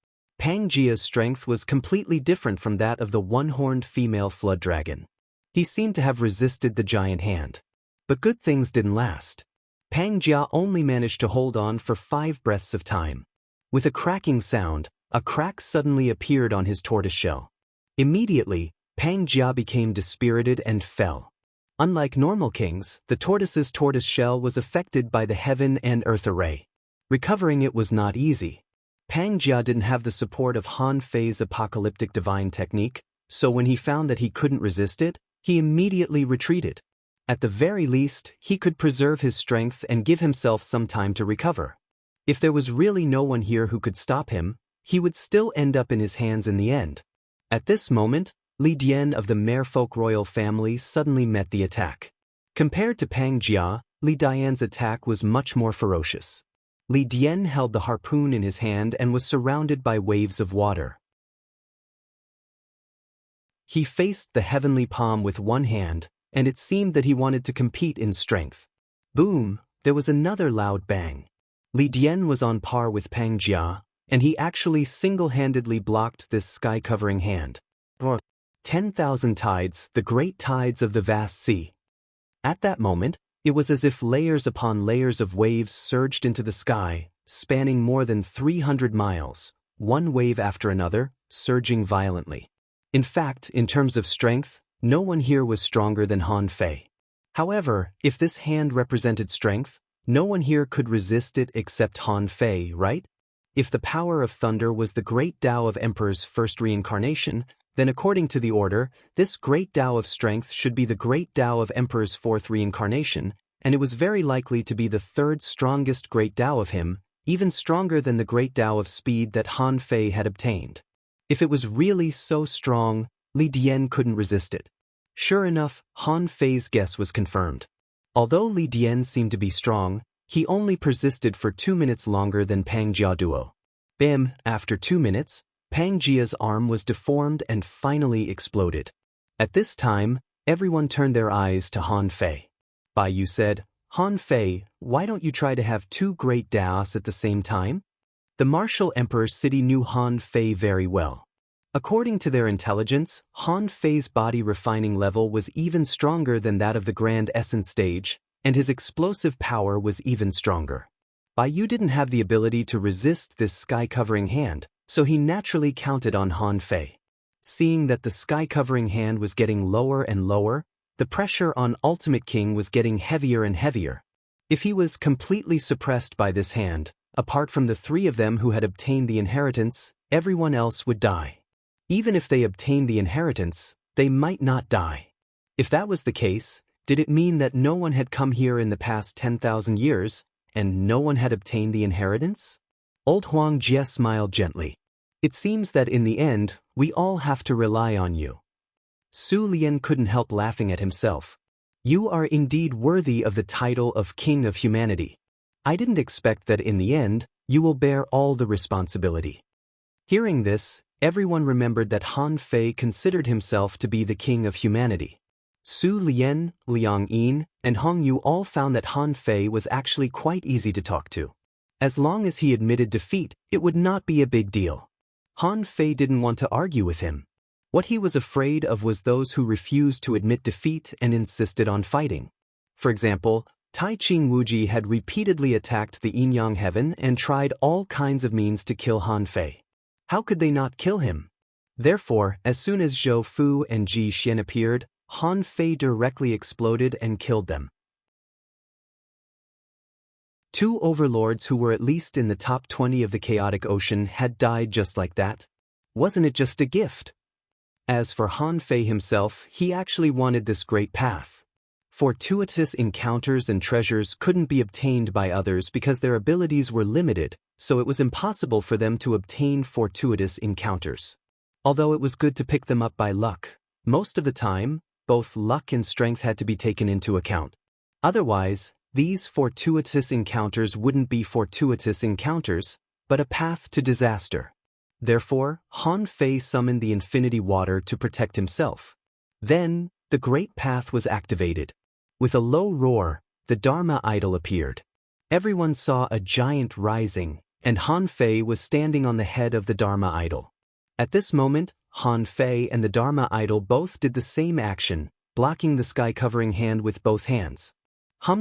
Pangjia's strength was completely different from that of the one-horned female flood dragon. He seemed to have resisted the giant hand. But good things didn't last. Pangjia only managed to hold on for 5 breaths of time. With a cracking sound, a crack suddenly appeared on his tortoiseshell. Immediately, Pangjia became dispirited and fell. Unlike normal kings, the tortoise's tortoiseshell was affected by the heaven and earth array. Recovering it was not easy. Pangjia didn't have the support of Han Fei's apocalyptic divine technique, so when he found that he couldn't resist it, he immediately retreated. At the very least, he could preserve his strength and give himself some time to recover. If there was really no one here who could stop him, he would still end up in his hands in the end. At this moment, Li Dian of the Merfolk royal family suddenly met the attack. Compared to Pangjia, Li Dian's attack was much more ferocious. Li Dian held the harpoon in his hand and was surrounded by waves of water. He faced the heavenly palm with one hand, and it seemed that he wanted to compete in strength. Boom! There was another loud bang. Li Dian was on par with Pangjia, and he actually single-handedly blocked this sky-covering hand. 10,000 tides, the great tides of the vast sea. At that moment, it was as if layers upon layers of waves surged into the sky, spanning more than 300 miles, one wave after another, surging violently. In fact, in terms of strength, no one here was stronger than Han Fei. However, if this hand represented strength, no one here could resist it except Han Fei, right? If the power of thunder was the great Tao of Emperor's first reincarnation, then according to the order, this great Tao of strength should be the great Tao of Emperor's fourth reincarnation, and it was very likely to be the third strongest great Tao of him, even stronger than the great Tao of speed that Han Fei had obtained. If it was really so strong, Li Dian couldn't resist it. Sure enough, Han Fei's guess was confirmed. Although Li Dian seemed to be strong, he only persisted for 2 minutes longer than Pangjia duo. Bam! After 2 minutes, Pangjia's arm was deformed and finally exploded. At this time, everyone turned their eyes to Han Fei. Bai Yu said, "Han Fei, why don't you try to have 2 great Daos at the same time?" The martial emperor's city knew Han Fei very well. According to their intelligence, Han Fei's body refining level was even stronger than that of the Grand Essence stage, and his explosive power was even stronger. Bai Yu didn't have the ability to resist this sky-covering hand, so he naturally counted on Han Fei. Seeing that the sky-covering hand was getting lower and lower, the pressure on Ultimate King was getting heavier and heavier. If he was completely suppressed by this hand, apart from the 3 of them who had obtained the inheritance, everyone else would die. Even if they obtained the inheritance, they might not die. If that was the case, did it mean that no one had come here in the past 10,000 years, and no one had obtained the inheritance? Old Huang Jie smiled gently. It seems that in the end, we all have to rely on you. Su Lian couldn't help laughing at himself. You are indeed worthy of the title of King of Humanity. I didn't expect that in the end, you will bear all the responsibility. Hearing this, everyone remembered that Han Fei considered himself to be the king of humanity. Su Lian, Liang Yin, and Hong Yu all found that Han Fei was actually quite easy to talk to. As long as he admitted defeat, it would not be a big deal. Han Fei didn't want to argue with him. What he was afraid of was those who refused to admit defeat and insisted on fighting. For example, Tai Ching Wuji had repeatedly attacked the Yin-Yang heaven and tried all kinds of means to kill Han Fei. How could they not kill him? Therefore, as soon as Zhou Fu and Ji Xian appeared, Han Fei directly exploded and killed them. 2 overlords who were at least in the top 20 of the chaotic ocean had died just like that. Wasn't it just a gift? As for Han Fei himself, he actually wanted this great path. Fortuitous encounters and treasures couldn't be obtained by others because their abilities were limited, so it was impossible for them to obtain fortuitous encounters. Although it was good to pick them up by luck, most of the time, both luck and strength had to be taken into account. Otherwise, these fortuitous encounters wouldn't be fortuitous encounters, but a path to disaster. Therefore, Han Fei summoned the infinity water to protect himself. Then, the great path was activated. With a low roar, the Dharma idol appeared. Everyone saw a giant rising, and Han Fei was standing on the head of the Dharma idol. At this moment, Han Fei and the Dharma idol both did the same action, blocking the sky-covering hand with both hands.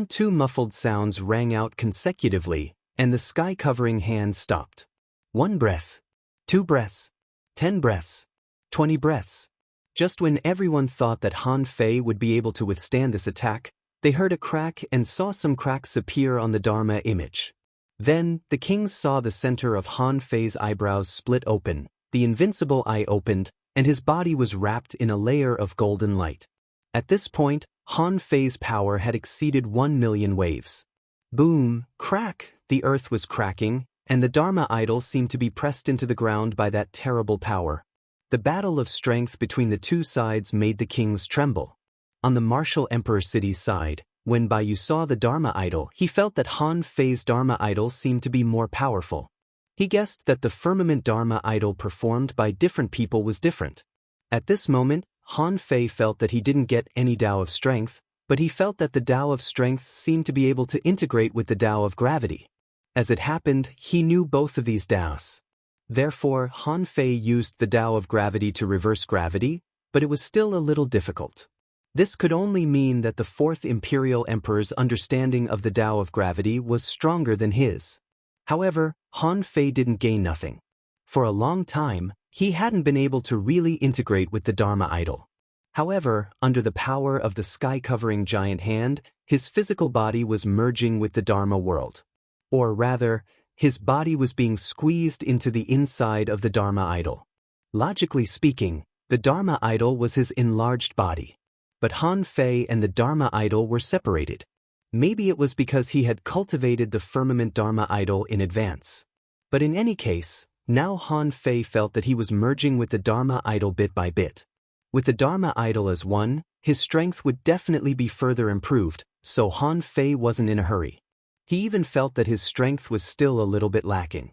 Two muffled sounds rang out consecutively, and the sky-covering hand stopped. 1 breath. 2 breaths. 10 breaths. 20 breaths. Just when everyone thought that Han Fei would be able to withstand this attack, they heard a crack and saw some cracks appear on the Dharma image. Then, the kings saw the center of Han Fei's eyebrows split open, the invincible eye opened, and his body was wrapped in a layer of golden light. At this point, Han Fei's power had exceeded 1 million waves. Boom, crack, the earth was cracking, and the Dharma idol seemed to be pressed into the ground by that terrible power. The battle of strength between the two sides made the kings tremble. On the martial Emperor City's side, when Baiyu saw the Dharma idol, he felt that Han Fei's Dharma idol seemed to be more powerful. He guessed that the firmament Dharma idol performed by different people was different. At this moment, Han Fei felt that he didn't get any Tao of strength, but he felt that the Tao of strength seemed to be able to integrate with the Tao of gravity. As it happened, he knew both of these Taos. Therefore, Han Fei used the Tao of gravity to reverse gravity, but it was still a little difficult. This could only mean that the fourth Imperial Emperor's understanding of the Tao of gravity was stronger than his. However, Han Fei didn't gain nothing. For a long time, he hadn't been able to really integrate with the Dharma idol. However, under the power of the sky-covering giant hand, his physical body was merging with the Dharma world. Or rather, his body was being squeezed into the inside of the Dharma idol. Logically speaking, the Dharma idol was his enlarged body. But Han Fei and the Dharma idol were separated. Maybe it was because he had cultivated the firmament Dharma idol in advance. But in any case, now Han Fei felt that he was merging with the Dharma idol bit by bit. With the Dharma idol as one, his strength would definitely be further improved, so Han Fei wasn't in a hurry. He even felt that his strength was still a little bit lacking.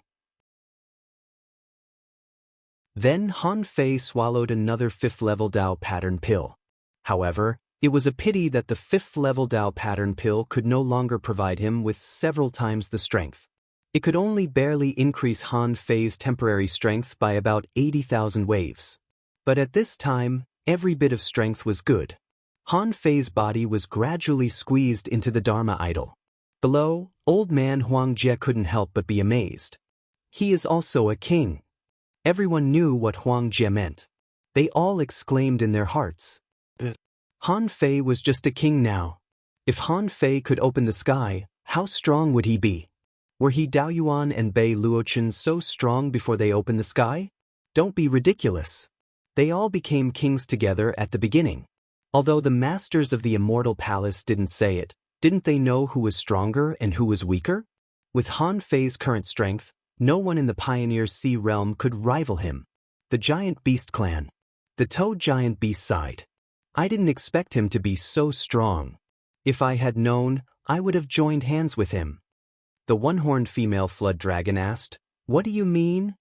Then Han Fei swallowed another 5th-level Tao pattern pill. However, it was a pity that the 5th-level Tao pattern pill could no longer provide him with several times the strength. It could only barely increase Han Fei's temporary strength by about 80,000 waves. But at this time, every bit of strength was good. Han Fei's body was gradually squeezed into the Dharma idol. Below, old man Huang Jie couldn't help but be amazed. He is also a king. Everyone knew what Huang Jie meant. They all exclaimed in their hearts. Han Fei was just a king now. If Han Fei could open the sky, how strong would he be? Were he Dao Yuan and Bei Luochen so strong before they opened the sky? Don't be ridiculous. They all became kings together at the beginning. Although the masters of the immortal palace didn't say it, didn't they know who was stronger and who was weaker? With Han Fei's current strength, no one in the Pioneer Sea realm could rival him. The Giant Beast clan. The Toad Giant Beast side. I didn't expect him to be so strong. If I had known, I would have joined hands with him. The one-horned female flood dragon asked, "What do you mean?"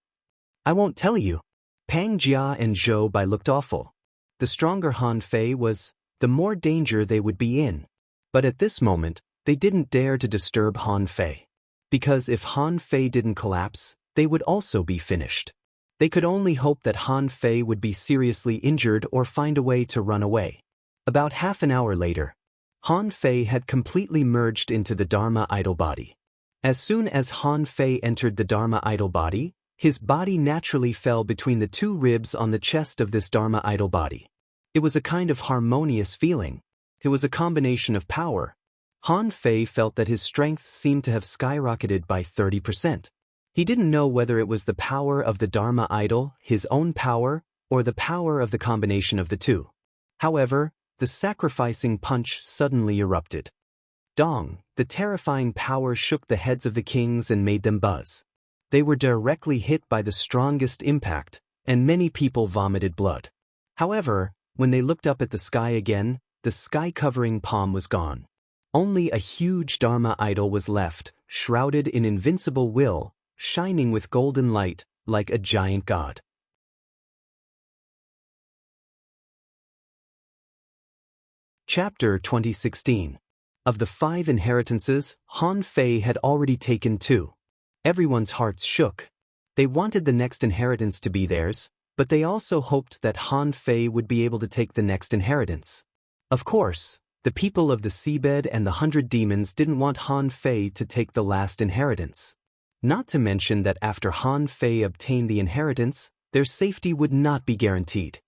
"I won't tell you." Pang Jia and Zhou Bai looked awful. The stronger Han Fei was, the more danger they would be in. But at this moment, they didn't dare to disturb Han Fei. Because if Han Fei didn't collapse, they would also be finished. They could only hope that Han Fei would be seriously injured or find a way to run away. About half an hour later, Han Fei had completely merged into the Dharma idol body. As soon as Han Fei entered the Dharma idol body, his body naturally fell between the two ribs on the chest of this Dharma idol body. It was a kind of harmonious feeling. It was a combination of power. Han Fei felt that his strength seemed to have skyrocketed by 30%. He didn't know whether it was the power of the Dharma idol, his own power, or the power of the combination of the two. However, the sacrificing punch suddenly erupted. Dong, the terrifying power shook the heads of the kings and made them buzz. They were directly hit by the strongest impact, and many people vomited blood. However, when they looked up at the sky again, the sky-covering palm was gone. Only a huge Dharma idol was left, shrouded in invincible will, shining with golden light, like a giant god. Chapter 2016. Of the 5 inheritances, Han Fei had already taken 2. Everyone's hearts shook. They wanted the next inheritance to be theirs, but they also hoped that Han Fei would be able to take the next inheritance. Of course, the people of the seabed and the 100 demons didn't want Han Fei to take the last inheritance. Not to mention that after Han Fei obtained the inheritance, their safety would not be guaranteed.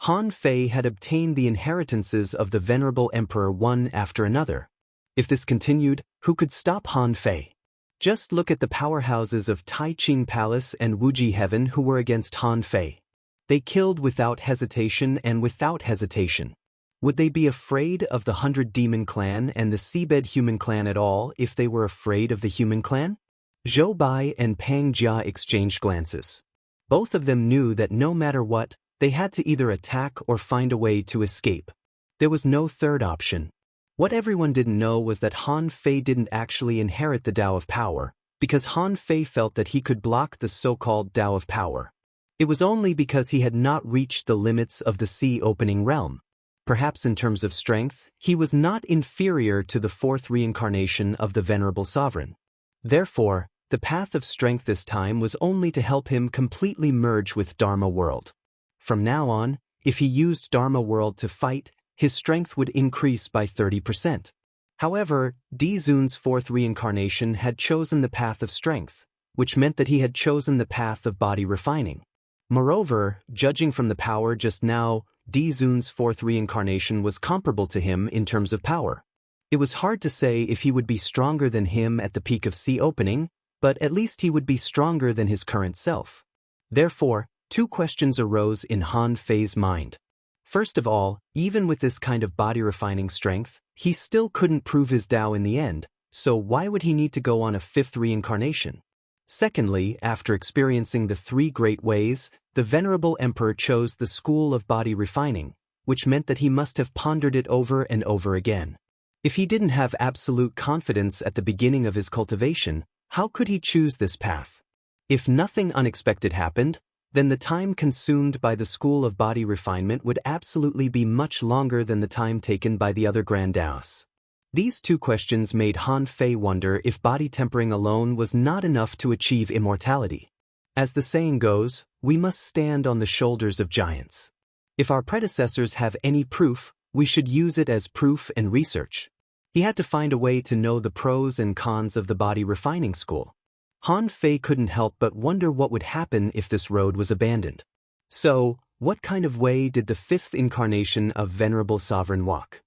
Han Fei had obtained the inheritances of the venerable emperor one after another. If this continued, who could stop Han Fei? Just look at the powerhouses of Taiqing Palace and Wuji Heaven who were against Han Fei. They killed without hesitation and without hesitation. Would they be afraid of the 100 Demon Clan and the Seabed Human Clan at all if they were afraid of the Human Clan? Zhou Bai and Pang Jia exchanged glances. Both of them knew that no matter what, they had to either attack or find a way to escape. There was no third option. What everyone didn't know was that Han Fei didn't actually inherit the Tao of Power, because Han Fei felt that he could block the so-called Tao of Power. It was only because he had not reached the limits of the sea-opening realm. Perhaps in terms of strength, he was not inferior to the fourth reincarnation of the Venerable Sovereign. Therefore, the path of strength this time was only to help him completely merge with Dharma World. From now on, if he used Dharma World to fight, his strength would increase by 30%. However, Dizun's fourth reincarnation had chosen the path of strength, which meant that he had chosen the path of body refining. Moreover, judging from the power just now, Dizun's fourth reincarnation was comparable to him in terms of power. It was hard to say if he would be stronger than him at the peak of sea opening, but at least he would be stronger than his current self. Therefore, two questions arose in Han Fei's mind. First of all, even with this kind of body refining strength, he still couldn't prove his Tao in the end, so why would he need to go on a fifth reincarnation? Secondly, after experiencing the three great ways, the Venerable Emperor chose the school of body refining, which meant that he must have pondered it over and over again. If he didn't have absolute confidence at the beginning of his cultivation, how could he choose this path? If nothing unexpected happened, then the time consumed by the school of body refinement would absolutely be much longer than the time taken by the other Grand Daos. These two questions made Han Fei wonder if body tempering alone was not enough to achieve immortality. As the saying goes, we must stand on the shoulders of giants. If our predecessors have any proof, we should use it as proof and research. He had to find a way to know the pros and cons of the body refining school. Han Fei couldn't help but wonder what would happen if this road was abandoned. So, what kind of way did the fifth incarnation of Venerable Sovereign walk?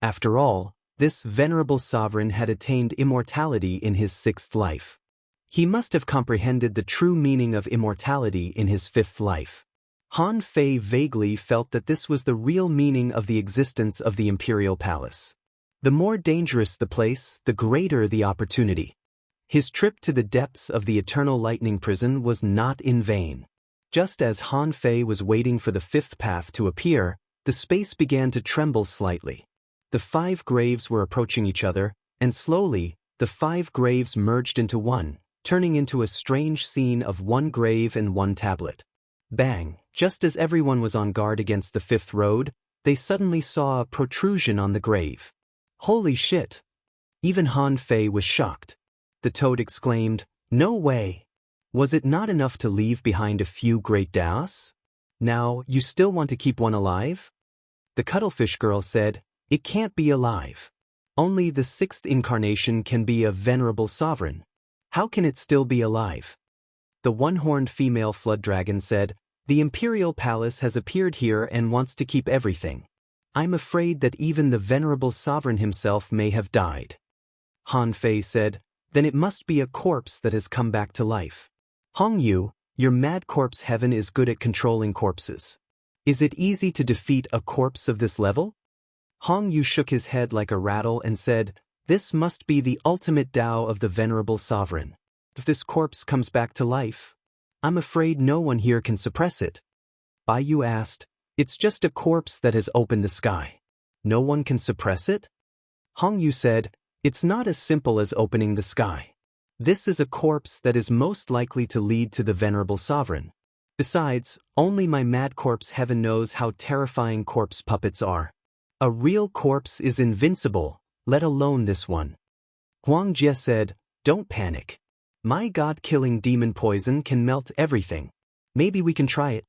After all, this Venerable Sovereign had attained immortality in his sixth life. He must have comprehended the true meaning of immortality in his fifth life. Han Fei vaguely felt that this was the real meaning of the existence of the Imperial Palace. The more dangerous the place, the greater the opportunity. His trip to the depths of the Eternal Lightning Prison was not in vain. Just as Han Fei was waiting for the fifth path to appear, the space began to tremble slightly. The 5 graves were approaching each other, and slowly, the 5 graves merged into one, turning into a strange scene of 1 grave and 1 tablet. Bang! Just as everyone was on guard against the fifth road, they suddenly saw a protrusion on the grave. Holy shit! Even Han Fei was shocked. The toad exclaimed, "No way! Was it not enough to leave behind a few great Daos? Now, you still want to keep one alive?" The cuttlefish girl said, "It can't be alive. Only the 6th incarnation can be a Venerable Sovereign. How can it still be alive?" The one-horned female flood dragon said, "The Imperial Palace has appeared here and wants to keep everything. I'm afraid that even the Venerable Sovereign himself may have died." Han Fei said, "Then it must be a corpse that has come back to life. Hong Yu, your mad corpse heaven is good at controlling corpses. Is it easy to defeat a corpse of this level?" Hong Yu shook his head like a rattle and said, "This must be the ultimate Tao of the Venerable Sovereign. If this corpse comes back to life, I'm afraid no one here can suppress it." Bai Yu asked, "It's just a corpse that has opened the sky. No one can suppress it?" Hong Yu said, "It's not as simple as opening the sky. This is a corpse that is most likely to lead to the Venerable Sovereign. Besides, only my mad corpse heaven knows how terrifying corpse puppets are. A real corpse is invincible, let alone this one." Huang Jie said, "Don't panic. My god-killing demon poison can melt everything. Maybe we can try it."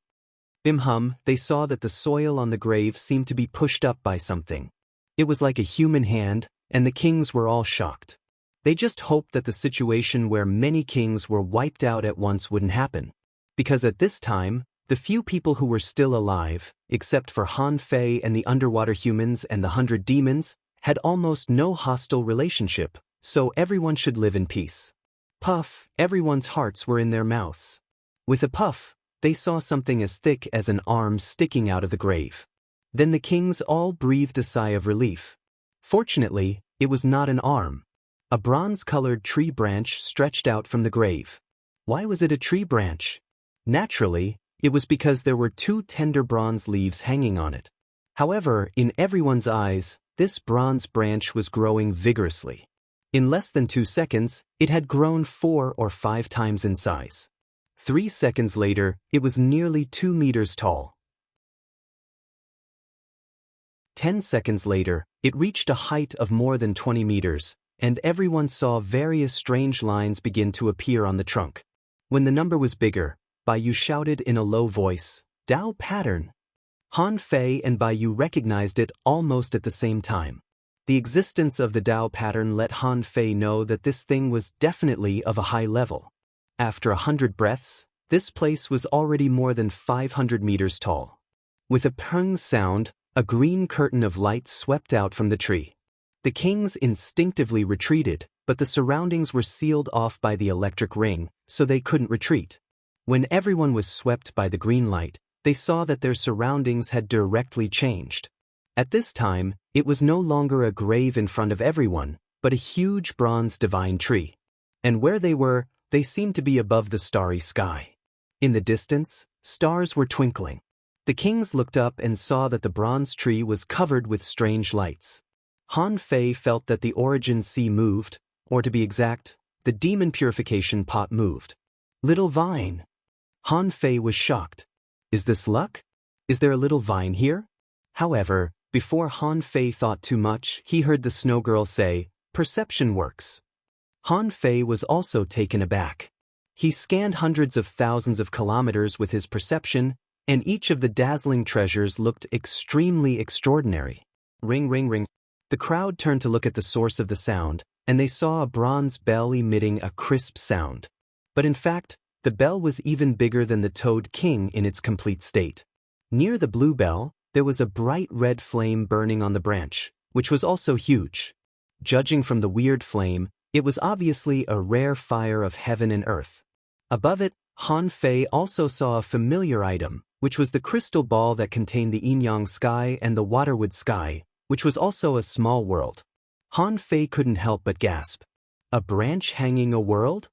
Bim-hum, they saw that the soil on the grave seemed to be pushed up by something. It was like a human hand, and the kings were all shocked. They just hoped that the situation where many kings were wiped out at once wouldn't happen. Because at this time, the few people who were still alive, except for Han Fei and the underwater humans and the 100 demons, had almost no hostile relationship, so everyone should live in peace. Puff, everyone's hearts were in their mouths. With a puff, they saw something as thick as an arm sticking out of the grave. Then the kings all breathed a sigh of relief. Fortunately, it was not an arm. A bronze-colored tree branch stretched out from the grave. Why was it a tree branch? Naturally, it was because there were 2 tender bronze leaves hanging on it. However, in everyone's eyes, this bronze branch was growing vigorously. In less than 2 seconds, it had grown 4 or 5 times in size. 3 seconds later, it was nearly 2 meters tall. 10 seconds later, it reached a height of more than 20 meters, and everyone saw various strange lines begin to appear on the trunk. When the number was bigger, Bai Yu shouted in a low voice, "Dao pattern!" Han Fei and Bai Yu recognized it almost at the same time. The existence of the Dao pattern let Han Fei know that this thing was definitely of a high level. After 100 breaths, this place was already more than 500 meters tall. With a pung sound, a green curtain of light swept out from the tree. The kings instinctively retreated, but the surroundings were sealed off by the electric ring, so they couldn't retreat. When everyone was swept by the green light, they saw that their surroundings had directly changed. At this time, it was no longer a grave in front of everyone, but a huge bronze divine tree. And where they were, they seemed to be above the starry sky. In the distance, stars were twinkling. The kings looked up and saw that the bronze tree was covered with strange lights. Han Fei felt that the origin sea moved, or to be exact, the demon purification pot moved. Little vine! Han Fei was shocked. Is this luck? Is there a little vine here? However, before Han Fei thought too much, he heard the snow girl say, "Perception works." Han Fei was also taken aback. He scanned hundreds of thousands of kilometers with his perception, and each of the dazzling treasures looked extremely extraordinary. Ring, ring, ring. The crowd turned to look at the source of the sound, and they saw a bronze bell emitting a crisp sound. But in fact, the bell was even bigger than the Toad King in its complete state. Near the blue bell, there was a bright red flame burning on the branch, which was also huge. Judging from the weird flame, it was obviously a rare fire of heaven and earth. Above it, Han Fei also saw a familiar item, which was the crystal ball that contained the yin-yang sky and the waterwood sky, which was also a small world. Han Fei couldn't help but gasp. "A branch hanging a world?"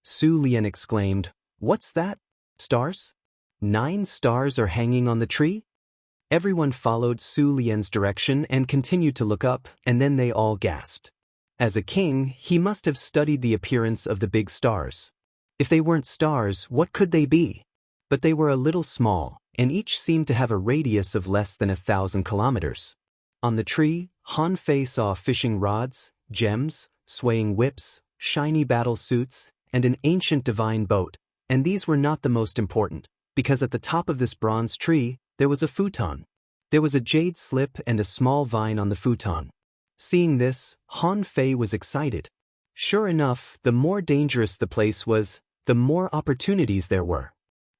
Su Lian exclaimed, "What's that? Stars? 9 stars are hanging on the tree?" Everyone followed Su Lian's direction and continued to look up, and then they all gasped. As a king, he must have studied the appearance of the big stars. If they weren't stars, what could they be? But they were a little small, and each seemed to have a radius of less than 1,000 kilometers. On the tree, Han Fei saw fishing rods, gems, swaying whips, shiny battle suits, and an ancient divine boat, and these were not the most important, because at the top of this bronze tree, there was a futon. There was a jade slip and a small vine on the futon. Seeing this, Han Fei was excited. Sure enough, the more dangerous the place was, the more opportunities there were.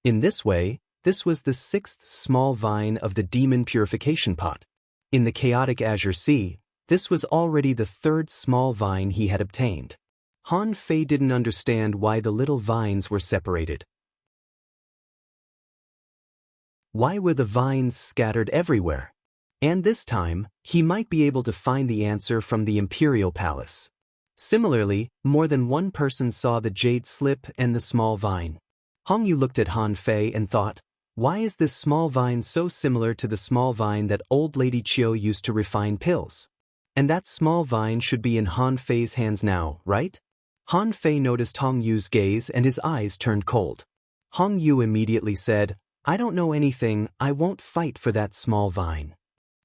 In this way, this was the 6th small vine of the demon purification pot. In the chaotic azure sea, this was already the 3rd small vine he had obtained. Han Fei didn't understand why the little vines were separated. Why were the vines scattered everywhere? And this time, he might be able to find the answer from the imperial palace. Similarly, more than one person saw the jade slip and the small vine. Hong Yu looked at Han Fei and thought, why is this small vine so similar to the small vine that old Lady Chiu used to refine pills? And that small vine should be in Han Fei's hands now, right? Han Fei noticed Hong Yu's gaze and his eyes turned cold. Hong Yu immediately said, I don't know anything, I won't fight for that small vine.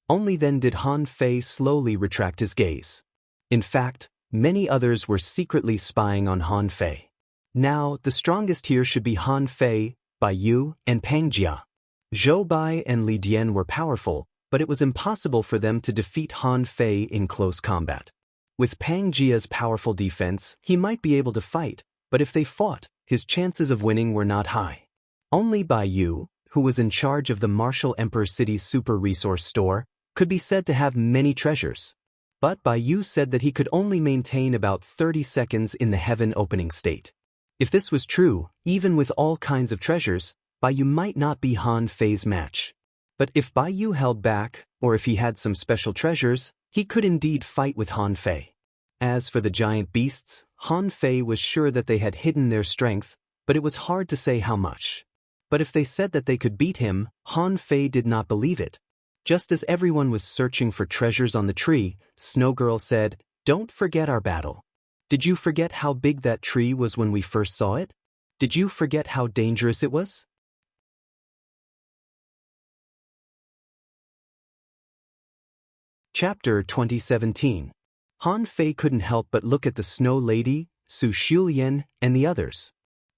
Only then did Han Fei slowly retract his gaze. In fact, Many others were secretly spying on Han Fei. Now, the strongest here should be Han Fei, Bai Yu, and Pang Jia. Zhou Bai and Li Dian were powerful, but it was impossible for them to defeat Han Fei in close combat. With Pang Jia's powerful defense, he might be able to fight, but if they fought, his chances of winning were not high. Only Bai Yu, who was in charge of the Martial Emperor City's super resource store, could be said to have many treasures. But Bai Yu said that he could only maintain about 30 seconds in the heaven opening state. If this was true, even with all kinds of treasures, Bai Yu might not be Han Fei's match. But if Bai Yu held back, or if he had some special treasures, he could indeed fight with Han Fei. As for the giant beasts, Han Fei was sure that they had hidden their strength, but it was hard to say how much. But if they said that they could beat him, Han Fei did not believe it. Just as everyone was searching for treasures on the tree, Snow Girl said, "Don't forget our battle. Did you forget how big that tree was when we first saw it? Did you forget how dangerous it was?" Chapter 2017. Han Fei couldn't help but look at the Snow Lady, Su Xiulian, and the others.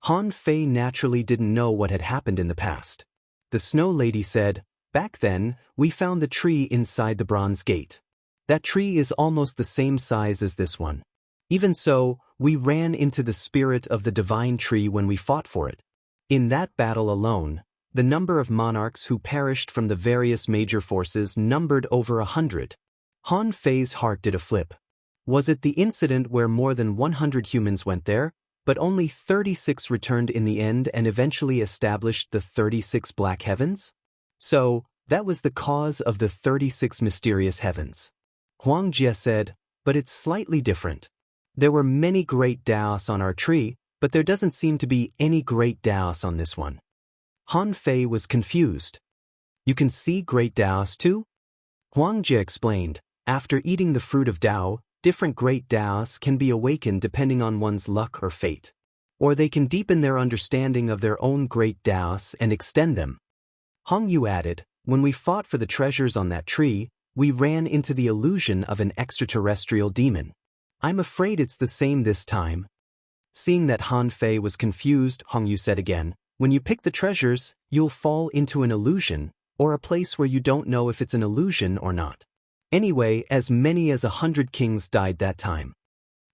Han Fei naturally didn't know what had happened in the past. The Snow Lady said, "Back then, we found the tree inside the Bronze Gate. That tree is almost the same size as this one. Even so, we ran into the spirit of the divine tree when we fought for it. In that battle alone, the number of monarchs who perished from the various major forces numbered over 100. Han Fei's heart did a flip. Was it the incident where more than 100 humans went there, but only 36 returned in the end and eventually established the 36 Black Heavens? So, that was the cause of the 36 mysterious heavens. Huang Jie said, "But it's slightly different. There were many great Daos on our tree, but there doesn't seem to be any great Daos on this one." Han Fei was confused. "You can see great Daos too?" Huang Jie explained, "After eating the fruit of Dao, different great Daos can be awakened depending on one's luck or fate. Or they can deepen their understanding of their own great Daos and extend them." Hong Yu added, "When we fought for the treasures on that tree, we ran into the illusion of an extraterrestrial demon. I'm afraid it's the same this time." Seeing that Han Fei was confused, Hong Yu said again, "When you pick the treasures, you'll fall into an illusion, or a place where you don't know if it's an illusion or not. Anyway, as many as 100 kings died that time."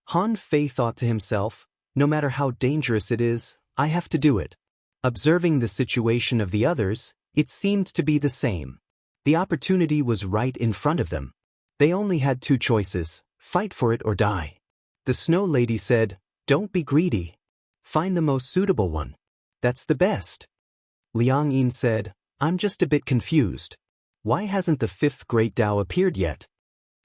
Han Fei thought to himself, "No matter how dangerous it is, I have to do it." Observing the situation of the others, it seemed to be the same. The opportunity was right in front of them. They only had two choices: fight for it or die. The Snow Lady said, "Don't be greedy. Find the most suitable one. That's the best." Liang Yin said, "I'm just a bit confused. Why hasn't the fifth great Tao appeared yet?"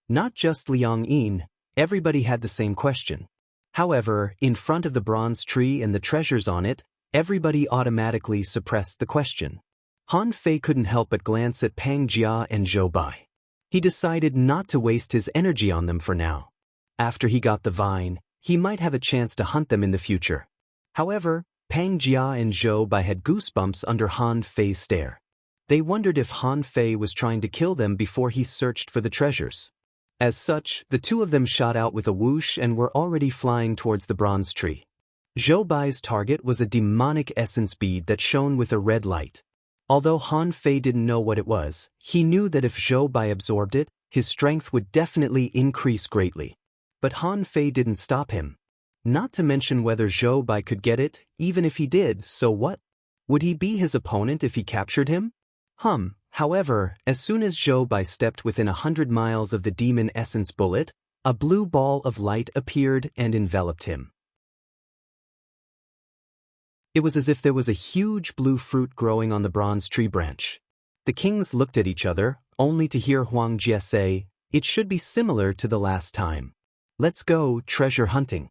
Not just Liang Yin, everybody had the same question. However, in front of the bronze tree and the treasures on it, everybody automatically suppressed the question. Han Fei couldn't help but glance at Pang Jia and Zhou Bai. He decided not to waste his energy on them for now. After he got the vine, he might have a chance to hunt them in the future. However, Pang Jia and Zhou Bai had goosebumps under Han Fei's stare. They wondered if Han Fei was trying to kill them before he searched for the treasures. As such, the two of them shot out with a whoosh and were already flying towards the bronze tree. Zhou Bai's target was a demonic essence bead that shone with a red light. Although Han Fei didn't know what it was, he knew that if Zhou Bai absorbed it, his strength would definitely increase greatly. But Han Fei didn't stop him. Not to mention whether Zhou Bai could get it, even if he did, so what? Would he be his opponent if he captured him? However, as soon as Zhou Bai stepped within 100 miles of the demon essence bullet, a blue ball of light appeared and enveloped him. It was as if there was a huge blue fruit growing on the bronze tree branch. The kings looked at each other, only to hear Huang Jie say, "It should be similar to the last time. Let's go treasure hunting."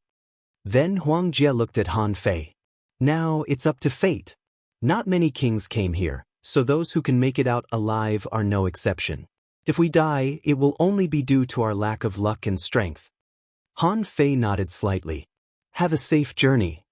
Then Huang Jie looked at Han Fei. "Now it's up to fate. Not many kings came here, so those who can make it out alive are no exception. If we die, it will only be due to our lack of luck and strength." Han Fei nodded slightly. "Have a safe journey."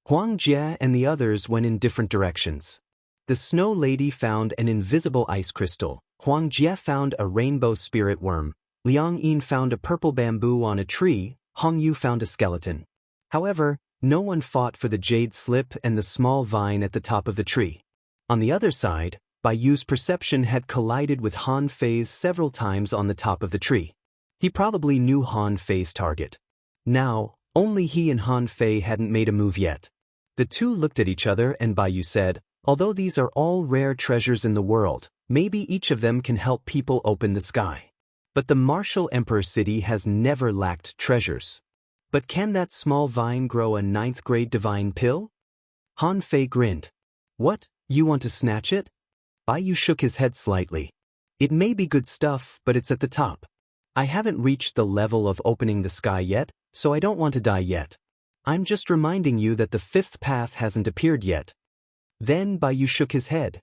Huang Jie and the others went in different directions. The Snow Lady found an invisible ice crystal, Huang Jie found a rainbow spirit worm, Liang Yin found a purple bamboo on a tree, Hong Yu found a skeleton. However, no one fought for the jade slip and the small vine at the top of the tree. On the other side, Bai Yu's perception had collided with Han Fei's several times on the top of the tree. He probably knew Han Fei's target. Now, only he and Han Fei hadn't made a move yet. The two looked at each other and Bai Yu said, although these are all rare treasures in the world, maybe each of them can help people open the sky. But the Martial Emperor City has never lacked treasures. But can that small vine grow a 9th-grade divine pill? Han Fei grinned. What, you want to snatch it? Bai Yu shook his head slightly. It may be good stuff, but it's at the top. I haven't reached the level of opening the sky yet, so I don't want to die yet. I'm just reminding you that the 5th path hasn't appeared yet. Then Bai Yu shook his head.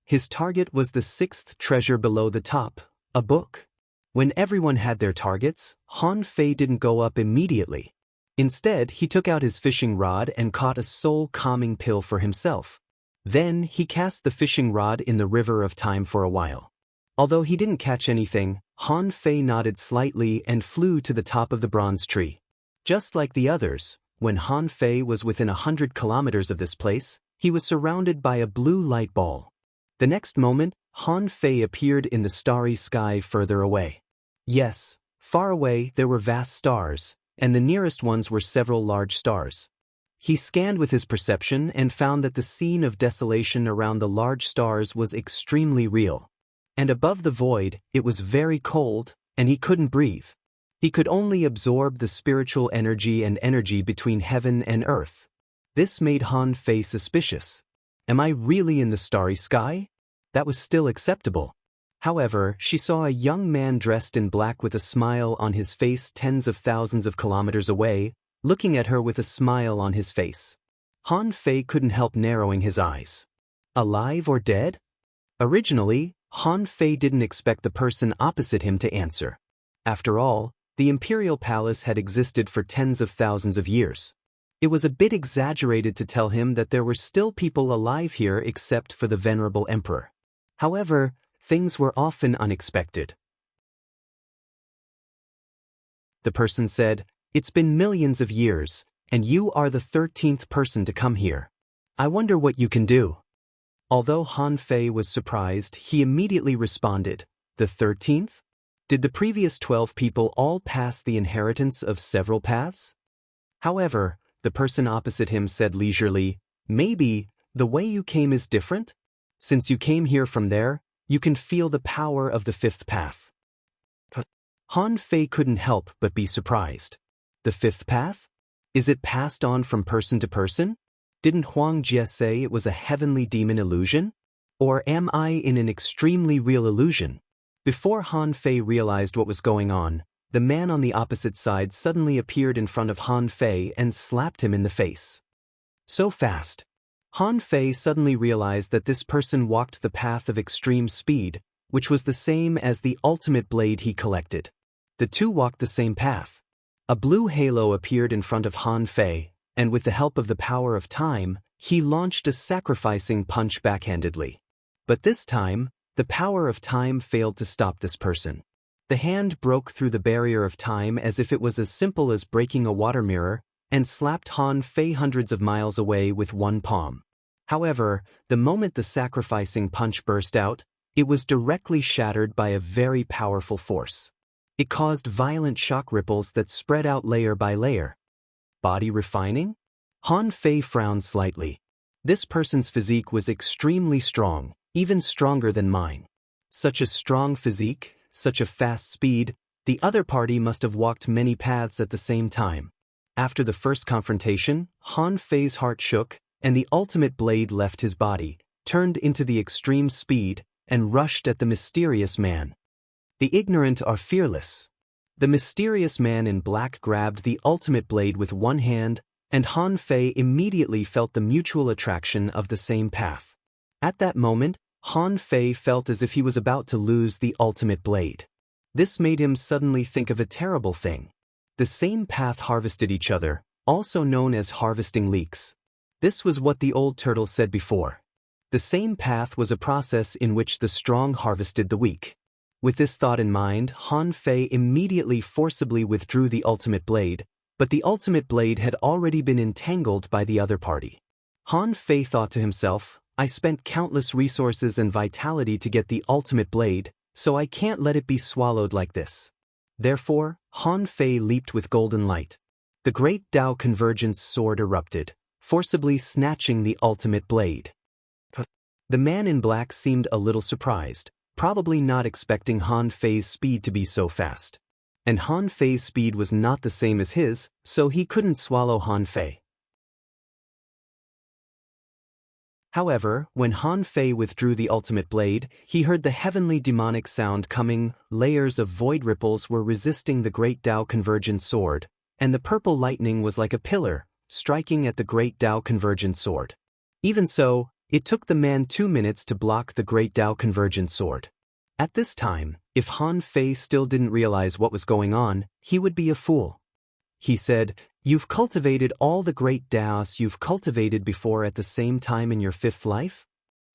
His target was the 6th treasure below the top, a book. When everyone had their targets, Han Fei didn't go up immediately. Instead, he took out his fishing rod and caught a soul-calming pill for himself. Then, he cast the fishing rod in the river of time for a while. Although he didn't catch anything, Han Fei nodded slightly and flew to the top of the bronze tree. Just like the others, when Han Fei was within 100 kilometers of this place, he was surrounded by a blue light ball. The next moment, Han Fei appeared in the starry sky further away. Yes, far away there were vast stars, and the nearest ones were several large stars. He scanned with his perception and found that the scene of desolation around the large stars was extremely real. And above the void, it was very cold, and he couldn't breathe. He could only absorb the spiritual energy and energy between heaven and earth. This made Han Fei suspicious. Am I really in the starry sky? That was still acceptable. However, she saw a young man dressed in black with a smile on his face tens of thousands of kilometers away, looking at her with a smile on his face. Han Fei couldn't help narrowing his eyes. Alive or dead? Originally, Han Fei didn't expect the person opposite him to answer. After all, the imperial palace had existed for tens of thousands of years. It was a bit exaggerated to tell him that there were still people alive here except for the venerable emperor. However, things were often unexpected. The person said, "It's been millions of years, and you are the 13th person to come here. I wonder what you can do." Although Han Fei was surprised, he immediately responded, "The 13th? Did the previous 12 people all pass the inheritance of several paths?" However, the person opposite him said leisurely, "Maybe, the way you came is different? Since you came here from there, you can feel the power of the 5th path." Han Fei couldn't help but be surprised. The 5th path? Is it passed on from person to person? Didn't Huang Jie say it was a heavenly demon illusion? Or am I in an extremely real illusion? Before Han Fei realized what was going on, the man on the opposite side suddenly appeared in front of Han Fei and slapped him in the face. So fast. Han Fei suddenly realized that this person walked the path of extreme speed, which was the same as the ultimate blade he collected. The two walked the same path. A blue halo appeared in front of Han Fei, and with the help of the power of time, he launched a sacrificing punch backhandedly. But this time, the power of time failed to stop this person. The hand broke through the barrier of time as if it was as simple as breaking a water mirror, and slapped Han Fei hundreds of miles away with one palm. However, the moment the sacrificing punch burst out, it was directly shattered by a very powerful force. It caused violent shock ripples that spread out layer by layer. Body refining? Han Fei frowned slightly. This person's physique was extremely strong, even stronger than mine. Such a strong physique, such a fast speed, the other party must have walked many paths at the same time. After the first confrontation, Han Fei's heart shook, and the ultimate blade left his body, turned into the extreme speed, and rushed at the mysterious man. The ignorant are fearless. The mysterious man in black grabbed the ultimate blade with one hand, and Han Fei immediately felt the mutual attraction of the same path. At that moment, Han Fei felt as if he was about to lose the ultimate blade. This made him suddenly think of a terrible thing. The same path harvested each other, also known as harvesting leaks. This was what the old turtle said before. The same path was a process in which the strong harvested the weak. With this thought in mind, Han Fei immediately forcibly withdrew the ultimate blade, but the ultimate blade had already been entangled by the other party. Han Fei thought to himself, I spent countless resources and vitality to get the ultimate blade, so I can't let it be swallowed like this. Therefore, Han Fei leaped with golden light. The great Tao Convergence sword erupted, forcibly snatching the ultimate blade. The man in black seemed a little surprised, probably not expecting Han Fei's speed to be so fast. And Han Fei's speed was not the same as his, so he couldn't swallow Han Fei. However, when Han Fei withdrew the ultimate blade, he heard the heavenly demonic sound coming. Layers of void ripples were resisting the great Tao Convergence sword, and the purple lightning was like a pillar, striking at the great Tao Convergence sword. Even so, it took the man 2 minutes to block the great Tao Convergence sword. At this time, if Han Fei still didn't realize what was going on, he would be a fool. He said, You've cultivated all the great Taos you've cultivated before at the same time in your 5th life?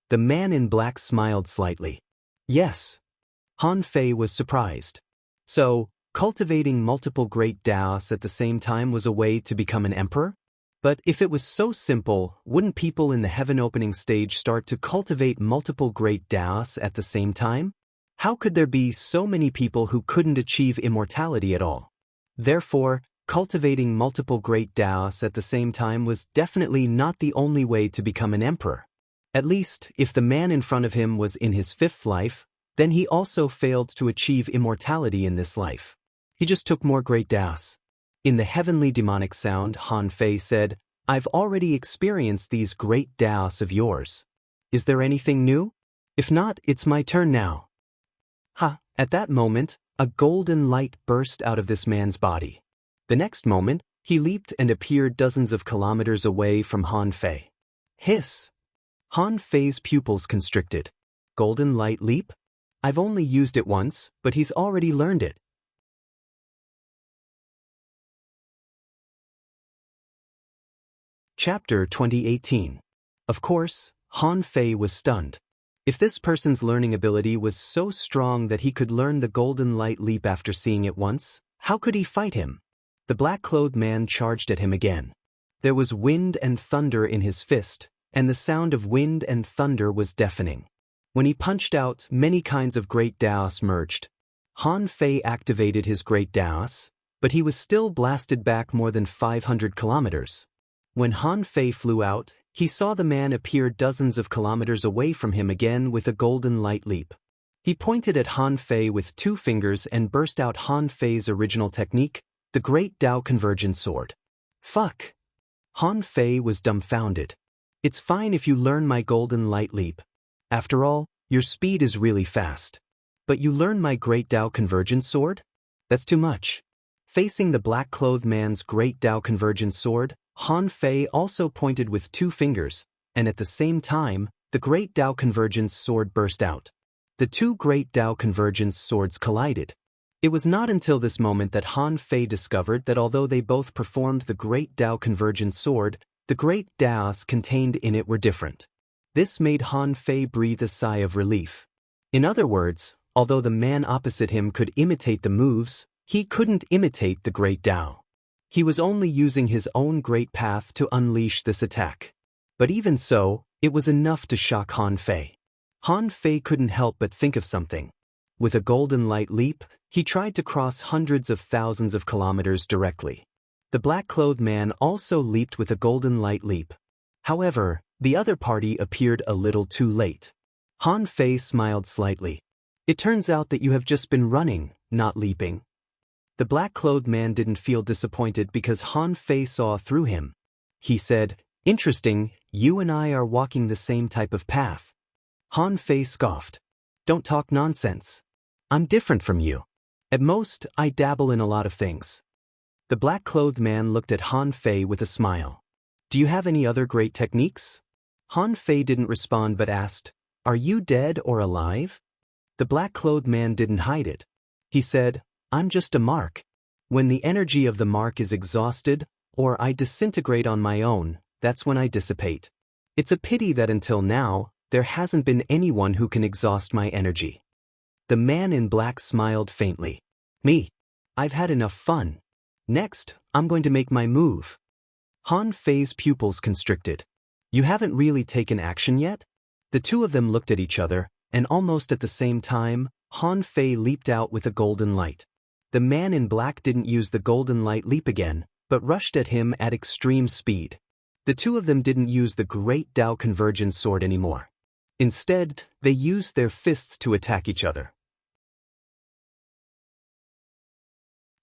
The man in black smiled slightly. Yes. Han Fei was surprised. So, cultivating multiple great Taos at the same time was a way to become an emperor? But if it was so simple, wouldn't people in the heaven opening stage start to cultivate multiple great Taos at the same time? How could there be so many people who couldn't achieve immortality at all? Therefore, cultivating multiple great Taos at the same time was definitely not the only way to become an emperor. At least, if the man in front of him was in his 5th life, then he also failed to achieve immortality in this life. He just took more great Taos. In the heavenly demonic sound, Han Fei said, I've already experienced these great Taos of yours. Is there anything new? If not, it's my turn now. At that moment, a golden light burst out of this man's body. The next moment, he leaped and appeared dozens of kilometers away from Han Fei. Hiss! Han Fei's pupils constricted. Golden light leap? I've only used it once, but he's already learned it. Chapter 2018. Of course, Han Fei was stunned. If this person's learning ability was so strong that he could learn the golden light leap after seeing it once, how could he fight him? The black-clothed man charged at him again. There was wind and thunder in his fist, and the sound of wind and thunder was deafening. When he punched out, many kinds of great Taos merged. Han Fei activated his great Taos, but he was still blasted back more than 500 kilometers. When Han Fei flew out, he saw the man appear dozens of kilometers away from him again with a golden light leap. He pointed at Han Fei with 2 fingers and burst out Han Fei's original technique, the great Tao Convergence sword. Fuck! Han Fei was dumbfounded. It's fine if you learn my golden light leap. After all, your speed is really fast. But you learn my great Tao Convergence sword? That's too much. Facing the black-clothed man's great Tao Convergence sword, Han Fei also pointed with 2 fingers, and at the same time, the great Tao Convergence sword burst out. The 2 great Tao Convergence swords collided. It was not until this moment that Han Fei discovered that although they both performed the great Tao Convergence sword, the great Taos contained in it were different. This made Han Fei breathe a sigh of relief. In other words, although the man opposite him could imitate the moves, he couldn't imitate the great Tao. He was only using his own great path to unleash this attack. But even so, it was enough to shock Han Fei. Han Fei couldn't help but think of something. With a golden light leap, he tried to cross hundreds of thousands of kilometers directly. The black-clothed man also leaped with a golden light leap. However, the other party appeared a little too late. Han Fei smiled slightly. It turns out that you have just been running, not leaping. The black-clothed man didn't feel disappointed because Han Fei saw through him. He said, Interesting, you and I are walking the same type of path. Han Fei scoffed. Don't talk nonsense. I'm different from you. At most, I dabble in a lot of things. The black-clothed man looked at Han Fei with a smile. Do you have any other great techniques? Han Fei didn't respond but asked, Are you dead or alive? The black-clothed man didn't hide it. He said, I'm just a mark. When the energy of the mark is exhausted, or I disintegrate on my own, that's when I dissipate. It's a pity that until now, there hasn't been anyone who can exhaust my energy. The man in black smiled faintly. Me. I've had enough fun. Next, I'm going to make my move. Han Fei's pupils constricted. You haven't really taken action yet? The two of them looked at each other, and almost at the same time, Han Fei leaped out with a golden light. The man in black didn't use the golden light leap again, but rushed at him at extreme speed. The two of them didn't use the great Dao Convergence sword anymore. Instead, they used their fists to attack each other.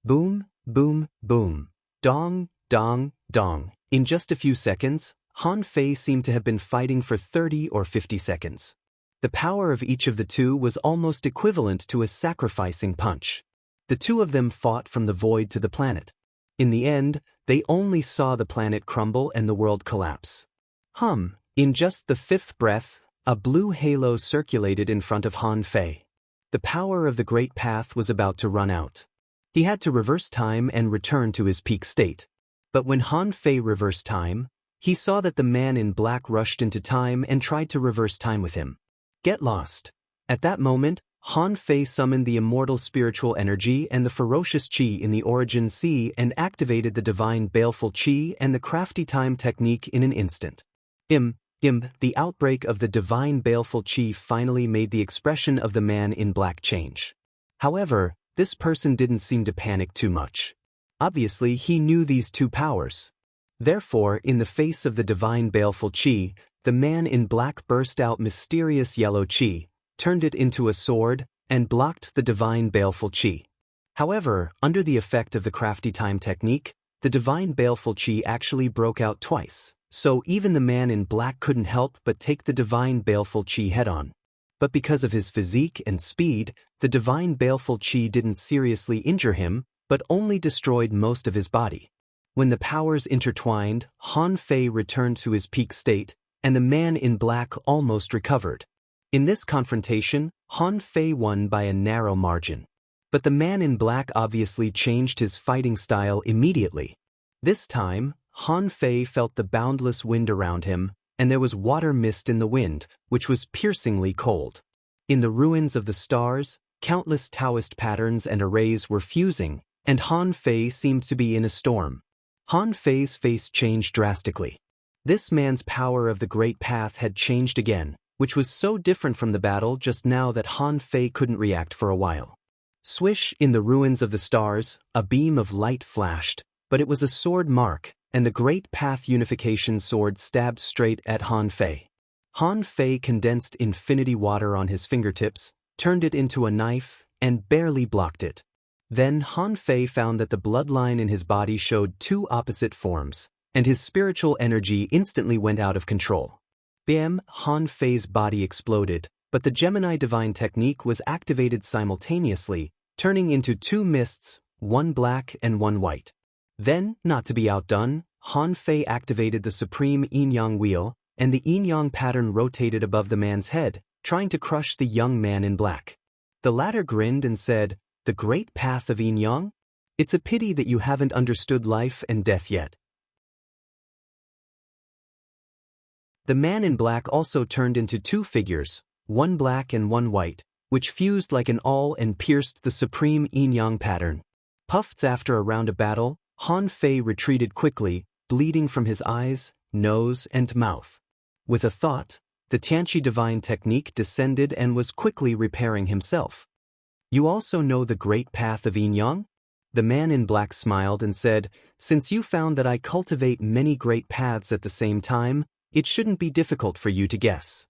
Boom, boom, boom. Dong, dong, dong. In just a few seconds, Han Fei seemed to have been fighting for 30 or 50 seconds. The power of each of the two was almost equivalent to a sacrificing punch. The two of them fought from the void to the planet. In the end, they only saw the planet crumble and the world collapse. In just the fifth breath, a blue halo circulated in front of Han Fei. The power of the Great Path was about to run out. He had to reverse time and return to his peak state. But when Han Fei reversed time, he saw that the man in black rushed into time and tried to reverse time with him. Get lost. At that moment, Han Fei summoned the immortal spiritual energy and the ferocious qi in the origin sea and activated the divine baleful qi and the crafty time technique in an instant. The outbreak of the divine baleful qi finally made the expression of the man in black change. However, this person didn't seem to panic too much. Obviously, he knew these two powers. Therefore, in the face of the divine baleful qi, the man in black burst out mysterious yellow qi, turned it into a sword, and blocked the divine baleful qi. However, under the effect of the crafty time technique, the divine baleful qi actually broke out twice, so even the man in black couldn't help but take the divine baleful qi head-on. But because of his physique and speed, the divine baleful qi didn't seriously injure him, but only destroyed most of his body. When the powers intertwined, Han Fei returned to his peak state, and the man in black almost recovered. In this confrontation, Han Fei won by a narrow margin. But the man in black obviously changed his fighting style immediately. This time, Han Fei felt the boundless wind around him, and there was water mist in the wind, which was piercingly cold. In the ruins of the stars, countless Taoist patterns and arrays were fusing, and Han Fei seemed to be in a storm. Han Fei's face changed drastically. This man's power of the Great Path had changed again, which was so different from the battle just now that Han Fei couldn't react for a while. Swish, in the ruins of the stars, a beam of light flashed, but it was a sword mark, and the Great Path Unification sword stabbed straight at Han Fei. Han Fei condensed infinity water on his fingertips, turned it into a knife, and barely blocked it. Then Han Fei found that the bloodline in his body showed two opposite forms, and his spiritual energy instantly went out of control. Bam! Han Fei's body exploded, but the Gemini Divine Technique was activated simultaneously, turning into two mists, one black and one white. Then, not to be outdone, Han Fei activated the Supreme Yin-Yang Wheel, and the Yin-Yang pattern rotated above the man's head, trying to crush the young man in black. The latter grinned and said, "The Great Path of Yin-Yang? It's a pity that you haven't understood life and death yet." The man in black also turned into two figures, one black and one white, which fused like an awl and pierced the Supreme Yin-Yang pattern. Puffed after a round of battle, Han Fei retreated quickly, bleeding from his eyes, nose, and mouth. With a thought, the Tianqi Divine Technique descended and was quickly repairing himself. "You also know the Great Path of Yin-Yang?" The man in black smiled and said, "Since you found that I cultivate many great paths at the same time, it shouldn't be difficult for you to guess."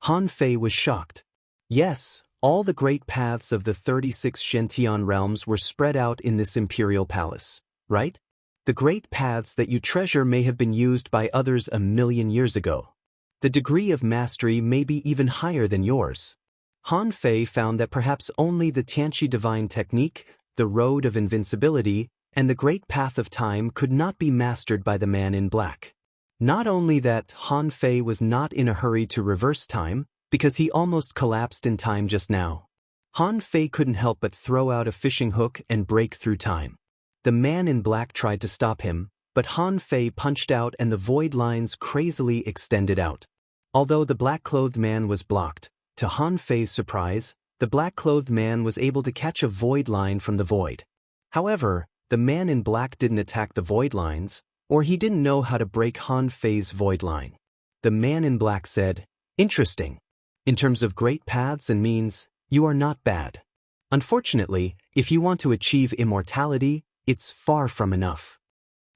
Han Fei was shocked. Yes, all the great paths of the 36 Shentian realms were spread out in this imperial palace, right? The great paths that you treasure may have been used by others 1,000,000 years ago. The degree of mastery may be even higher than yours. Han Fei found that perhaps only the Tianqi Divine Technique, the Road of Invincibility, and the Great Path of Time could not be mastered by the man in black. Not only that, Han Fei was not in a hurry to reverse time, because he almost collapsed in time just now. Han Fei couldn't help but throw out a fishing hook and break through time. The man in black tried to stop him, but Han Fei punched out and the void lines crazily extended out. Although the black-clothed man was blocked, to Han Fei's surprise, the black-clothed man was able to catch a void line from the void. However, the man in black didn't attack the void lines, or he didn't know how to break Han Fei's void line. The man in black said, "Interesting. In terms of great paths and means, you are not bad. Unfortunately, if you want to achieve immortality, it's far from enough."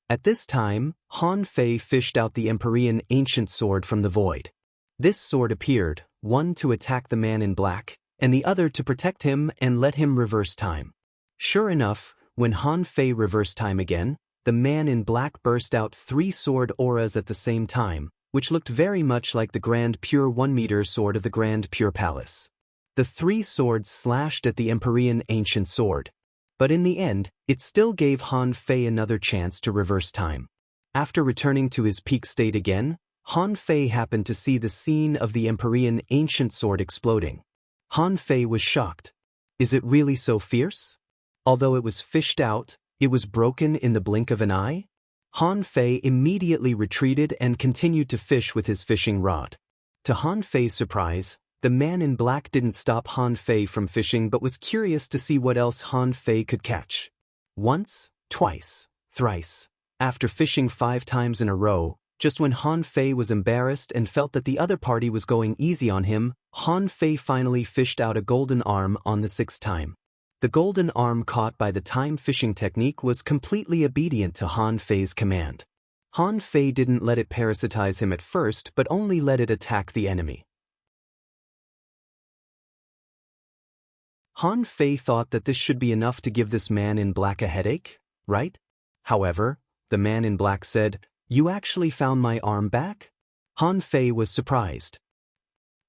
At this time, Han Fei fished out the Empyrean ancient sword from the void. This sword appeared, one to attack the man in black, and the other to protect him and let him reverse time. Sure enough, when Han Fei reversed time again, the man in black burst out 3 sword auras at the same time, which looked very much like the Grand Pure 1-meter sword of the Grand Pure Palace. The 3 swords slashed at the Empyrean ancient sword. But in the end, it still gave Han Fei another chance to reverse time. After returning to his peak state again, Han Fei happened to see the scene of the Empyrean ancient sword exploding. Han Fei was shocked. Is it really so fierce? Although it was fished out, it was broken in the blink of an eye? Han Fei immediately retreated and continued to fish with his fishing rod. To Han Fei's surprise, the man in black didn't stop Han Fei from fishing but was curious to see what else Han Fei could catch. Once, twice, thrice. After fishing 5 times in a row, just when Han Fei was embarrassed and felt that the other party was going easy on him, Han Fei finally fished out a golden arm on the 6th time. The golden arm caught by the time fishing technique was completely obedient to Han Fei's command. Han Fei didn't let it parasitize him at first but only let it attack the enemy. Han Fei thought that this should be enough to give this man in black a headache, right? However, the man in black said, "You actually found my arm back?" Han Fei was surprised.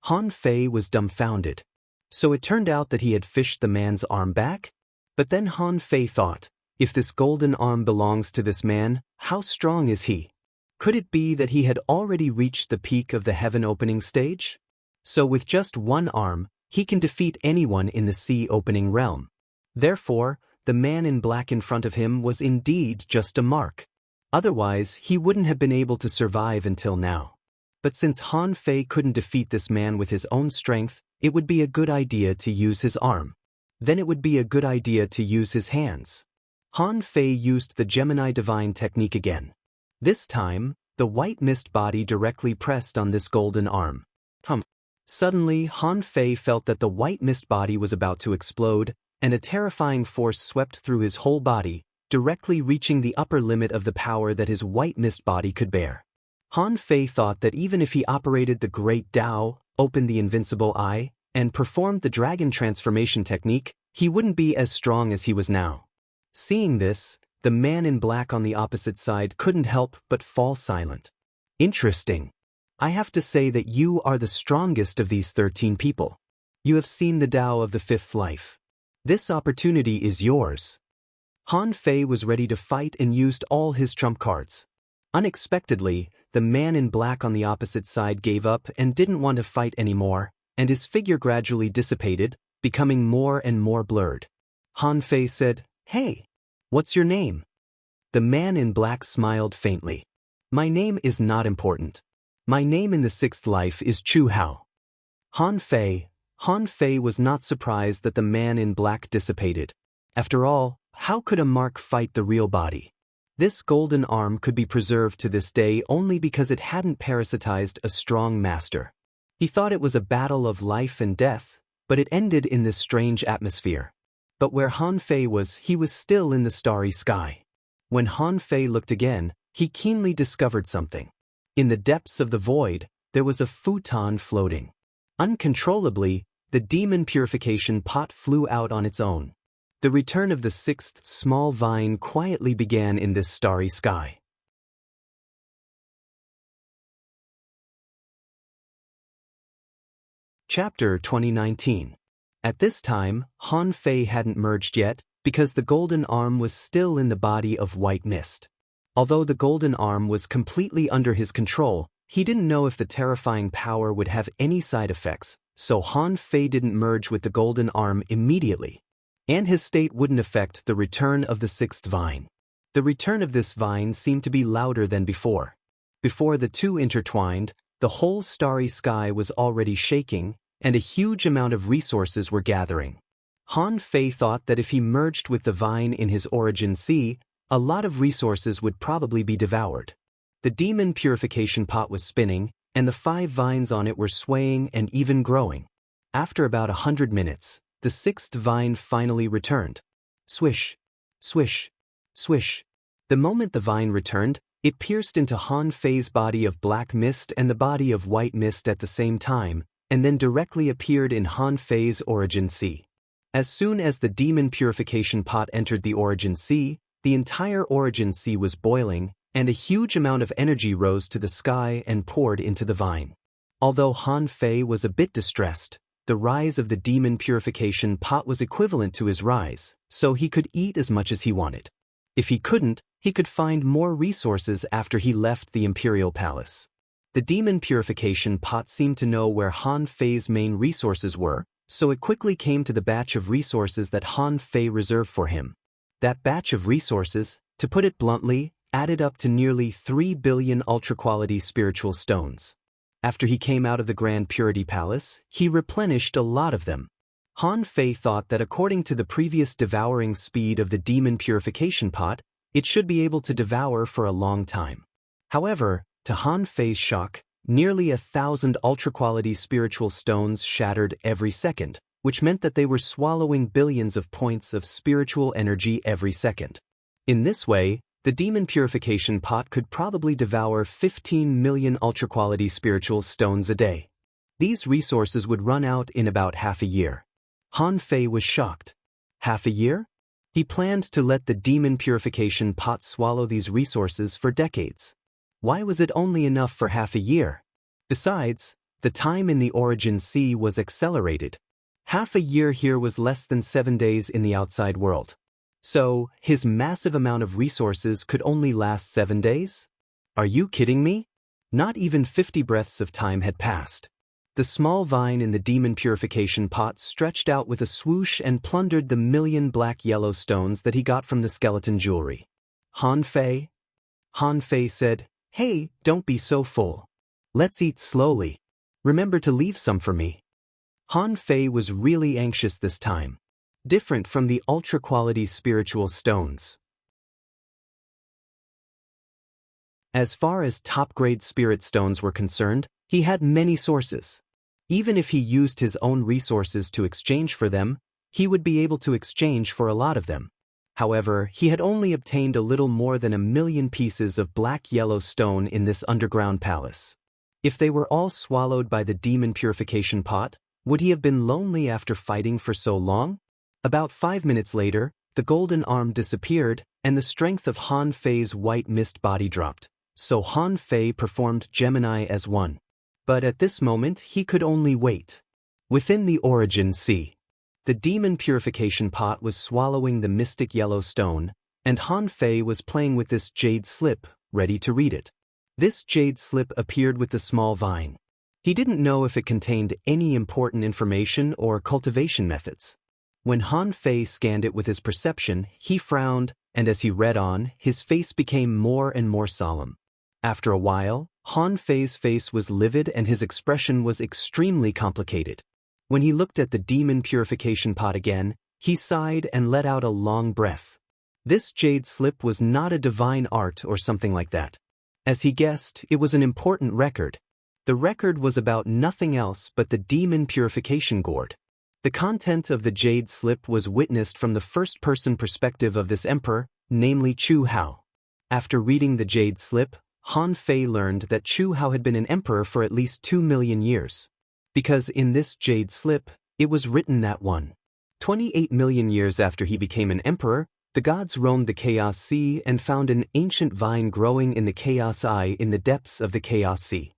Han Fei was dumbfounded. So it turned out that he had fished the man's arm back? But then Han Fei thought, if this golden arm belongs to this man, how strong is he? Could it be that he had already reached the peak of the heaven-opening stage? So with just one arm, he can defeat anyone in the sea-opening realm. Therefore, the man in black in front of him was indeed just a mark. Otherwise, he wouldn't have been able to survive until now. But since Han Fei couldn't defeat this man with his own strength, it would be a good idea to use his arm. Then it would be a good idea to use his hands. Han Fei used the Gemini Divine technique again. This time, the white mist body directly pressed on this golden arm. Suddenly, Han Fei felt that the white mist body was about to explode, and a terrifying force swept through his whole body, directly reaching the upper limit of the power that his white mist body could bear. Han Fei thought that even if he operated the Great Tao, opened the Invincible Eye, and performed the Dragon Transformation technique, he wouldn't be as strong as he was now. Seeing this, the man in black on the opposite side couldn't help but fall silent. Interesting. I have to say that you are the strongest of these 13 people. You have seen the Tao of the 5th life. This opportunity is yours. Han Fei was ready to fight and used all his trump cards. Unexpectedly, the man in black on the opposite side gave up and didn't want to fight anymore, and his figure gradually dissipated, becoming more and more blurred. Han Fei said, "Hey, what's your name?" The man in black smiled faintly. "My name is not important. My name in the 6th life is Chu Hao." Han Fei was not surprised that the man in black dissipated. After all, how could a mark fight the real body? This golden arm could be preserved to this day only because it hadn't parasitized a strong master. He thought it was a battle of life and death, but it ended in this strange atmosphere. But where Han Fei was, he was still in the starry sky. When Han Fei looked again, he keenly discovered something. In the depths of the void, there was a futon floating. Uncontrollably, the demon purification pot flew out on its own. The return of the 6th small vine quietly began in this starry sky. Chapter 2019. At this time, Han Fei hadn't merged yet, because the golden arm was still in the body of white mist. Although the golden arm was completely under his control, he didn't know if the terrifying power would have any side effects, so Han Fei didn't merge with the golden arm immediately. And his state wouldn't affect the return of the 6th vine. The return of this vine seemed to be louder than before. Before the two intertwined, the whole starry sky was already shaking, and a huge amount of resources were gathering. Han Fei thought that if he merged with the vine in his origin sea, a lot of resources would probably be devoured. The demon purification pot was spinning, and the 5 vines on it were swaying and even growing. After about 100 minutes, the 6th vine finally returned. Swish, swish, swish. The moment the vine returned, it pierced into Han Fei's body of black mist and the body of white mist at the same time, and then directly appeared in Han Fei's origin sea. As soon as the demon purification pot entered the origin sea, the entire origin sea was boiling, and a huge amount of energy rose to the sky and poured into the vine. Although Han Fei was a bit distressed, the rise of the demon purification pot was equivalent to his rise, so he could eat as much as he wanted. If he couldn't, he could find more resources after he left the imperial palace. The demon purification pot seemed to know where Han Fei's main resources were, so it quickly came to the batch of resources that Han Fei reserved for him. That batch of resources, to put it bluntly, added up to nearly 3 billion ultra-quality spiritual stones. After he came out of the Grand Purity Palace, he replenished a lot of them. Han Fei thought that according to the previous devouring speed of the demon purification pot, it should be able to devour for a long time. However, to Han Fei's shock, nearly 1,000 ultra-quality spiritual stones shattered every second, which meant that they were swallowing billions of points of spiritual energy every second. In this way, the demon purification pot could probably devour 15 million ultra-quality spiritual stones a day. These resources would run out in about half a year. Han Fei was shocked. Half a year? He planned to let the demon purification pot swallow these resources for decades. Why was it only enough for half a year? Besides, the time in the origin sea was accelerated. Half a year here was less than 7 days in the outside world. So, his massive amount of resources could only last 7 days? Are you kidding me? Not even 50 breaths of time had passed. The small vine in the demon purification pot stretched out with a swoosh and plundered the million black yellow stones that he got from the skeleton jewelry. Han Fei? Han Fei said, "Hey, don't be so full. Let's eat slowly. Remember to leave some for me." Han Fei was really anxious this time. Different from the ultra-quality spiritual stones. As far as top-grade spirit stones were concerned, he had many sources. Even if he used his own resources to exchange for them, he would be able to exchange for a lot of them. However, he had only obtained a little more than 1,000,000 pieces of black-yellow stone in this underground palace. If they were all swallowed by the demon purification pot, would he have been lonely after fighting for so long? About 5 minutes later, the golden arm disappeared, and the strength of Han Fei's white mist body dropped, so Han Fei performed Gemini as one. But at this moment he could only wait. Within the origin sea, the demon purification pot was swallowing the mystic yellow stone, and Han Fei was playing with this jade slip, ready to read it. This jade slip appeared with the small vine. He didn't know if it contained any important information or cultivation methods. When Han Fei scanned it with his perception, he frowned, and as he read on, his face became more and more solemn. After a while, Han Fei's face was livid and his expression was extremely complicated. When he looked at the demon purification pot again, he sighed and let out a long breath. This jade slip was not a divine art or something like that. As he guessed, it was an important record. The record was about nothing else but the demon purification gourd. The content of the jade slip was witnessed from the first-person perspective of this emperor, namely Chu Hao. After reading the jade slip, Han Fei learned that Chu Hao had been an emperor for at least 2 million years. Because in this jade slip, it was written that 28 million years after he became an emperor, the gods roamed the Chaos Sea and found an ancient vine growing in the Chaos Eye in the depths of the Chaos Sea.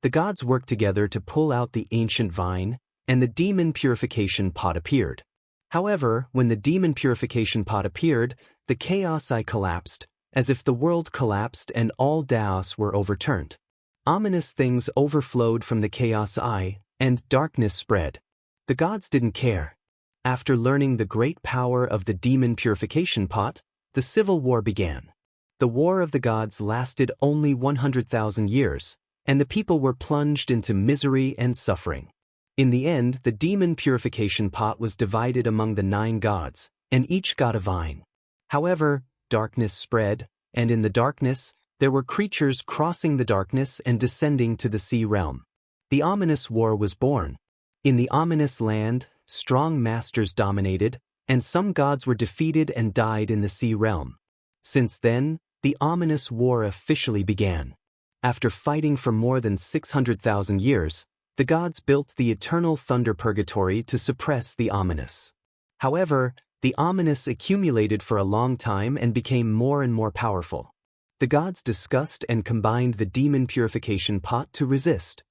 The gods worked together to pull out the ancient vine, and the demon purification pot appeared. However, when the demon purification pot appeared, the Chaos Eye collapsed, as if the world collapsed and all Daos were overturned. Ominous things overflowed from the Chaos Eye, and darkness spread. The gods didn't care. After learning the great power of the demon purification pot, the civil war began. The war of the gods lasted only 100,000 years, and the people were plunged into misery and suffering. In the end, the demon purification pot was divided among the 9 gods, and each got a vine. However, darkness spread, and in the darkness, there were creatures crossing the darkness and descending to the sea realm. The ominous war was born. In the ominous land, strong masters dominated, and some gods were defeated and died in the sea realm. Since then, the ominous war officially began. After fighting for more than 600,000 years, the gods built the eternal thunder purgatory to suppress the ominous. However, the ominous accumulated for a long time and became more and more powerful. The gods discussed and combined the demon purification pot to resist.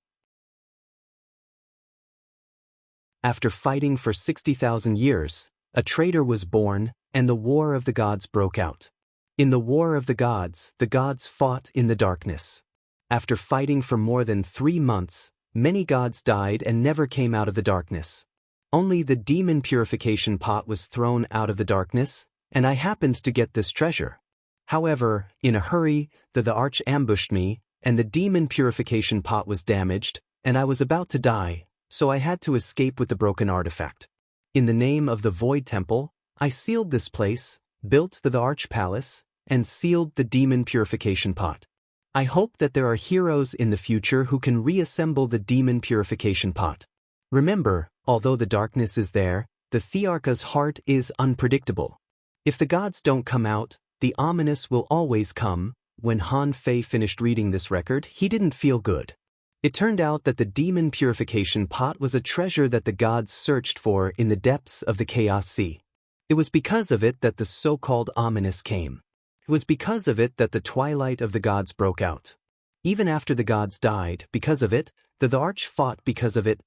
After fighting for 60,000 years, a traitor was born, and the War of the Gods broke out. In the War of the Gods fought in the darkness. After fighting for more than 3 months, many gods died and never came out of the darkness. Only the demon purification pot was thrown out of the darkness, and I happened to get this treasure. However, in a hurry, the arch ambushed me, and the demon purification pot was damaged, and I was about to die, so I had to escape with the broken artifact. In the name of the Void Temple, I sealed this place, built the arch palace, and sealed the demon purification pot. I hope that there are heroes in the future who can reassemble the demon purification pot. Remember, although the darkness is there, the Thearcha's heart is unpredictable. If the gods don't come out, the ominous will always come. When Han Fei finished reading this record, he didn't feel good. It turned out that the demon purification pot was a treasure that the gods searched for in the depths of the Chaos Sea. It was because of it that the so-called ominous came. It was because of it that the twilight of the gods broke out. Even after the gods died, because of it, the arch fought because of it.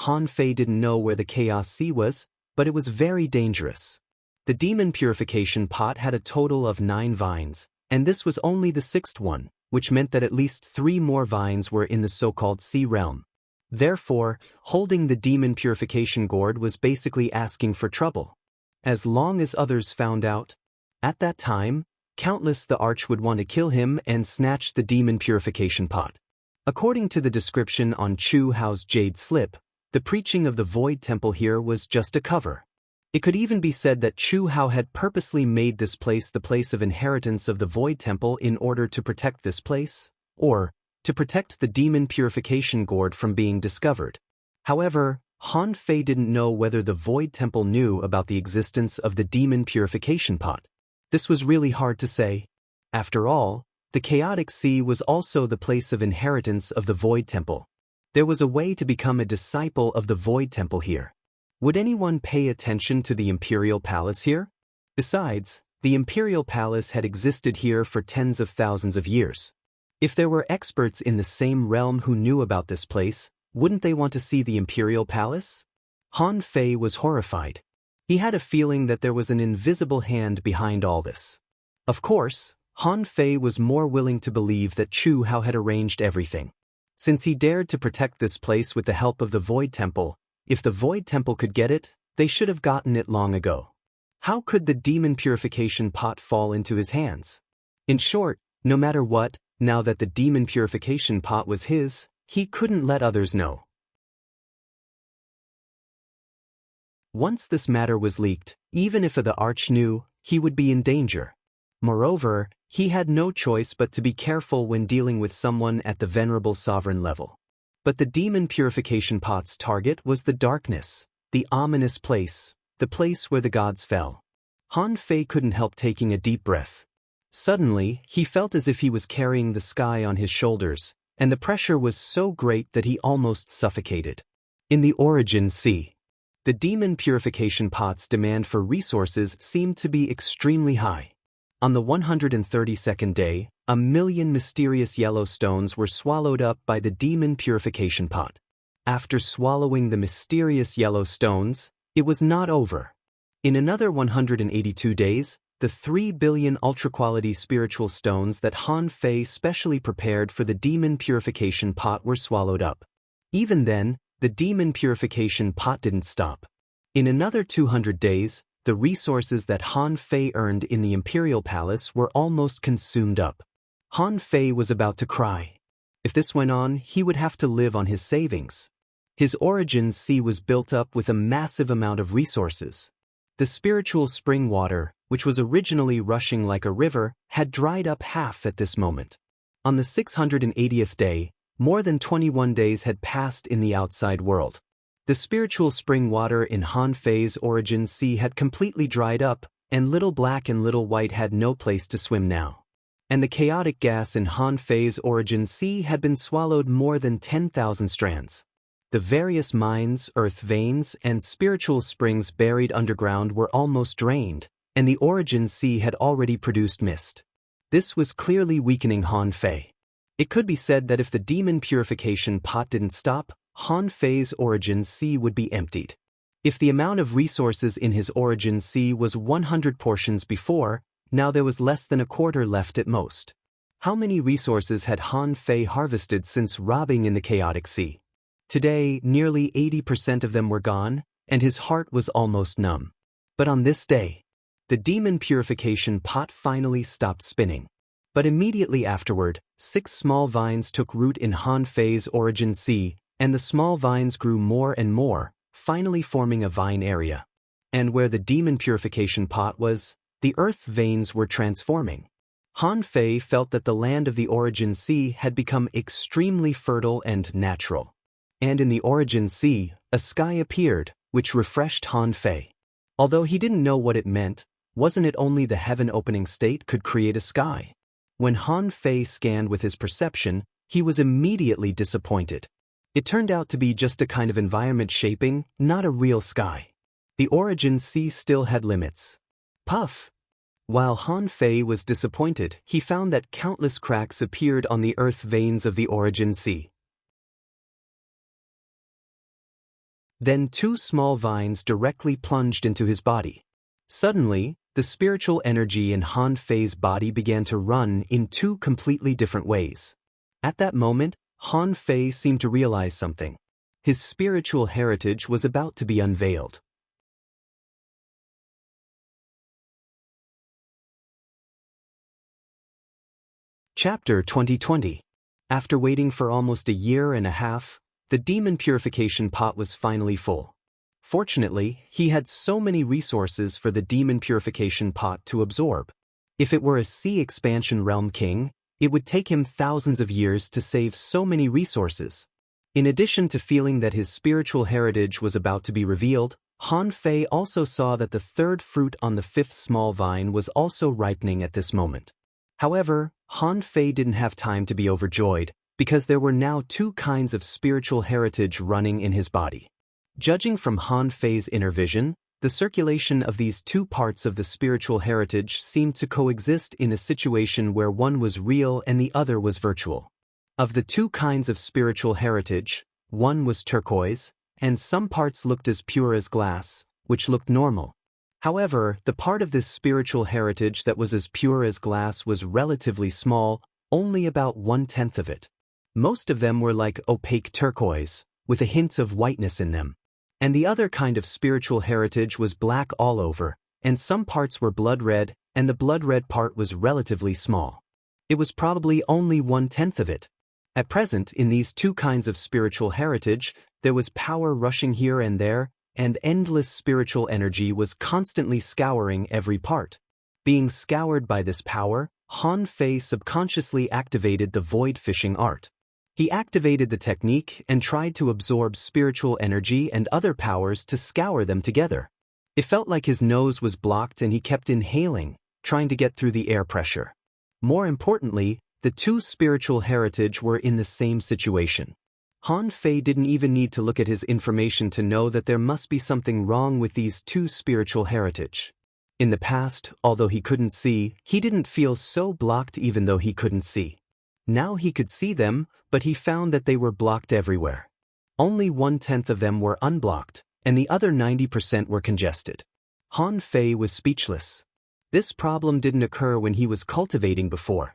Han Fei didn't know where the Chaos Sea was, but it was very dangerous. The demon purification pot had a total of 9 vines, and this was only the 6th one, which meant that at least 3 more vines were in the so-called sea realm. Therefore, holding the demon purification gourd was basically asking for trouble. As long as others found out, at that time, countless the arch would want to kill him and snatch the demon purification pot. According to the description on Chu Hao's Jade Slip, the preaching of the Void Temple here was just a cover. It could even be said that Chu Hao had purposely made this place the place of inheritance of the Void Temple in order to protect this place, or to protect the demon purification gourd from being discovered. However, Han Fei didn't know whether the Void Temple knew about the existence of the demon purification pot. This was really hard to say. After all, the Chaotic Sea was also the place of inheritance of the Void Temple. There was a way to become a disciple of the Void Temple here. Would anyone pay attention to the Imperial Palace here? Besides, the Imperial Palace had existed here for tens of thousands of years. If there were experts in the same realm who knew about this place, wouldn't they want to see the Imperial Palace? Han Fei was horrified. He had a feeling that there was an invisible hand behind all this. Of course, Han Fei was more willing to believe that Chu Hao had arranged everything. Since he dared to protect this place with the help of the Void Temple, if the Void Temple could get it, they should have gotten it long ago. How could the demon purification pot fall into his hands? In short, no matter what, now that the demon purification pot was his, he couldn't let others know. Once this matter was leaked, even if the arch knew, he would be in danger. Moreover, he had no choice but to be careful when dealing with someone at the venerable sovereign level. But the demon purification pot's target was the darkness, the ominous place, the place where the gods fell. Han Fei couldn't help taking a deep breath. Suddenly, he felt as if he was carrying the sky on his shoulders, and the pressure was so great that he almost suffocated. In the Origin Sea, the demon purification pot's demand for resources seemed to be extremely high. On the 132nd day, 1,000,000 mysterious yellow stones were swallowed up by the demon purification pot. After swallowing the mysterious yellow stones, it was not over. In another 182 days, the 3 billion ultra-quality spiritual stones that Han Fei specially prepared for the demon purification pot were swallowed up. Even then, the demon purification pot didn't stop. In another 200 days, the resources that Han Fei earned in the Imperial Palace were almost consumed up. Han Fei was about to cry. If this went on, he would have to live on his savings. His origin sea was built up with a massive amount of resources. The spiritual spring water, which was originally rushing like a river, had dried up half at this moment. On the 680th day, more than 21 days had passed in the outside world. The spiritual spring water in Han Fei's origin sea had completely dried up, and Little Black and Little White had no place to swim now. And the chaotic gas in Han Fei's origin sea had been swallowed more than 10,000 strands. The various mines, earth veins, and spiritual springs buried underground were almost drained, and the origin sea had already produced mist. This was clearly weakening Han Fei. It could be said that if the demon purification pot didn't stop, Han Fei's origin sea would be emptied. If the amount of resources in his origin sea was 100 portions before, now there was less than a quarter left at most. How many resources had Han Fei harvested since robbing in the chaotic sea? Today, nearly 80% of them were gone, and his heart was almost numb. But on this day, the demon purification pot finally stopped spinning. But immediately afterward, 6 small vines took root in Han Fei's origin sea, and the small vines grew more and more, finally forming a vine area. And where the demon purification pot was, the earth veins were transforming. Han Fei felt that the land of the origin sea had become extremely fertile and natural. And in the origin sea, a sky appeared, which refreshed Han Fei. Although he didn't know what it meant, wasn't it only the heaven-opening state could create a sky? When Han Fei scanned with his perception, he was immediately disappointed. It turned out to be just a kind of environment shaping, not a real sky. The origin sea still had limits. Puff! While Han Fei was disappointed, he found that countless cracks appeared on the earth veins of the origin sea. Then 2 small vines directly plunged into his body. Suddenly, the spiritual energy in Han Fei's body began to run in 2 completely different ways. At that moment, Han Fei seemed to realize something. His spiritual heritage was about to be unveiled. Chapter 2020. After waiting for almost a year and a half, the demon purification pot was finally full. Fortunately, he had so many resources for the demon purification pot to absorb. If it were a sea expansion realm king, it would take him thousands of years to save so many resources. In addition to feeling that his spiritual heritage was about to be revealed, Han Fei also saw that the 3rd fruit on the 5th small vine was also ripening at this moment. However, Han Fei didn't have time to be overjoyed, because there were now 2 kinds of spiritual heritage running in his body. Judging from Han Fei's inner vision, the circulation of these 2 parts of the spiritual heritage seemed to coexist in a situation where one was real and the other was virtual. Of the 2 kinds of spiritual heritage, one was turquoise, and some parts looked as pure as glass, which looked normal. However, the part of this spiritual heritage that was as pure as glass was relatively small, only about 1/10 of it. Most of them were like opaque turquoise, with a hint of whiteness in them. And the other kind of spiritual heritage was black all over, and some parts were blood red, and the blood red part was relatively small. It was probably only 1/10 of it. At present, in these 2 kinds of spiritual heritage, there was power rushing here and there, and endless spiritual energy was constantly scouring every part. Being scoured by this power, Han Fei subconsciously activated the void fishing art. He activated the technique and tried to absorb spiritual energy and other powers to scour them together. It felt like his nose was blocked and he kept inhaling, trying to get through the air pressure. More importantly, the 2 spiritual heritage were in the same situation. Han Fei didn't even need to look at his information to know that there must be something wrong with these 2 spiritual heritage. In the past, although he couldn't see, he didn't feel so blocked even though he couldn't see. Now he could see them, but he found that they were blocked everywhere. Only 1/10 of them were unblocked, and the other 90% were congested. Han Fei was speechless. This problem didn't occur when he was cultivating before.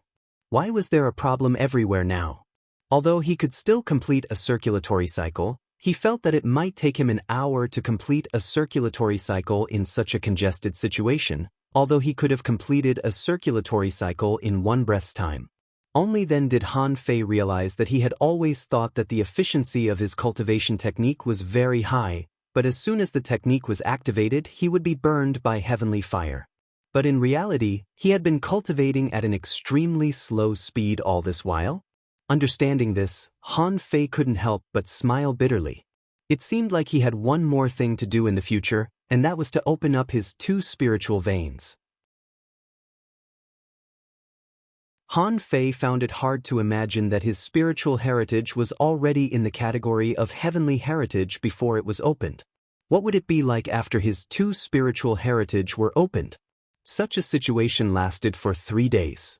Why was there a problem everywhere now? Although he could still complete a circulatory cycle, he felt that it might take him an hour to complete a circulatory cycle in such a congested situation, although he could have completed a circulatory cycle in 1 breath's time. Only then did Han Fei realize that he had always thought that the efficiency of his cultivation technique was very high, but as soon as the technique was activated, he would be burned by heavenly fire. But in reality, he had been cultivating at an extremely slow speed all this while. Understanding this, Han Fei couldn't help but smile bitterly. It seemed like he had one more thing to do in the future, and that was to open up his 2 spiritual veins. Han Fei found it hard to imagine that his spiritual heritage was already in the category of heavenly heritage before it was opened. What would it be like after his 2 spiritual heritage were opened? Such a situation lasted for 3 days.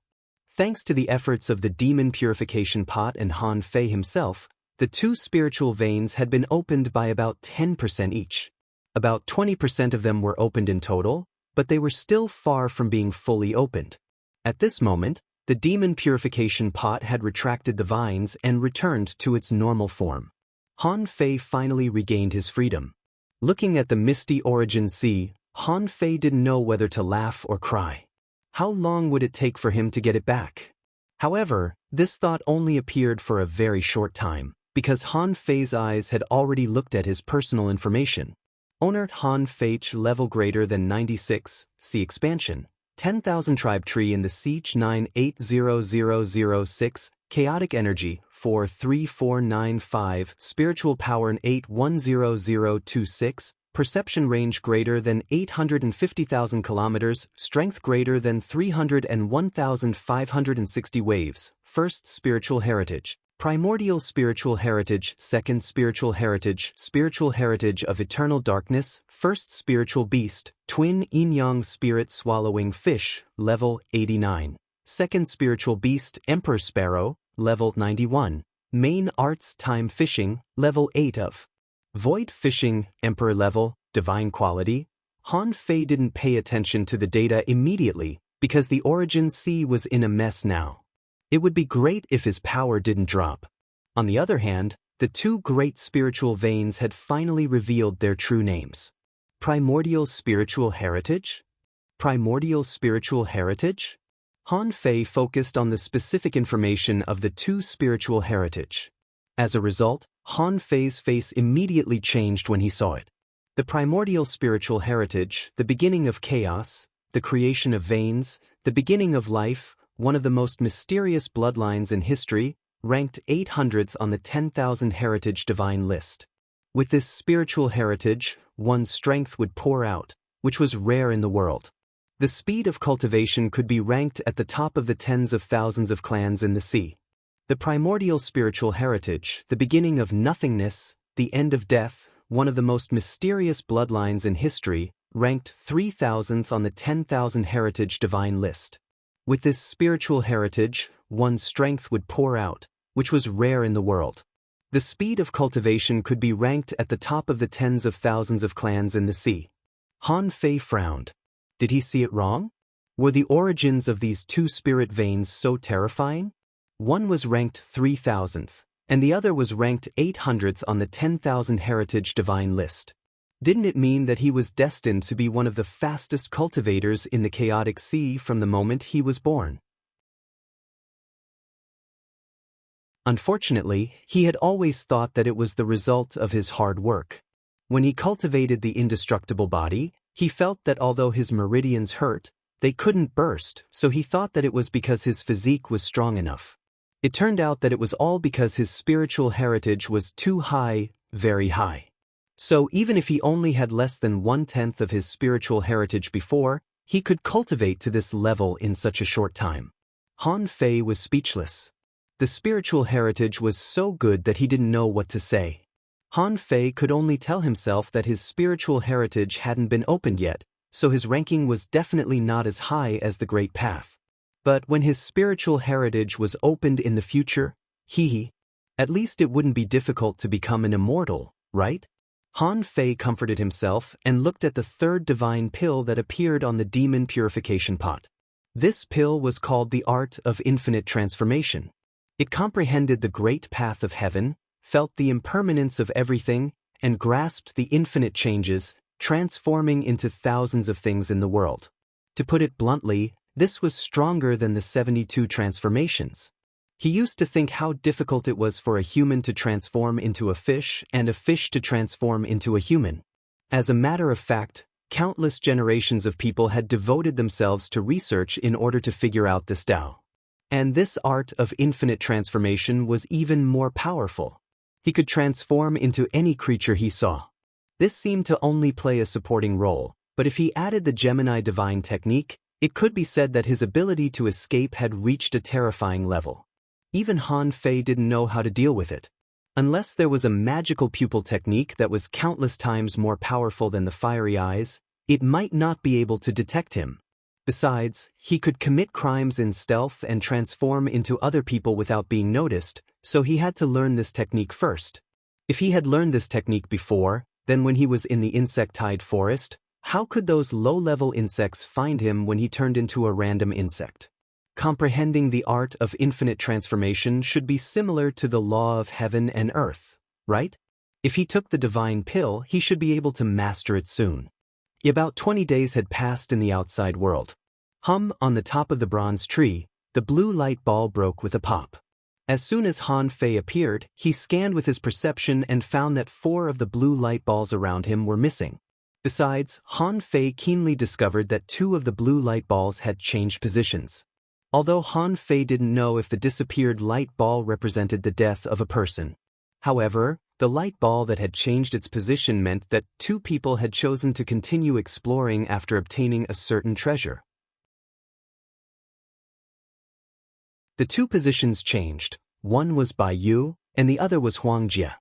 Thanks to the efforts of the demon purification pot and Han Fei himself, the 2 spiritual veins had been opened by about 10% each. About 20% of them were opened in total, but they were still far from being fully opened. At this moment, the demon purification pot had retracted the vines and returned to its normal form. Han Fei finally regained his freedom. Looking at the misty origin sea, Han Fei didn't know whether to laugh or cry. How long would it take for him to get it back? However, this thought only appeared for a very short time, because Han Fei's eyes had already looked at his personal information. Owner Han Fei level greater than 96, see expansion. 10,000 tribe tree in the siege 980006, chaotic energy 43495, spiritual power 810026, perception range greater than 850,000 kilometers, strength greater than 301,560 waves, first spiritual heritage. Primordial spiritual heritage, second spiritual heritage of eternal darkness, first spiritual beast, twin yin-yang spirit swallowing fish, level 89. Second spiritual beast, emperor sparrow, level 91. Main arts time fishing, level 8 of. Void fishing, emperor level, divine quality. Han Fei didn't pay attention to the data immediately, because the origin sea was in a mess now. It would be great if his power didn't drop. On the other hand, the 2 great spiritual veins had finally revealed their true names. Primordial spiritual heritage? Primordial spiritual heritage? Han Fei focused on the specific information of the 2 spiritual heritage. As a result, Han Fei's face immediately changed when he saw it. The primordial spiritual heritage, the beginning of chaos, the creation of veins, the beginning of life, one of the most mysterious bloodlines in history, ranked 800th on the 10,000 heritage divine list. With this spiritual heritage, one's strength would pour out, which was rare in the world. The speed of cultivation could be ranked at the top of the tens of thousands of clans in the sea. The primordial spiritual heritage, the beginning of nothingness, the end of death, one of the most mysterious bloodlines in history, ranked 3,000th on the 10,000 heritage divine list. With this spiritual heritage, one's strength would pour out, which was rare in the world. The speed of cultivation could be ranked at the top of the tens of thousands of clans in the sea. Han Fei frowned. Did he see it wrong? Were the origins of these 2 spirit veins so terrifying? One was ranked 3,000th, and the other was ranked 800th on the 10,000 heritage divine list. Didn't it mean that he was destined to be one of the fastest cultivators in the chaotic sea from the moment he was born? Unfortunately, he had always thought that it was the result of his hard work. When he cultivated the indestructible body, he felt that although his meridians hurt, they couldn't burst, so he thought that it was because his physique was strong enough. It turned out that it was all because his spiritual heritage was too high, very high. So even if he only had less than 1/10 of his spiritual heritage before, he could cultivate to this level in such a short time. Han Fei was speechless. The spiritual heritage was so good that he didn't know what to say. Han Fei could only tell himself that his spiritual heritage hadn't been opened yet, so his ranking was definitely not as high as the Great Path. But when his spiritual heritage was opened in the future, at least it wouldn't be difficult to become an immortal, right? Han Fei comforted himself and looked at the 3rd divine pill that appeared on the demon purification pot. This pill was called the Art of Infinite Transformation. It comprehended the great path of heaven, felt the impermanence of everything, and grasped the infinite changes, transforming into thousands of things in the world. To put it bluntly, this was stronger than the 72 transformations. He used to think how difficult it was for a human to transform into a fish and a fish to transform into a human. As a matter of fact, countless generations of people had devoted themselves to research in order to figure out this Tao. And this art of infinite transformation was even more powerful. He could transform into any creature he saw. This seemed to only play a supporting role, but if he added the Gemini divine technique, it could be said that his ability to escape had reached a terrifying level. Even Han Fei didn't know how to deal with it. Unless there was a magical pupil technique that was countless times more powerful than the fiery eyes, it might not be able to detect him. Besides, he could commit crimes in stealth and transform into other people without being noticed, so he had to learn this technique first. If he had learned this technique before, then when he was in the insect-tide forest, how could those low-level insects find him when he turned into a random insect? Comprehending the art of infinite transformation should be similar to the law of heaven and earth, right? If he took the divine pill, he should be able to master it soon. About 20 days had passed in the outside world. On the top of the bronze tree, the blue light ball broke with a pop. As soon as Han Fei appeared, he scanned with his perception and found that 4 of the blue light balls around him were missing. Besides, Han Fei keenly discovered that 2 of the blue light balls had changed positions. Although Han Fei didn't know if the disappeared light ball represented the death of a person. However, the light ball that had changed its position meant that 2 people had chosen to continue exploring after obtaining a certain treasure. The 2 positions changed, one was Bai Yu, and the other was Huang Jie.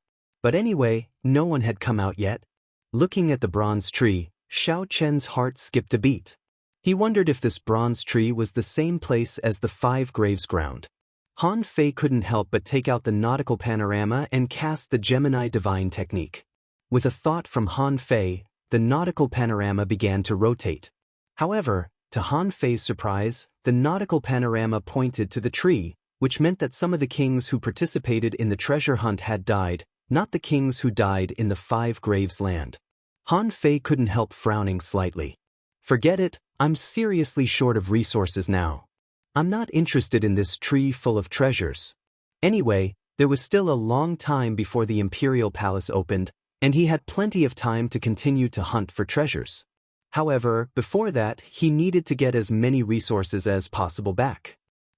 But anyway, no one had come out yet. Looking at the bronze tree, Xiao Chen's heart skipped a beat. He wondered if this bronze tree was the same place as the 5 graves ground. Han Fei couldn't help but take out the nautical panorama and cast the Gemini divine technique. With a thought from Han Fei, the nautical panorama began to rotate. However, to Han Fei's surprise, the nautical panorama pointed to the tree, which meant that some of the kings who participated in the treasure hunt had died, not the kings who died in the 5 graves land. Han Fei couldn't help frowning slightly. Forget it, I'm seriously short of resources now. I'm not interested in this tree full of treasures. Anyway, there was still a long time before the Imperial Palace opened, and he had plenty of time to continue to hunt for treasures. However, before that, he needed to get as many resources as possible back.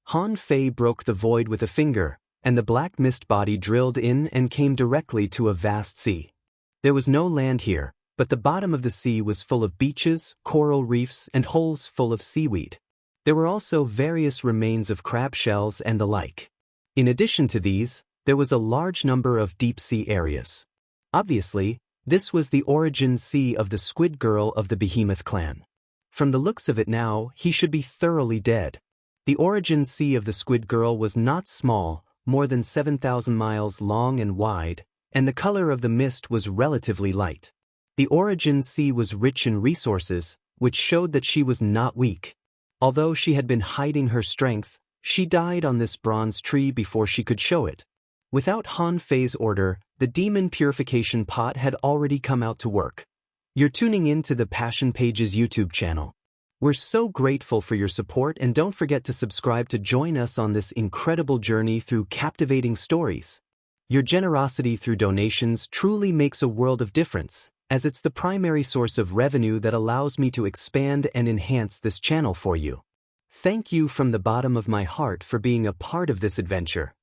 Han Fei broke the void with a finger, and the black mist body drilled in and came directly to a vast sea. There was no land here, but the bottom of the sea was full of beaches, coral reefs, and holes full of seaweed. There were also various remains of crab shells and the like. In addition to these, there was a large number of deep-sea areas. Obviously, this was the origin sea of the squid girl of the Behemoth clan. From the looks of it now, he should be thoroughly dead. The origin sea of the squid girl was not small, more than 7,000 miles long and wide, and the color of the mist was relatively light. The origin sea was rich in resources, which showed that she was not weak. Although she had been hiding her strength, she died on this bronze tree before she could show it. Without Han Fei's order, the demon purification pot had already come out to work. You're tuning in to the Passion Pages YouTube channel. We're so grateful for your support, and don't forget to subscribe to join us on this incredible journey through captivating stories. Your generosity through donations truly makes a world of difference, as it's the primary source of revenue that allows me to expand and enhance this channel for you. Thank you from the bottom of my heart for being a part of this adventure.